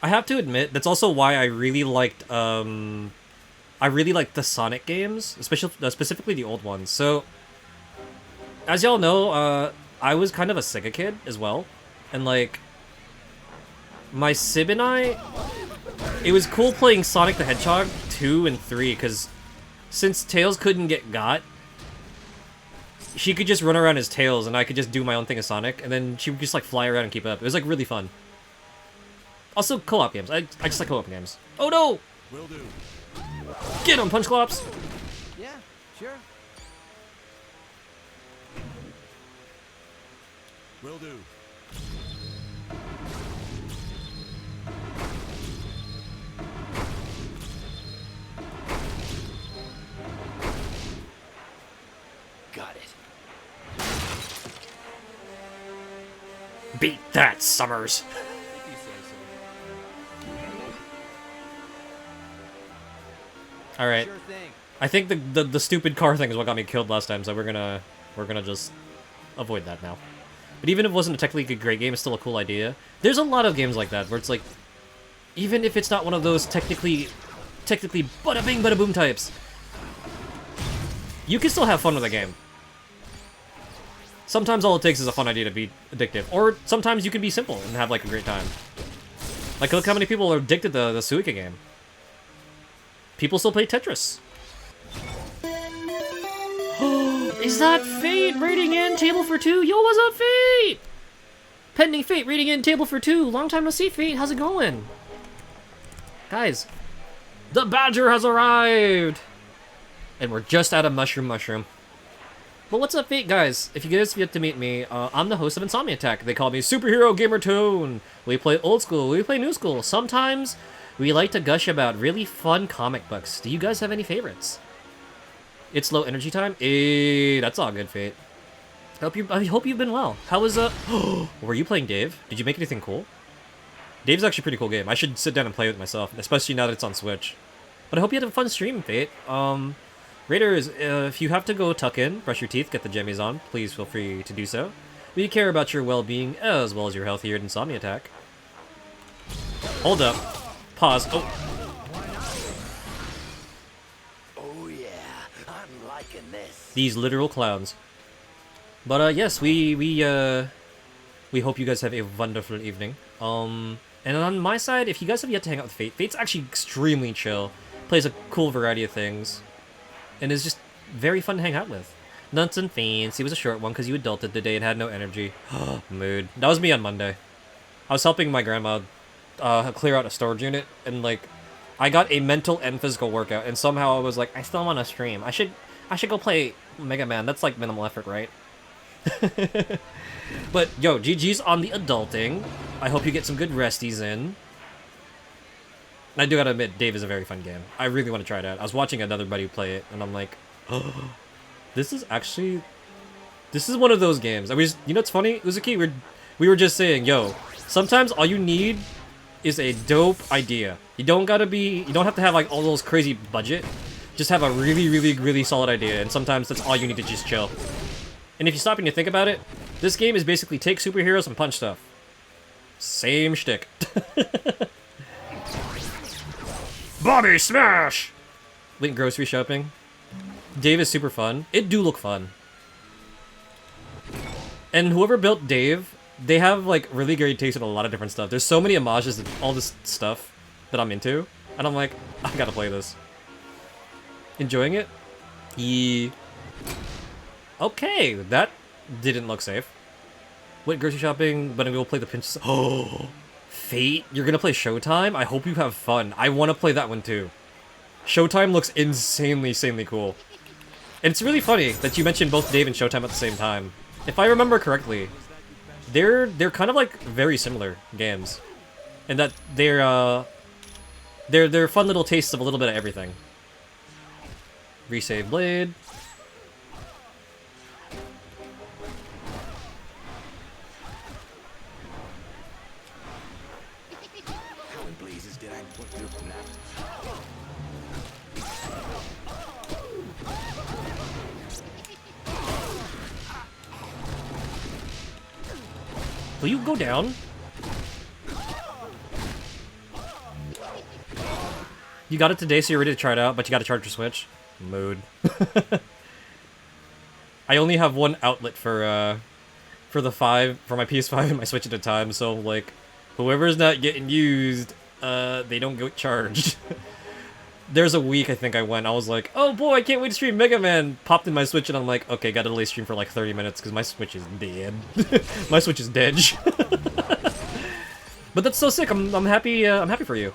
I have to admit, that's also why I really liked the Sonic games, especially specifically the old ones. So, as y'all know, I was kind of a Sega kid as well, and like my sib and I, it was cool playing Sonic the Hedgehog 2 and 3 because since Tails couldn't get got, she could just run around as Tails, and I could just do my own thing as Sonic, and then she would just like fly around and keep up. It was like really fun. Also, co-op games. I just like co-op games. Oh no! Will do. Get him, Punch Clops! Yeah, sure. Will do. Got it. Beat that, Summers! Alright. Sure thing. I think the stupid car thing is what got me killed last time, so we're gonna just avoid that now. But even if it wasn't a technically great game, it's still a cool idea. There's a lot of games like that, where it's like, even if it's not one of those technically bada bing bada boom types, you can still have fun with a game. Sometimes all it takes is a fun idea to be addictive, or sometimes you can be simple and have like a great time. Like look how many people are addicted to the Suika game. People still play Tetris. Is that Fate rating in table for 2? Yo, what's up, Fate? Pending Fate rating in table for 2. Long time no see, Fate. How's it going? Guys, the Badger has arrived! And we're just out of Mushroom. But what's up, Fate, guys? If you guys get to meet me, I'm the host of Insomni-Attack. They call me Superhero Gamer Tone. We play old school, we play new school. Sometimes we like to gush about really fun comic books. Do you guys have any favorites? It's low energy time? That's all good, Fate. I hope you've been well. How was, were you playing Dave? Did you make anything cool? Dave's actually a pretty cool game. I should sit down and play with myself, especially now that it's on Switch. But I hope you had a fun stream, Fate. Raiders, if you have to go tuck in, brush your teeth, get the jammies on, please feel free to do so. We care about your well-being as well as your health here at Insomni-Attack. Hold up. Pause. Oh yeah, I'm liking this. These literal clowns. But yes, we hope you guys have a wonderful evening. And on my side, if you guys have yet to hang out with Fate, Fate's actually extremely chill. Plays a cool variety of things. And is just very fun to hang out with. Nuts and Fiends. He was a short one because you adulted today and had no energy. Mood. That was me on Monday. I was helping my grandma clear out a storage unit, and like, I got a mental and physical workout, and somehow I was like, I still want to stream. I should go play Mega Man. That's like minimal effort, right? But yo, GG's on the adulting. I hope you get some good resties in. I do gotta admit, Dave is a very fun game. I really want to try it out. I was watching another buddy play it, and I'm like, oh, this is one of those games. I was, you know, it's funny, Uzuki, we were just saying, yo, sometimes all you need is a dope idea. You don't have to have like all those crazy budget. Just have a really, really, really solid idea, and sometimes that's all you need to just chill. And if you stop and you think about it, this game is basically take superheroes and punch stuff. Same shtick. Bobby Smash! Link grocery shopping. Dave is super fun. It do look fun. And whoever built Dave, they have like really great taste in a lot of different stuff. There's so many homages to all this stuff that I'm into. And I'm like, I gotta play this. Enjoying it? Okay, that didn't look safe. Went grocery shopping, but I'm gonna play the pinch. Oh, Fate? You're gonna play Showtime? I hope you have fun. I want to play that one too. Showtime looks insanely cool. And it's really funny that you mentioned both Dave and Showtime at the same time. If I remember correctly, they're kind of like very similar games, and that they're fun little tastes of a little bit of everything. Resave blade. How in blazes did I put your nap? Will you go down? You got it today, so you're ready to try it out, but you gotta charge your Switch. Mood. I only have one outlet for my PS5 and my Switch at a time, so like, whoever's not getting used, they don't get charged. There's a week I think I was like, oh boy, I can't wait to stream Mega Man. Popped in my Switch and I'm like, okay, gotta delay stream for like 30 minutes because my Switch is dead. My Switch is dead. But that's so sick. I'm happy. I'm happy for you.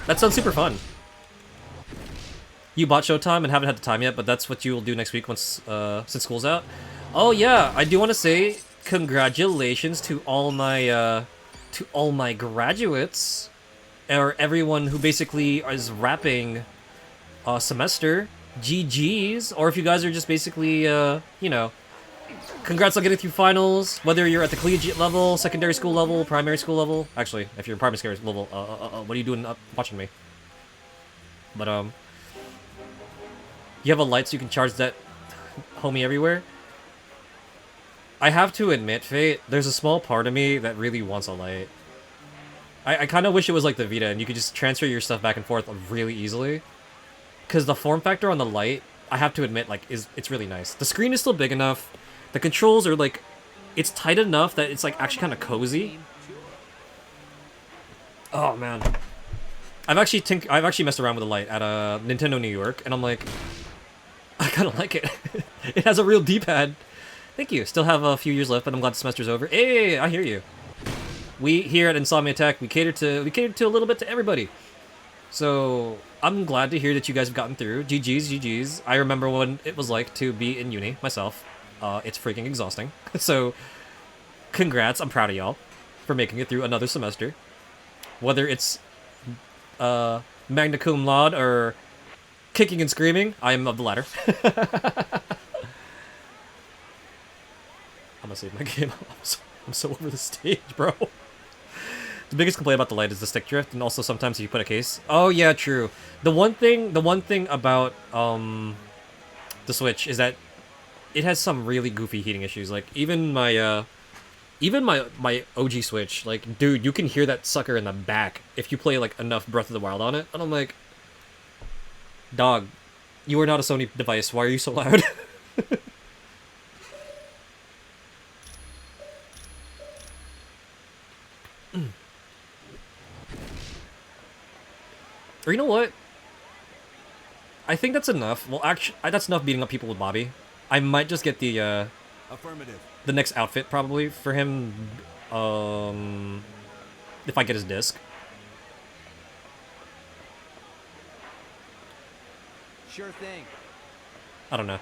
That sounds super fun. You bought Showtime and haven't had the time yet, but that's what you will do next week once since school's out. Oh yeah, I do want to say congratulations to all my graduates, or everyone who basically is wrapping a semester. GG's, or if you guys are just basically you know, congrats on getting through finals, whether you're at the collegiate level, secondary school level, primary school level. Actually, if you're in primary school level, what are you doing up watching me? But you have a light so you can charge that homie everywhere. I have to admit, Fate, there's a small part of me that really wants a light. I kind of wish it was like the Vita and you could just transfer your stuff back and forth really easily. Because the form factor on the light, I have to admit, like, it's really nice. The screen is still big enough. The controls are like, it's tight enough that it's like actually kind of cozy. Oh man, I've actually messed around with the light at Nintendo New York, and I'm like, I kind of like it. It has a real D-pad. Thank you. Still have a few years left, but I'm glad the semester's over. Hey, I hear you. We here at Insomni-Attack, we cater to a little bit to everybody. So I'm glad to hear that you guys have gotten through. GG's. I remember what it was like to be in uni myself. It's freaking exhausting. So congrats. I'm proud of y'all for making it through another semester. Whether it's magna cum laude or kicking and screaming, I am of the latter. I'm gonna save my game. I'm so over the stage, bro. The biggest complaint about the light is the stick drift, and also sometimes if you put a case. Oh yeah, true. The one thing about the Switch is that it has some really goofy heating issues. Like even my OG Switch, like dude, you can hear that sucker in the back if you play like enough Breath of the Wild on it. And I'm like, dog, you are not a Sony device. Why are you so loud? Or you know what? I think that's enough. Well, actually, that's enough beating up people with Bobby. I might just get the Affirmative. the next outfit probably for him. If I get his disc. Sure thing. I don't know.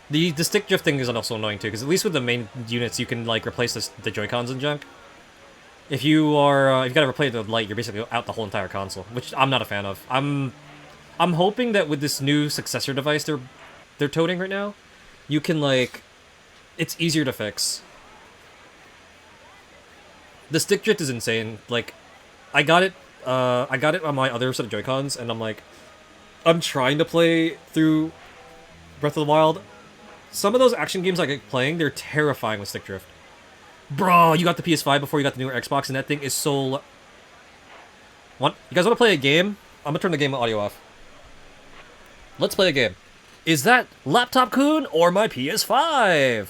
The stick drift thing is also annoying too, because at least with the main units you can like replace the Joy-Cons and junk. If you are if you gotta replace the light, you're basically out the whole entire console, which I'm not a fan of. I'm hoping that with this new successor device they're toting right now, you can like it's easier to fix. The stick drift is insane. Like I got it on my other set of Joy-Cons, and I'm trying to play through Breath of the Wild. Some of those action games I get playing, they're terrifying with stick drift. Bro, you got the PS5 before you got the newer Xbox, and that thing is so... What? You guys want to play a game? I'm gonna turn the game audio off. Let's play a game. Is that Laptop Kun or my PS5?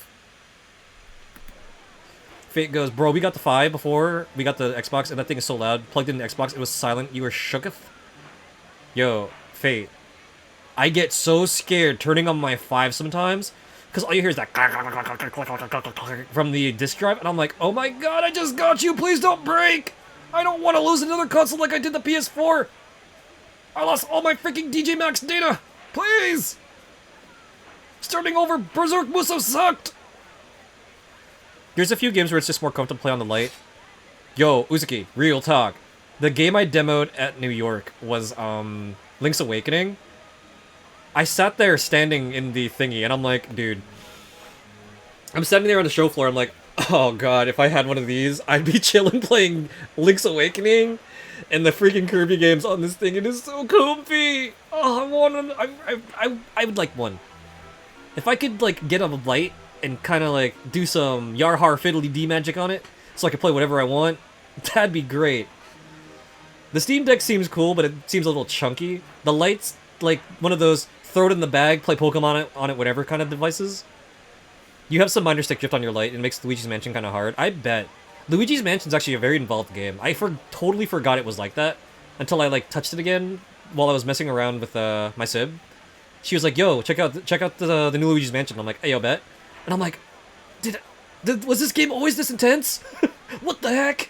Fate goes, bro, we got the 5 before we got the Xbox, and that thing is so loud. Plugged in the Xbox, it was silent. You were shooketh. Yo, Fate. I get so scared turning on my 5 sometimes, because all you hear is that from the disk drive, and I'm like, oh my god, I just got you, please don't break! I don't want to lose another console like I did the PS4! I lost all my freaking DJ Max data! Please! Starting over, Berserk Muso sucked! There's a few games where it's just more comfortable to play on the light. Yo, Uzuki, real talk. The game I demoed at New York was, Link's Awakening. I sat there standing in the thingy, and I'm like, dude. I'm standing there on the show floor, I'm like, oh god, if I had one of these, I'd be chilling playing Link's Awakening and the freaking Kirby games on this thing. It is so comfy! Oh, I want one. I would like one. If I could, like, get a light and kind of, like, do some Yarhar Fiddly D magic on it, so I could play whatever I want, that'd be great. The Steam Deck seems cool, but it seems a little chunky. The light's like one of those throw it in the bag, play Pokemon on it, whatever kind of devices. You have some minor stick drift on your light, and it makes Luigi's Mansion kind of hard. I bet. Luigi's Mansion's actually a very involved game. I totally forgot it was like that until I like touched it again while I was messing around with my Sib. She was like, "Yo, check out the new Luigi's Mansion." I'm like, "Hey, yo, bet," and I'm like, was this game always this intense? What the heck?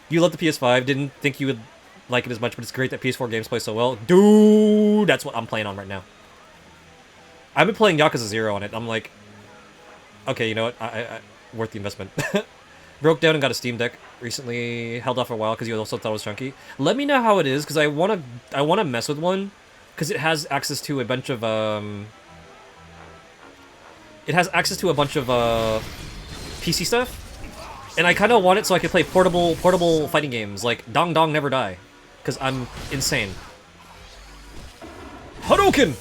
You love the PS5. Didn't think you would like it as much, but it's great that PS4 games play so well. Dude, that's what I'm playing on right now. I've been playing Yakuza 0 on it. I'm like, okay, you know what? I worth the investment. Broke down and got a Steam Deck recently. Held off for a while because you also thought it was chunky. Let me know how it is, because I wanna mess with one, because it has access to a bunch of PC stuff. And I kind of want it so I can play portable fighting games like Dong Dong Never Die, because I'm insane. Hadouken!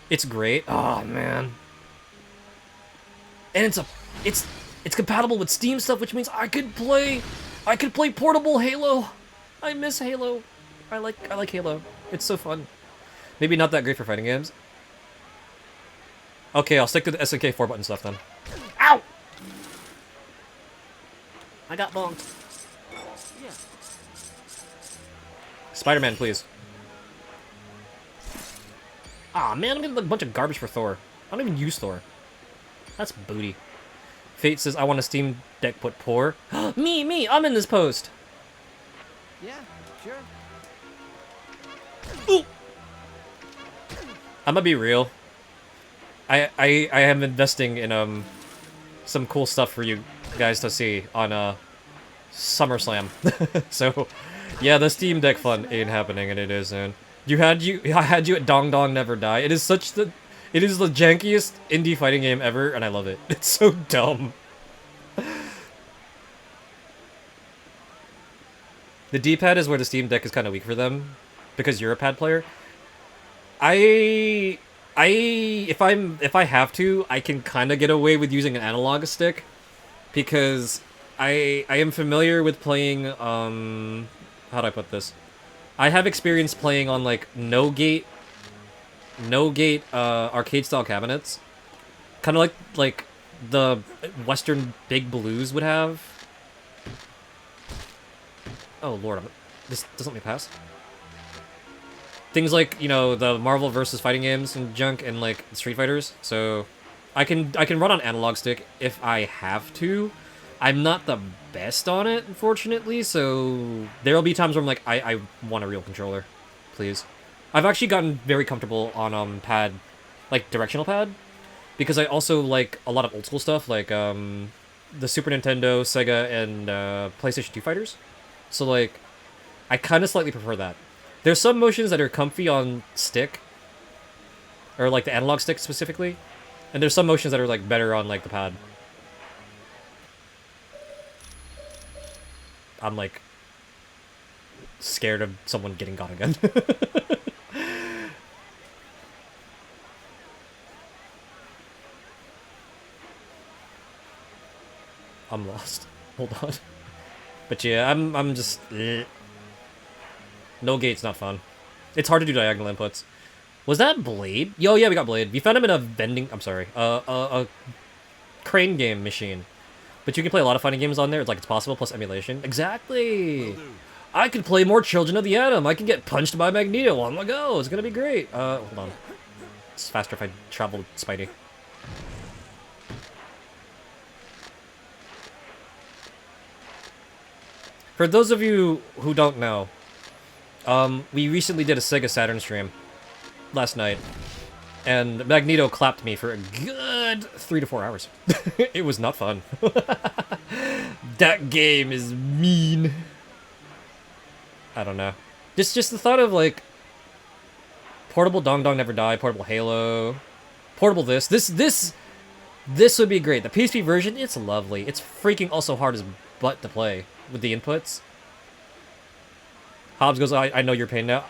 It's great. Oh man. And it's compatible with Steam stuff, which means I could play portable Halo. I miss Halo. I like Halo. It's so fun. Maybe not that great for fighting games. Okay, I'll stick to the SNK 4-button stuff then. Ow! I got bonked. Yeah. Spider-Man, please. Aw, man, I'm getting a bunch of garbage for Thor. I don't even use Thor. That's booty. Fate says, I want a Steam Deck put poor. Me, I'm in this post. Yeah, sure. Ooh! I'm gonna be real. I am investing in some cool stuff for you guys to see on SummerSlam. So yeah, the Steam Deck fun ain't happening, and it is soon. I had you at Dong Dong Never Die. It is the jankiest indie fighting game ever, and I love it. It's so dumb. The D-pad is where the Steam Deck is kind of weak for them, because you're a pad player. If I have to, I can kind of get away with using an analog stick, because I am familiar with playing, how do I put this? I have experience playing on, like, no-gate, arcade-style cabinets. Kind of like the Western Big Blues would have. Oh, Lord, this doesn't let me pass. Things like, you know, the Marvel vs. fighting games and junk, and, like, Street Fighters. So, I can run on analog stick if I have to. I'm not the best on it, unfortunately, so there'll be times where I'm like, I want a real controller, please. I've actually gotten very comfortable on pad, like directional pad, because I also like a lot of old school stuff, like the Super Nintendo, Sega, and PlayStation 2 fighters. So like, I kind of slightly prefer that. There's some motions that are comfy on stick, or like the analog stick specifically, and there's some motions that are like better on like the pad. I'm like scared of someone getting got again. I'm lost. Hold on. But yeah, I'm just no gate's not fun. It's hard to do diagonal inputs. Was that Blade? Yo, yeah, we got Blade. We found him in a vending. I'm sorry. A crane game machine. But you can play a lot of fighting games on there. It's like it's possible plus emulation. Exactly. I could play more Children of the Atom. I can get punched by Magneto on the go. It's gonna be great. Hold on. It's faster if I travel with Spidey. For those of you who don't know, we recently did a Sega Saturn stream last night, and Magneto clapped me for a good 3 to 4 hours. It was not fun. That game is mean. I don't know. Just the thought of like portable Dong Dong Never Die, portable Halo, portable this would be great. The PSP version, it's lovely. It's freaking also hard as butt to play with the inputs. Hobbs goes, I know your pain now.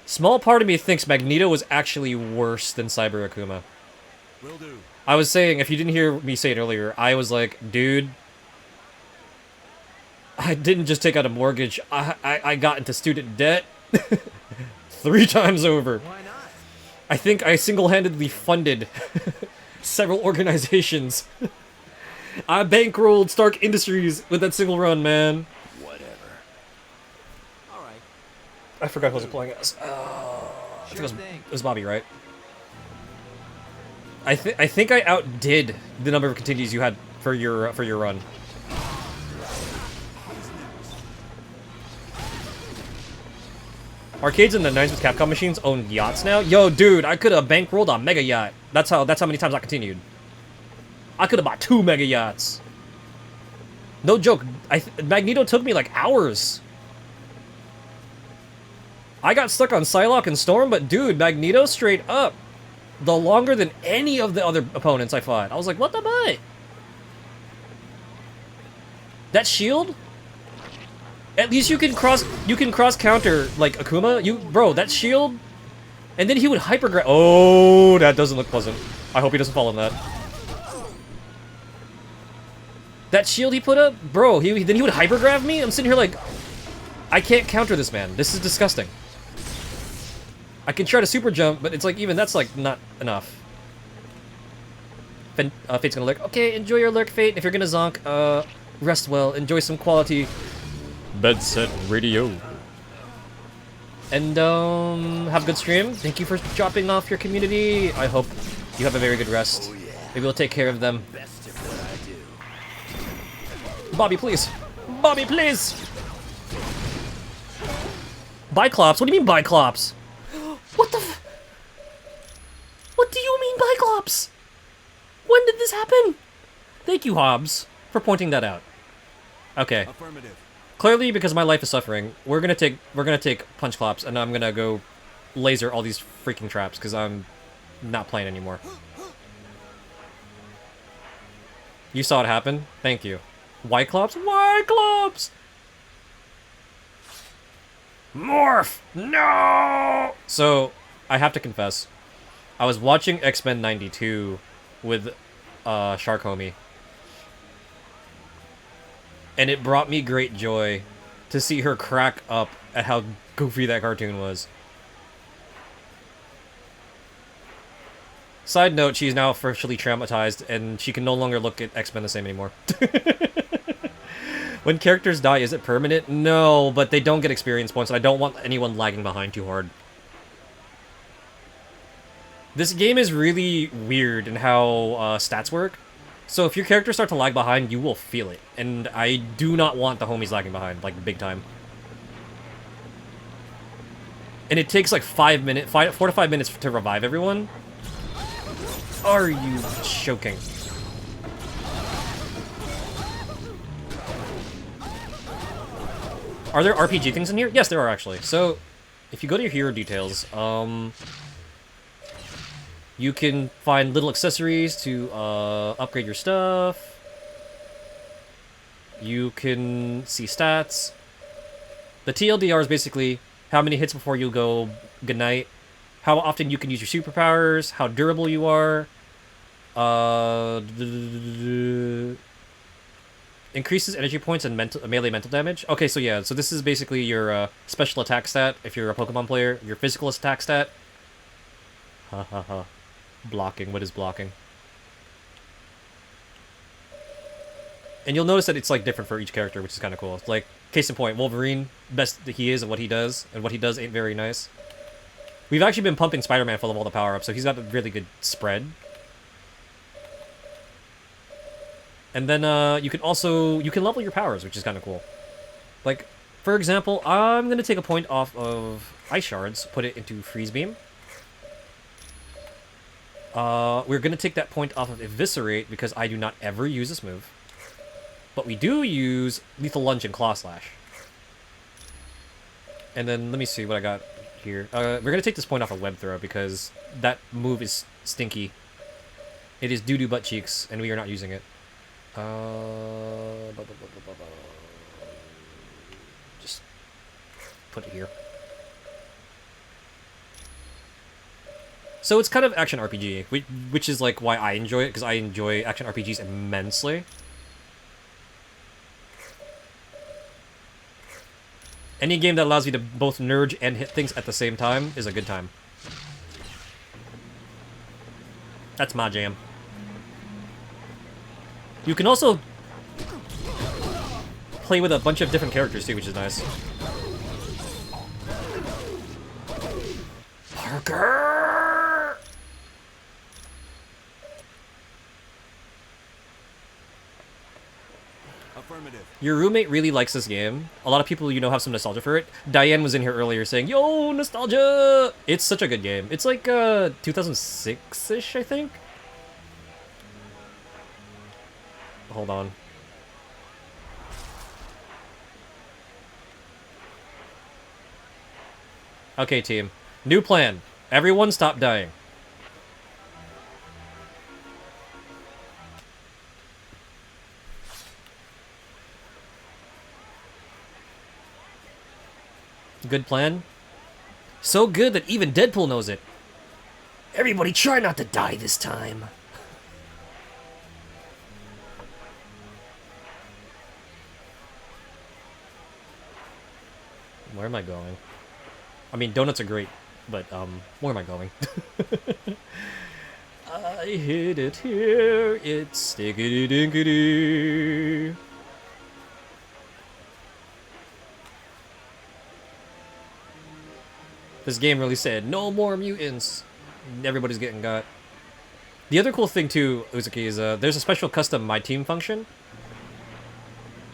Small part of me thinks Magneto was actually worse than Cyber Akuma. Will do. I was saying, if you didn't hear me say it earlier, I was like, dude, I didn't just take out a mortgage. I got into student debt 3 times over. Why not? I think I single-handedly funded several organizations. I bankrolled Stark Industries with that single run, man. Whatever. All right. I forgot who I was applying as. I think it was Bobby, right? I think I outdid the number of continues you had for your run. Arcades in the 90s with Capcom machines own yachts now. Yo, dude, I could have bankrolled a mega yacht. That's how many times I continued. I could have bought 2 mega yachts. No joke. Magneto took me like hours. I got stuck on Psylocke and Storm, but dude, Magneto straight up. The longer than any of the other opponents I fought. I was like, what the butt? That shield? At least you can cross counter like Akuma. Bro, that shield. And then he would hypergrab. Oh, that doesn't look pleasant. I hope he doesn't fall in that. That shield he put up, bro, then he would hypergrab me? I'm sitting here like, I can't counter this man. This is disgusting. I can try to super jump, but it's like, even that's like not enough. Fate's gonna lurk. Okay, enjoy your lurk, Fate. If you're gonna zonk, rest well. Enjoy some quality bed set radio. And, have a good stream. Thank you for dropping off your community. I hope you have a very good rest. Maybe we'll take care of them. Bobby, please. Bobby, please! Biclops? What do you mean Biclops? What the f- What do you mean Biclops? When did this happen? Thank you, Hobbs, for pointing that out. Okay. Affirmative. Clearly, because my life is suffering, we're gonna take punch clops, and I'm gonna go laser all these freaking traps, because I'm not playing anymore. You saw it happen? Thank you. Whiteclops? Whiteclops! Morph! No! So, I have to confess, I was watching X-Men 92 with Shark Homie. And it brought me great joy to see her crack up at how goofy that cartoon was. Side note, she's now officially traumatized, and she can no longer look at X-Men the same anymore. When characters die, is it permanent? No, but they don't get experience points, and I don't want anyone lagging behind too hard. This game is really weird in how stats work. So if your characters start to lag behind, you will feel it. And I do not want the homies lagging behind, like, big time. And it takes like 4 to 5 minutes to revive everyone. Are you joking? Are there RPG things in here? Yes, there are actually. So, if you go to your hero details, you can find little accessories to upgrade your stuff. You can see stats. The TLDR is basically how many hits before you go goodnight, how often you can use your superpowers, how durable you are. Increases energy points and melee mental damage. Okay, so yeah, so this is basically your special attack stat if you're a Pokemon player, your physical attack stat. Ha ha ha. Blocking, what is blocking? And you'll notice that it's like different for each character, which is kind of cool. Like, case in point, Wolverine, best he is and what he does ain't very nice. We've actually been pumping Spider-Man full of all the power-ups, so he's got a really good spread. And then you can level your powers, which is kind of cool. Like, for example, I'm going to take a point off of Ice Shards, put it into Freeze Beam. We're going to take that point off of Eviscerate because I do not ever use this move. But we do use Lethal Lunge and Claw Slash. And then, let me see what I got here. We're going to take this point off of Web Throw because that move is stinky. It is doo-doo butt cheeks, and we are not using it. Just put it here. So it's kind of action RPG, which is like why I enjoy it, because I enjoy action RPGs immensely. Any game that allows you to both nerd and hit things at the same time is a good time. That's my jam. You can also play with a bunch of different characters too, which is nice. Parker! Affirmative. Your roommate really likes this game. A lot of people, you know, have some nostalgia for it. Diane was in here earlier saying, "Yo, nostalgia!" It's such a good game. It's like 2006-ish, I think. Hold on. Okay, team. New plan. Everyone stop dying. Good plan? So good that even Deadpool knows it. Everybody try not to die this time. Where am I going? I mean, donuts are great, but, where am I going? I hit it here, it's stickity-dinkity. This game really said, no more mutants. Everybody's getting got. The other cool thing, too, Uzuki, is there's a special custom My Team function.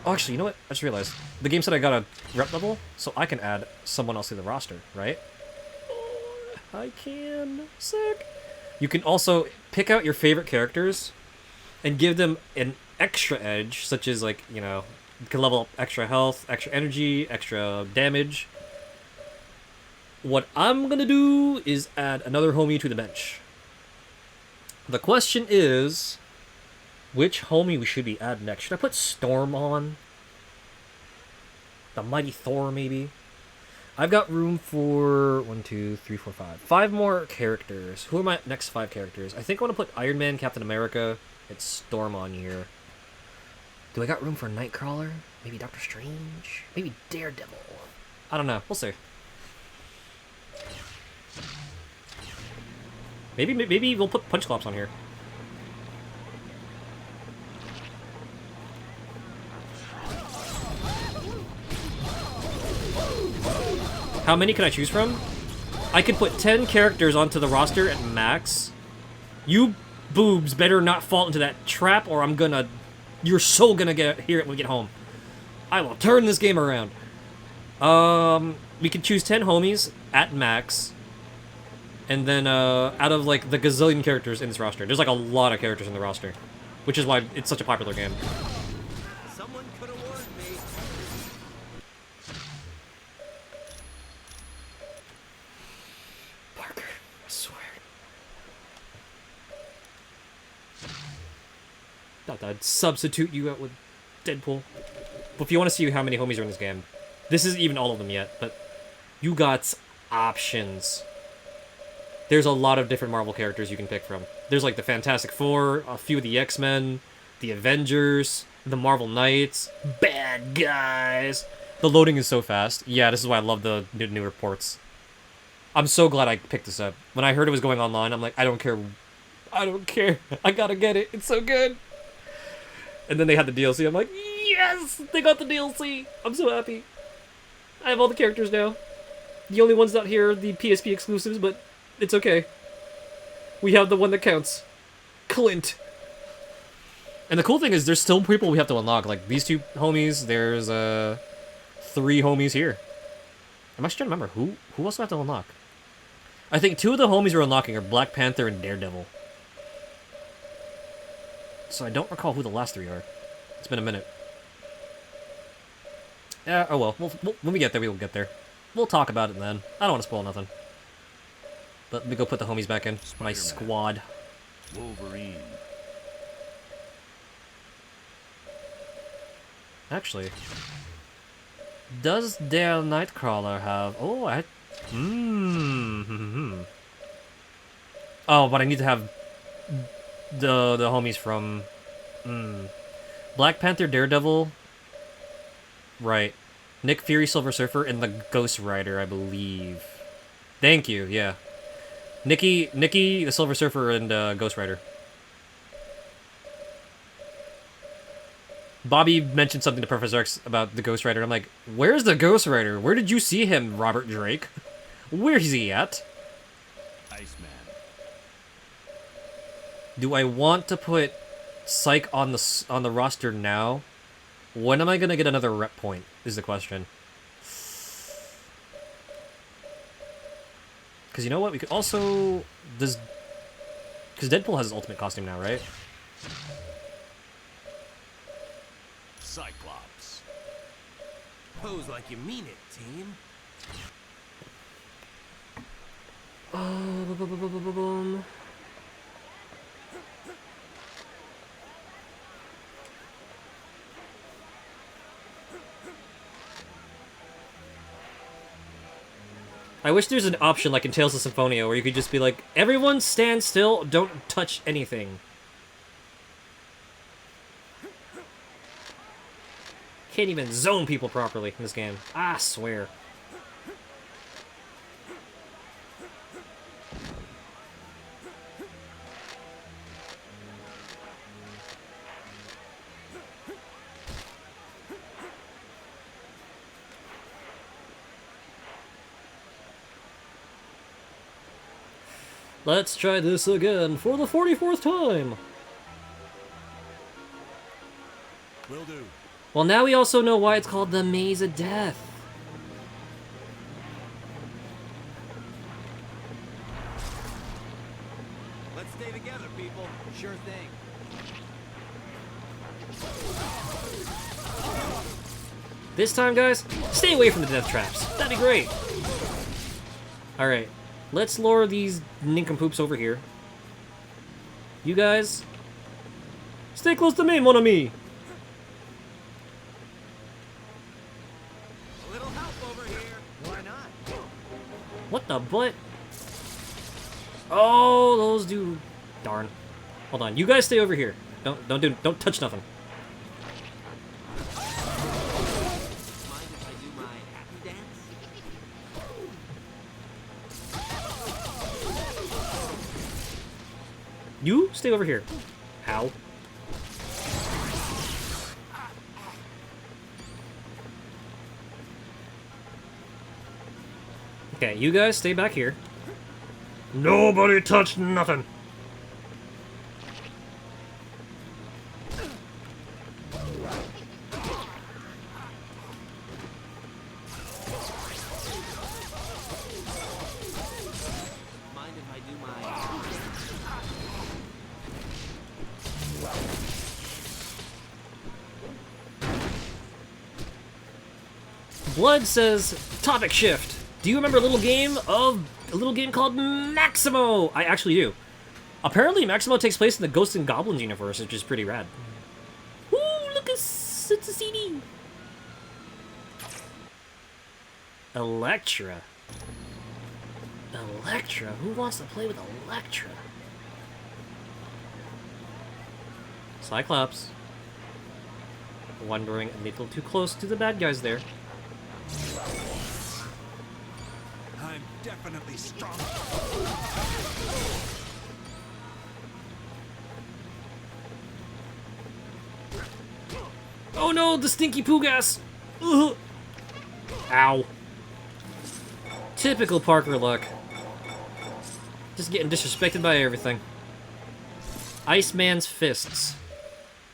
Oh, actually, you know what? I just realized. The game said I got a rep level, so I can add someone else to the roster, right? I can. Sick. You can also pick out your favorite characters and give them an extra edge, such as, like, you know, you can level up extra health, extra energy, extra damage. What I'm gonna do is add another homie to the bench. The question is, which homie we should be adding next? Should I put Storm on? The Mighty Thor, maybe? I've got room for 1, 2, 3, 4, 5. 5 more characters. Who are my next 5 characters? I think I want to put Iron Man, Captain America, and Storm on here. Do I got room for Nightcrawler? Maybe Doctor Strange? Maybe Daredevil? I don't know. We'll see. Maybe we'll put Punchclops on here. How many can I choose from? I could put 10 characters onto the roster at max. You boobs better not fall into that trap or I'm gonna... You're so gonna hear it when we get home. I will turn this game around. We can choose 10 homies at max. And then, out of, like, the gazillion characters in this roster. There's, like, a lot of characters in the roster. Which is why it's such a popular game. Someone could have warned me. Parker, I swear. Thought I'd substitute you out with Deadpool. But if you want to see how many homies are in this game, this isn't even all of them yet, but you got options. There's a lot of different Marvel characters you can pick from. There's like the Fantastic Four, a few of the X-Men, the Avengers, the Marvel Knights, bad guys. The loading is so fast. Yeah, this is why I love the new reports. I'm so glad I picked this up. When I heard it was going online, I'm like, I don't care. I don't care. I gotta get it. It's so good. And then they had the DLC. I'm like, yes! They got the DLC! I'm so happy. I have all the characters now. The only ones not here are the PSP exclusives, but it's okay. We have the one that counts. Clint. And the cool thing is, there's still people we have to unlock. Like, these two homies, there's, 3 homies here. I'm actually trying to remember, who else do I have to unlock? I think 2 of the homies we're unlocking are Black Panther and Daredevil. So I don't recall who the last 3 are. It's been a minute. Yeah, oh well. We'll when we get there, we will get there. We'll talk about it then. I don't want to spoil nothing. But let me go put the homies back in. My squad. Wolverine. Actually, does their Nightcrawler have... Oh, Oh, but I need to have the homies from... Black Panther, Daredevil... Right. Nick Fury, Silver Surfer, and the Ghost Rider, I believe. Thank you, yeah. Nikki, the Silver Surfer, and Ghost Rider. Bobby mentioned something to Professor X about the Ghost Rider. I'm like, where's the Ghost Rider? Where did you see him, Robert Drake? Where's he at? Iceman. Do I want to put Psych on the roster now? When am I gonna get another rep point, is the question. Because you know what? We could also... Because Deadpool has his ultimate costume now, right? Cyclops. Pose like you mean it, team. Boom. I wish there's an option like in Tales of Symphonia where you could just be like, everyone stand still, don't touch anything. Can't even zone people properly in this game. I swear. Let's try this again for the 44th time. Will do. Well, now we also know why it's called the Maze of Death. Let's stay together, people. Sure thing. This time, guys, stay away from the death traps. That'd be great. Alright, let's lure these nincompoops over here. You guys, stay close to me, mon ami. A little help over here. Why not? What the butt? Oh, those do... Darn. Hold on, you guys stay over here. Don't touch nothing. Mind if I do my happy dance? You stay over here. Ow. Okay, you guys stay back here. Nobody touch nothing. Mind if I do my... Blood says, topic shift. Do you remember a little game called Maximo? I actually do. Apparently, Maximo takes place in the Ghosts and Goblins universe, which is pretty rad. Woo, look, it's a CD. Electra. Electra? Who wants to play with Electra? Cyclops. Wandering a little too close to the bad guys there. I'm definitely strong. Oh no, the stinky poo gas! Ugh. Ow. Typical Parker luck. Just getting disrespected by everything. Iceman's fists.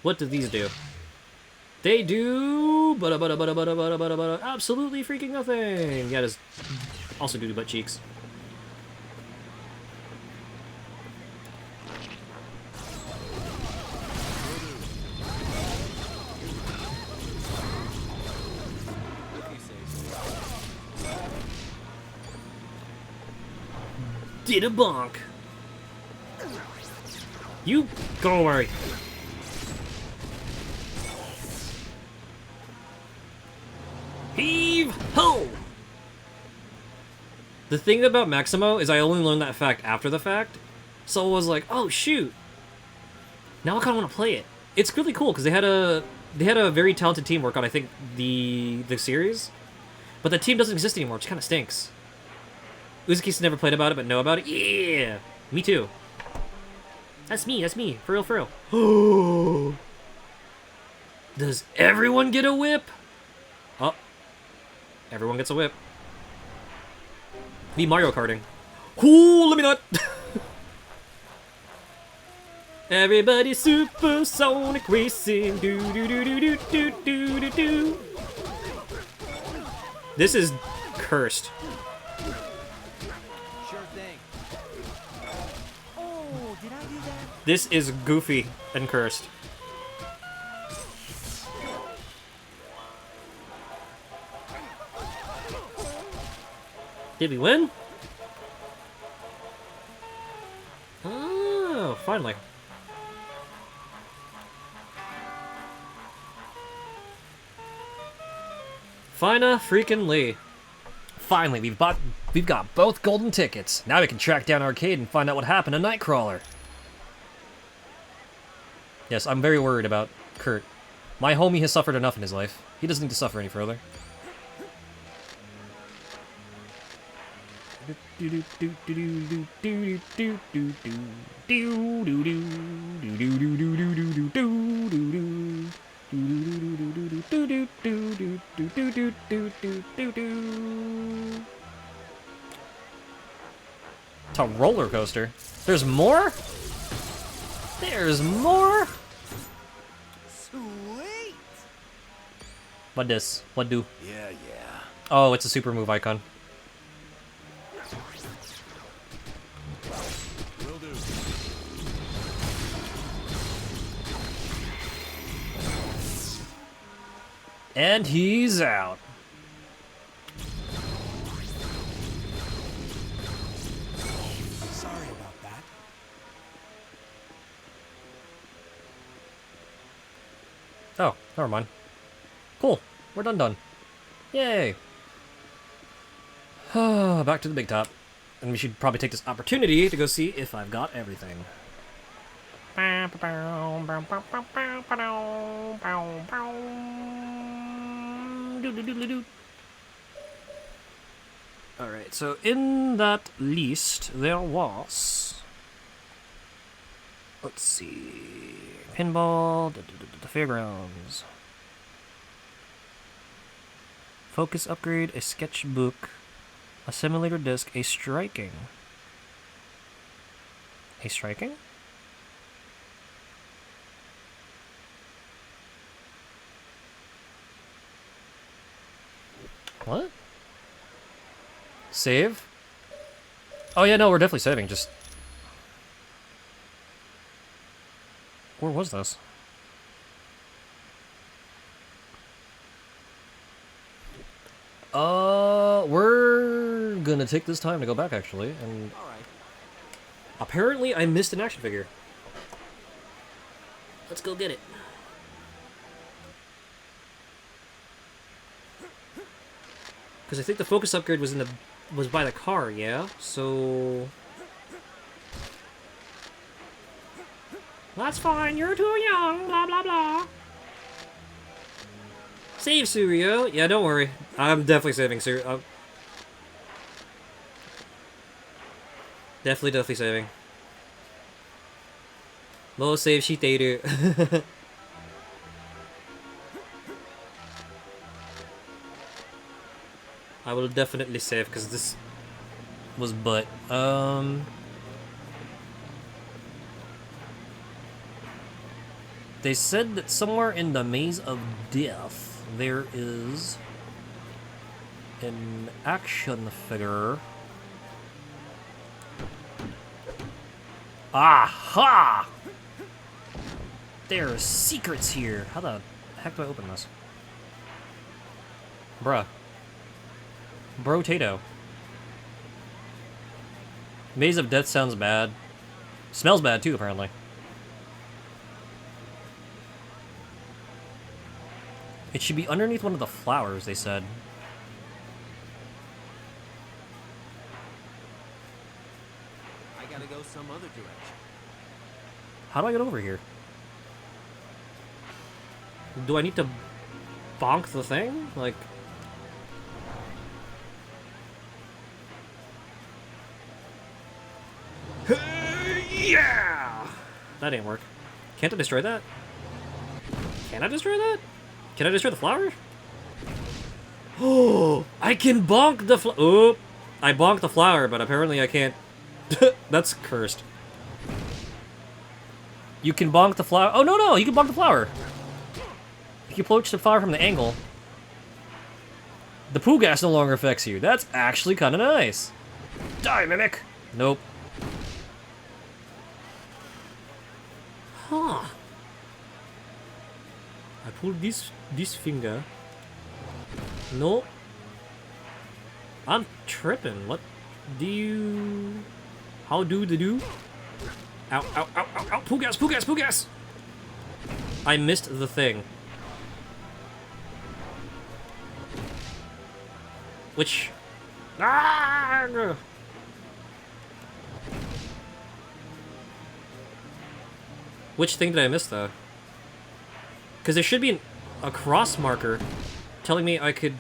What do these do? They do absolutely freaking nothing. Yeah, does also do butt cheeks. Did a bonk. You go away. Heave ho! The thing about Maximo is I only learned that fact after the fact, so I was like, oh shoot. Now I kind of want to play it. It's really cool because they had a very talented team work on I think the series, but the team doesn't exist anymore, which kind of stinks. Uzuki's never played about it, but know about it. Yeah, me too. That's me. For real. Does everyone get a whip? Oh. Everyone gets a whip. Me Mario Karting. Ooh, let me not. Everybody supersonic racing. Do do do do do do do do do. This is cursed. Sure thing. Oh, did I do that? This is goofy and cursed. Did we win? Oh, finally. Fina freaking Lee. Finally, we've got both golden tickets. Now we can track down Arcade and find out what happened to Nightcrawler. Yes, I'm very worried about Kurt. My homie has suffered enough in his life. He doesn't need to suffer any further. It's a roller coaster. There's more? There's more? Sweet! What this? What do? Yeah. Oh, it's a super move icon. Will do. And he's out. Sorry about that. Oh, never mind. Cool. We're done. Yay. Back to the big top. And we should probably take this opportunity to go see if I've got everything. Alright, so in that list there was... Let's see... Pinball, the fairgrounds. Focus upgrade, a sketchbook, A simulator disc, a striking. A striking? What? Save? Oh yeah, no, we're definitely saving, just... Where was this? We're gonna take this time to go back, actually, and... Alright. Apparently, I missed an action figure. Let's go get it. Because I think the focus upgrade was was by the car, yeah? So... That's fine, you're too young, blah blah blah. Save, Suryo. Yeah, don't worry. I'm definitely saving, Suryo. Definitely saving. Mo save shiteru. I will definitely save, because this was butt. They said that somewhere in the Maze of Death, there is an action figure. Aha! There are secrets here. How the heck do I open this? Bruh. Bro-tato. Maze of Death sounds bad. Smells bad too, apparently. It should be underneath one of the flowers, they said. I gotta go some other direction. How do I get over here? Do I need to bonk the thing? Like... Yeah! That didn't work. Can't I destroy that? Can I destroy that? Can I destroy the flower? Oh, I can bonk the flower. Oop. I bonked the flower, but apparently I can't. That's cursed. You can bonk the flower. Oh, no, you can bonk the flower. You can approach the flower from the angle. The poo gas no longer affects you. That's actually kind of nice. Die, Mimic. Nope. Huh. I pulled this finger. No. I'm tripping. What do you... How do the do? Ow, ow, ow, ow, ow. Poo gas, poo gas, poo gas! I missed the thing. Which... Ah! Which thing did I miss, though? Because there should be a cross marker telling me I could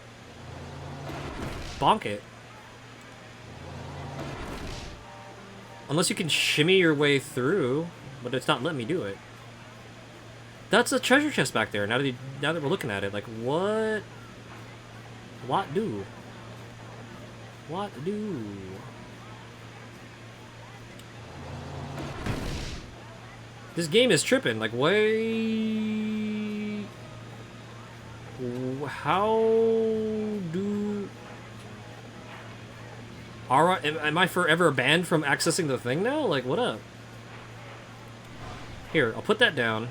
bonk it. Unless you can shimmy your way through, but it's not letting me do it. That's a treasure chest back there, now that we're looking at it. Like, what? What do? What do? This game is tripping. Like, wait... How do... Alright, am I forever banned from accessing the thing now? Like, what up? Here, I'll put that down.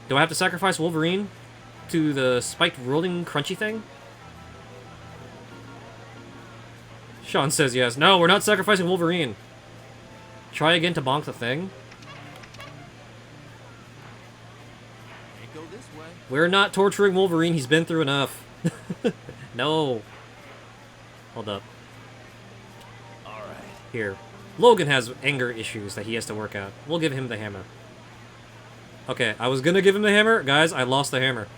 Do I have to sacrifice Wolverine to the spiked rolling crunchy thing? Sean says yes. No, we're not sacrificing Wolverine. Try again to bonk the thing. Can't go this way. We're not torturing Wolverine. He's been through enough. No. Hold up. Alright. Here. Logan has anger issues that he has to work out. We'll give him the hammer. Okay, I was gonna give him the hammer. Guys, I lost the hammer.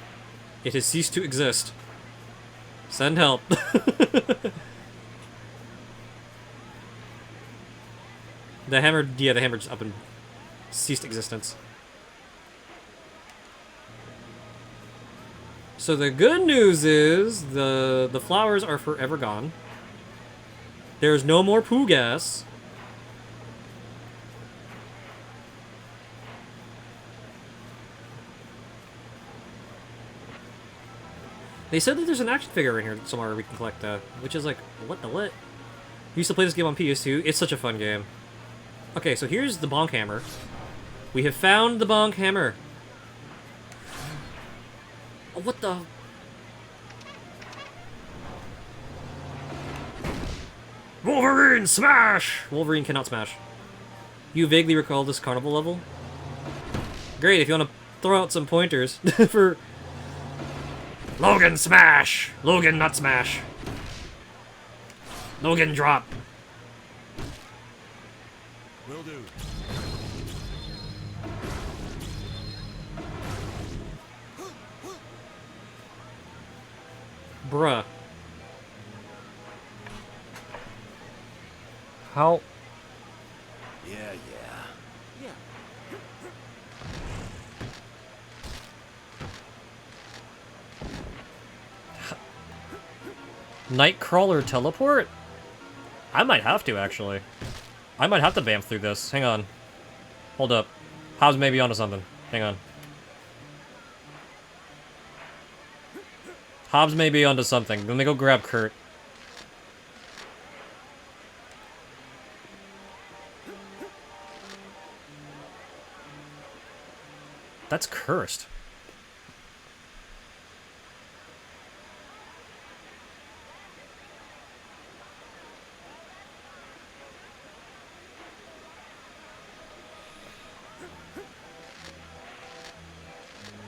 It has ceased to exist. Send help. The hammer just up and ceased existence. So the good news is the flowers are forever gone. There's no more poo gas. They said that there's an action figure in here somewhere we can collect, which is like, what the what? We used to play this game on PS2. It's such a fun game. Okay, so here's the bonk hammer. We have found the bonk hammer. Oh, what the? Wolverine, smash! Wolverine cannot smash. You vaguely recall this carnival level? Great, if you want to throw out some pointers for... Logan, smash! Logan, not smash. Logan, drop. Will do. Bruh. How? Yeah. Nightcrawler teleport? I might have to, actually. I might have to bamf through this. Hang on. Hold up. Hobbs may be onto something. Hang on. Hobbs may be onto something. Let me go grab Kurt. That's cursed.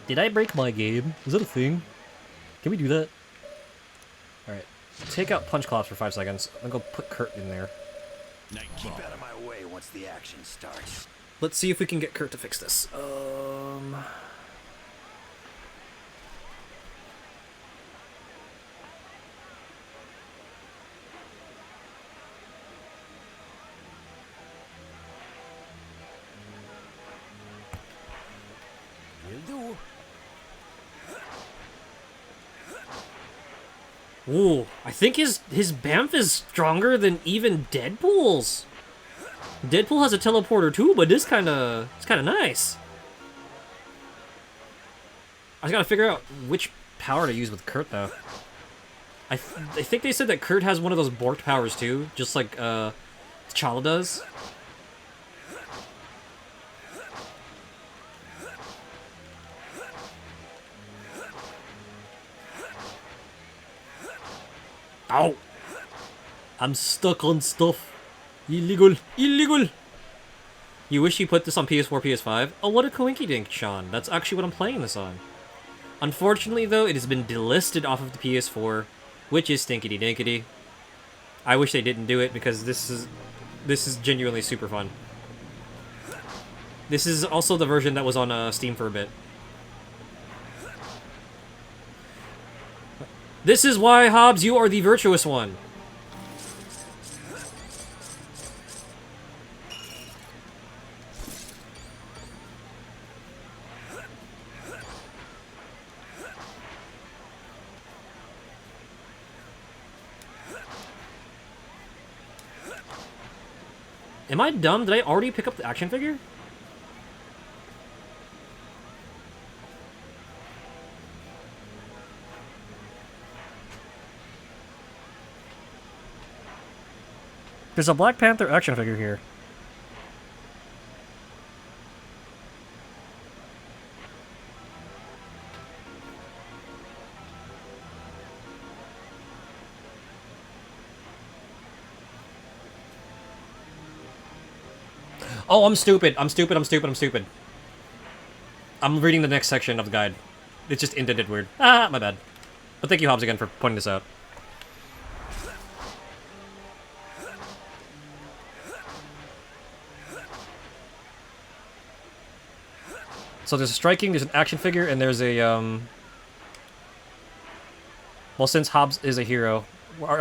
Did I break my game? Is that a thing? Can we do that? Alright. Take out Punch Clops for 5 seconds. I'm gonna go put Kurt in there. Keep out of my way once the action starts. Let's see if we can get Kurt to fix this. Will do. Ooh, I think his Bamf is stronger than even Deadpool's. Deadpool has a teleporter too, but it's kind of nice. I just gotta figure out which power to use with Kurt though. I think they said that Kurt has one of those borked powers too, just like T'Challa does. Ow! I'm stuck on stuff. Illegal! Illegal! You wish you put this on PS4, PS5? Oh, what a coinky dink, Sean. That's actually what I'm playing this on. Unfortunately, though, it has been delisted off of the PS4, which is stinkity dinkity. I wish they didn't do it because this is genuinely super fun. This is also the version that was on Steam for a bit. This is why, Hobbs, you are the virtuous one. Am I dumb? Did I already pick up the action figure? There's a Black Panther action figure here. Oh, I'm stupid. I'm stupid. I'm stupid. I'm stupid. I'm reading the next section of the guide. It's just indented weird. Ah, my bad. But thank you, Hobbs, again for pointing this out. So there's a striking, there's an action figure, and there's a, well, since Hobbs is a hero,